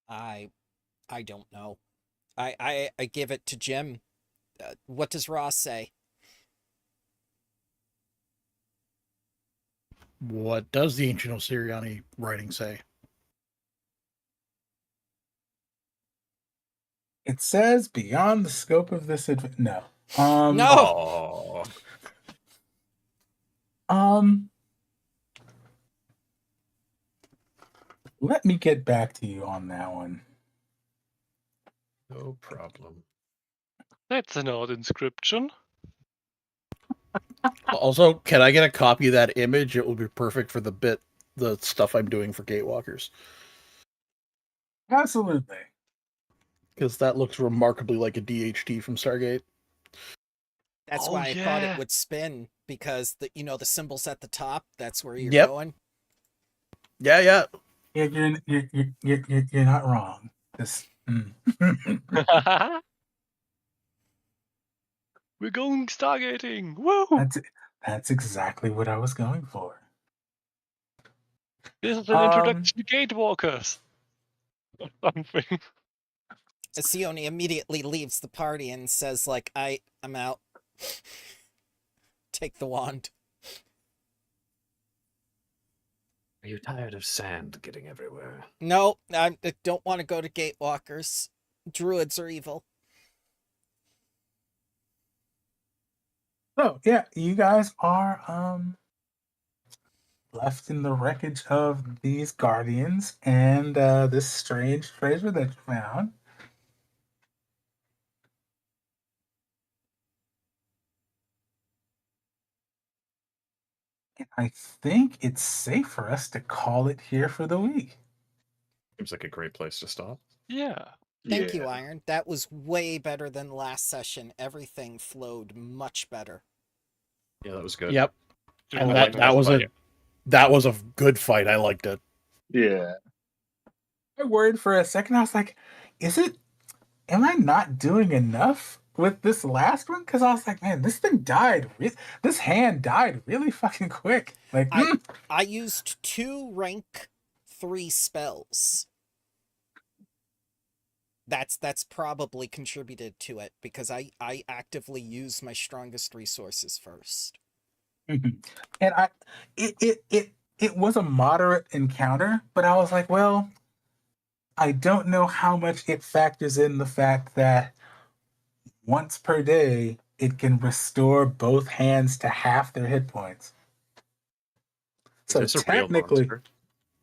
I don't know. I give it to Jim. What does Ross say? What does the ancient Osiriani writing say? It says beyond the scope of this no. No! Oh, Let me get back to you on that one. no problem. That's an odd inscription. Also, can I get a copy of that image? It will be perfect for the stuff I'm doing for Gatewalkers. Absolutely. Because that looks remarkably like a DHT from Stargate. That's Oh, why I thought yeah. it would spin, because the symbols at the top, that's where you're Yep. going. Yeah, yeah. Yeah, you're not wrong. This. We're going stargating. Woo! That's exactly what I was going for. This is an introduction to Gatewalkers. Or something. Sione immediately leaves the party and says, like, I'm out. Take the wand. Are you tired of sand getting everywhere? No, I don't want to go to Gatewalkers. Druids are evil. So yeah, you guys are left in the wreckage of these guardians and this strange treasure that you found. And I think it's safe for us to call it here for the week. Seems like a great place to stop. Yeah. Thank you, Iron. That was way better than last session. Everything flowed much better. Yeah, that was good. Yep. Super And fun. that was a good fight. I liked it. Yeah. I worried for a second. I was like, am I not doing enough with this last one? Because I was like, man, this hand died really fucking quick. Like, I used 2 rank 3 spells. That's probably contributed to it, because I actively use my strongest resources first. and it was a moderate encounter, but I was like, well, I don't know how much it factors in the fact that once per day it can restore both hands to half their hit points. Is So this a real technically, monster?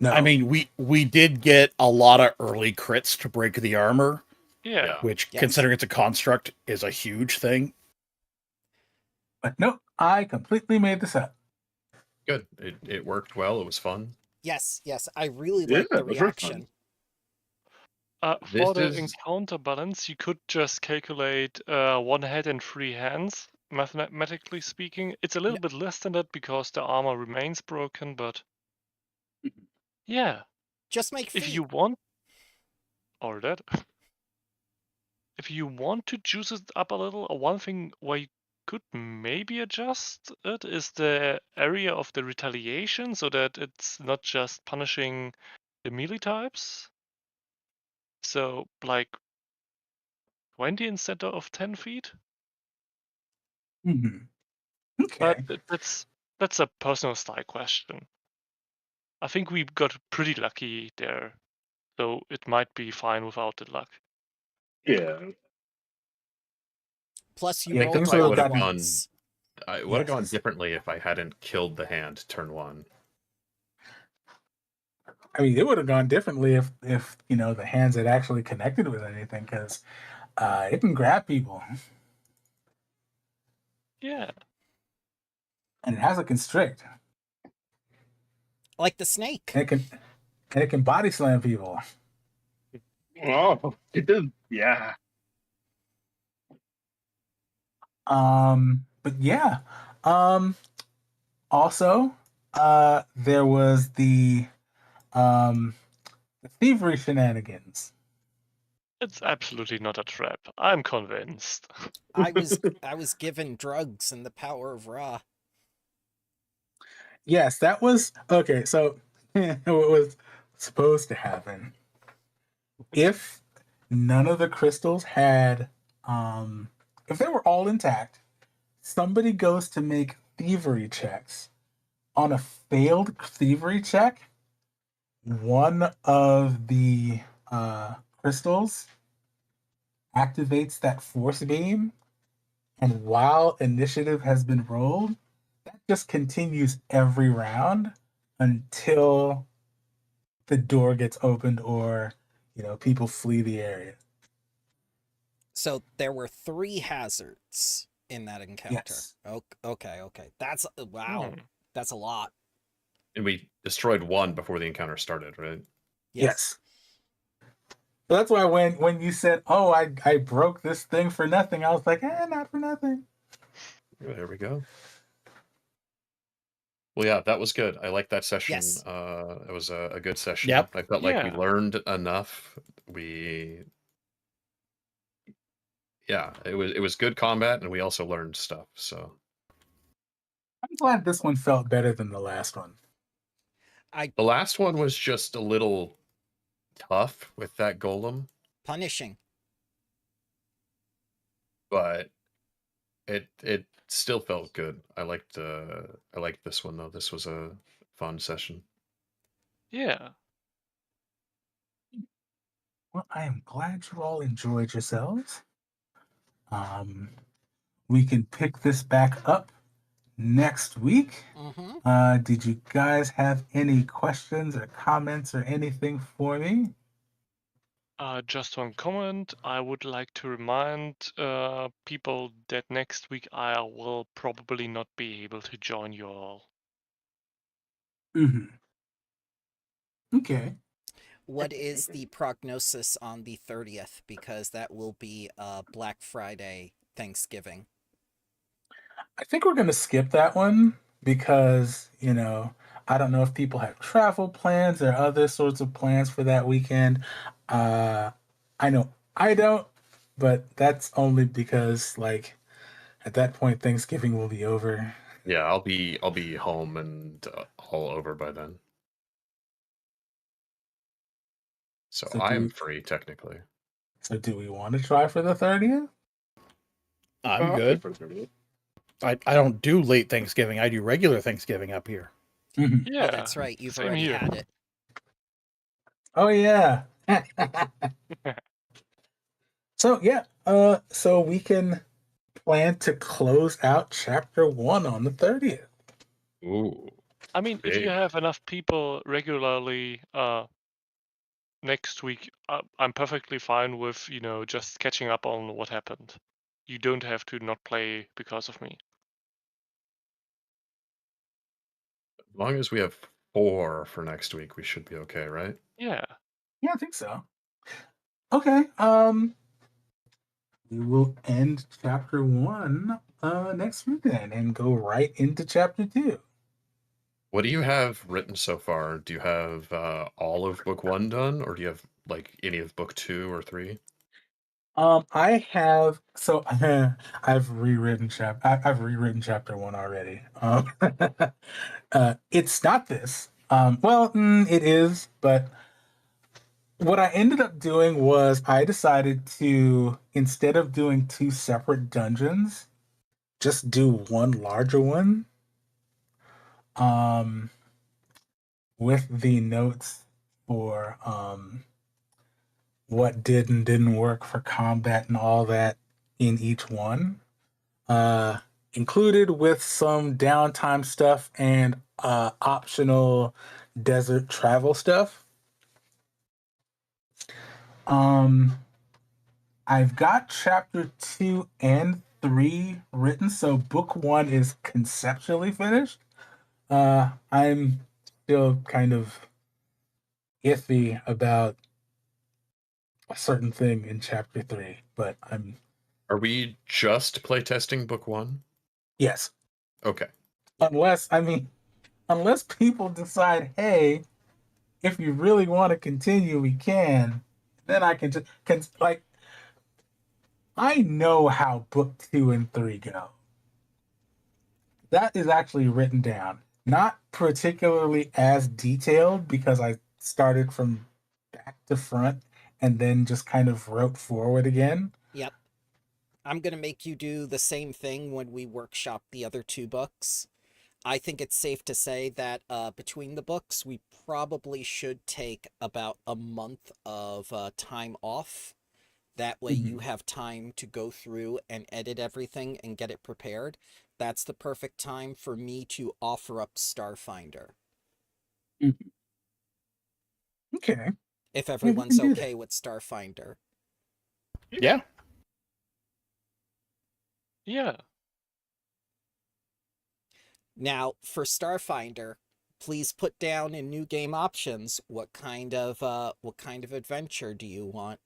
no. I mean, we did get a lot of early crits to break the armor, Yeah. which, Yes. considering it's a construct, is a huge thing. But no, I completely made this up. Good. It worked well. It was fun. Yes, I really Yeah, like the those were fun. reaction. For the This is- encounter balance, you could just calculate 1 head and 3 hands, mathematically speaking. It's a little bit less than that because the armor remains broken, but yeah, Just make if feet. you want, or that, if you want to juice it up a little, one thing where you could maybe adjust it is the area of the retaliation, so that it's not just punishing the melee types. So, like 20 instead of 10 feet. Mm-hmm. But Okay. that's a personal style question. I think we got pretty lucky there, so it might be fine without the luck. Yeah. Plus, you Yeah, rolled things a would lot have of gotten- ones. I would have gone Yes. differently if I hadn't killed the hand turn 1. I mean, it would have gone differently if the hands had actually connected with anything, because it can grab people, Yeah. and it has a constrict, Like the snake. and it can body slam people. Oh, it did. Yeah. But yeah, also, there was the thievery shenanigans. It's absolutely not a trap. I'm convinced. I was given drugs and the power of Ra. Yes, that was okay. So, what was supposed to happen if none of the crystals had, if they were all intact, somebody goes to make thievery checks. On a failed thievery check, one of the crystals activates that force beam, and while initiative has been rolled, that just continues every round until the door gets opened or people flee the area. So there were 3 hazards in that encounter. Yes. Okay. That's wow. Hmm. That's a lot. And we destroyed one before the encounter started, right? Yes. So that's why when you said, "Oh, I broke this thing for nothing," I was like, not for nothing. There we go. Well, yeah, that was good. I liked that session. Yes. It was a good session. Yep. I felt like we Yeah. learned enough. Yeah, it was good combat, and we also learned stuff. So I'm glad this one felt better than the last one. the last one was just a little tough with that golem, Punishing. but it still felt good. I liked this one though. This was a fun session. Yeah. Well, I am glad you all enjoyed yourselves. We can pick this back up next week. Mm-hmm. Did you guys have any questions or comments or anything for me? Just one comment. I would like to remind people that next week I will probably not be able to join you all. Mm-hmm. Okay. What is the prognosis on the 30th? Because that will be Black Friday, Thanksgiving. I think we're going to skip that one because, I don't know if people have travel plans or other sorts of plans for that weekend. I know I don't, but that's only because, at that point, Thanksgiving will be over. Yeah, I'll be home and all over by then. So So I'm free technically. So do we want to try for the 30th? I'm good. I don't do late Thanksgiving. I do regular Thanksgiving up here. Mm-hmm. Yeah. Oh, that's right. You've same already here. had it. Oh, yeah. So, yeah. So we can plan to close out chapter 1 on the 30th. Ooh. I mean, if you Big. have enough people regularly next week, I'm perfectly fine with, just catching up on what happened. You don't have to not play because of me. As long as we have 4 for next week, we should be okay, right? Yeah. Yeah, I think so. Okay. We will end chapter 1 next week then and go right into chapter 2. What do you have written so far? Do you have all of book 1 done, or do you have any of book 2 or 3? I have I've rewritten I've rewritten chapter 1 already. It's not this. It is, but what I ended up doing was I decided to, instead of doing 2 separate dungeons, just do one larger one. With the notes for what did and didn't work for combat and all that in each one. Included with some downtime stuff and optional desert travel stuff. I've got chapter 2 and 3 written, so book 1 is conceptually finished. I'm still kind of iffy about a certain thing in chapter 3, but Are we just playtesting book 1? yes. Okay. Unless people decide, hey, if you really want to continue, we can. Then I can just like I know how book 2 and 3 go. That is actually written down. Not particularly as detailed because I started from back to front and then just kind of wrote forward again. Yep. I'm going to make you do the same thing when we workshop the other 2 books. I think it's safe to say that between the books, we probably should take about a month of time off. That way you have time to go through and edit everything and get it prepared. That's the perfect time for me to offer up Starfinder. Okay. If everyone's do okay with Starfinder. Yeah. Yeah. Now, for Starfinder, please put down in new game options what kind of adventure do you want?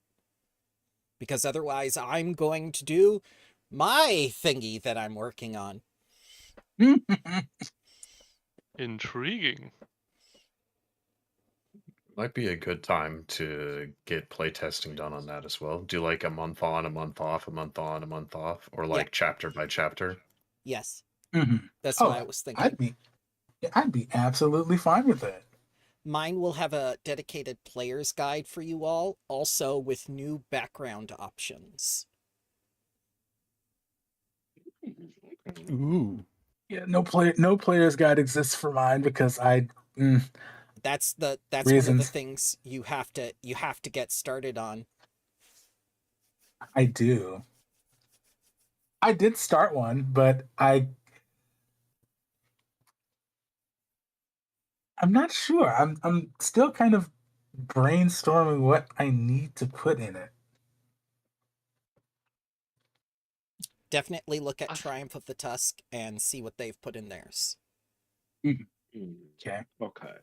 Because otherwise I'm going to do my thingy that I'm working on. Intriguing. Might be a good time to get playtesting done on that as well. Do like a month on, a month off, a month on, a month off, or like chapter by chapter. Yes. Mm-hmm. That's what I was thinking. I'd be absolutely fine with that. Mine will have a dedicated player's guide for you all, also with new background options. Ooh. Yeah, no player's guide exists for mine because That's one of the reasons. things you have to get started on. I do. I did start one, but I'm not sure. I'm still kind of brainstorming what I need to put in it. Definitely look at I- Triumph of the Tusk and see what they've put in theirs. Okay. Okay.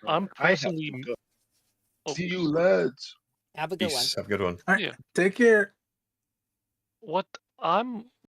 I'm I have to personally. go. Oh, See you, lads. Have a good one. Peace. Have a good one. All right. Yeah. Take care. What I'm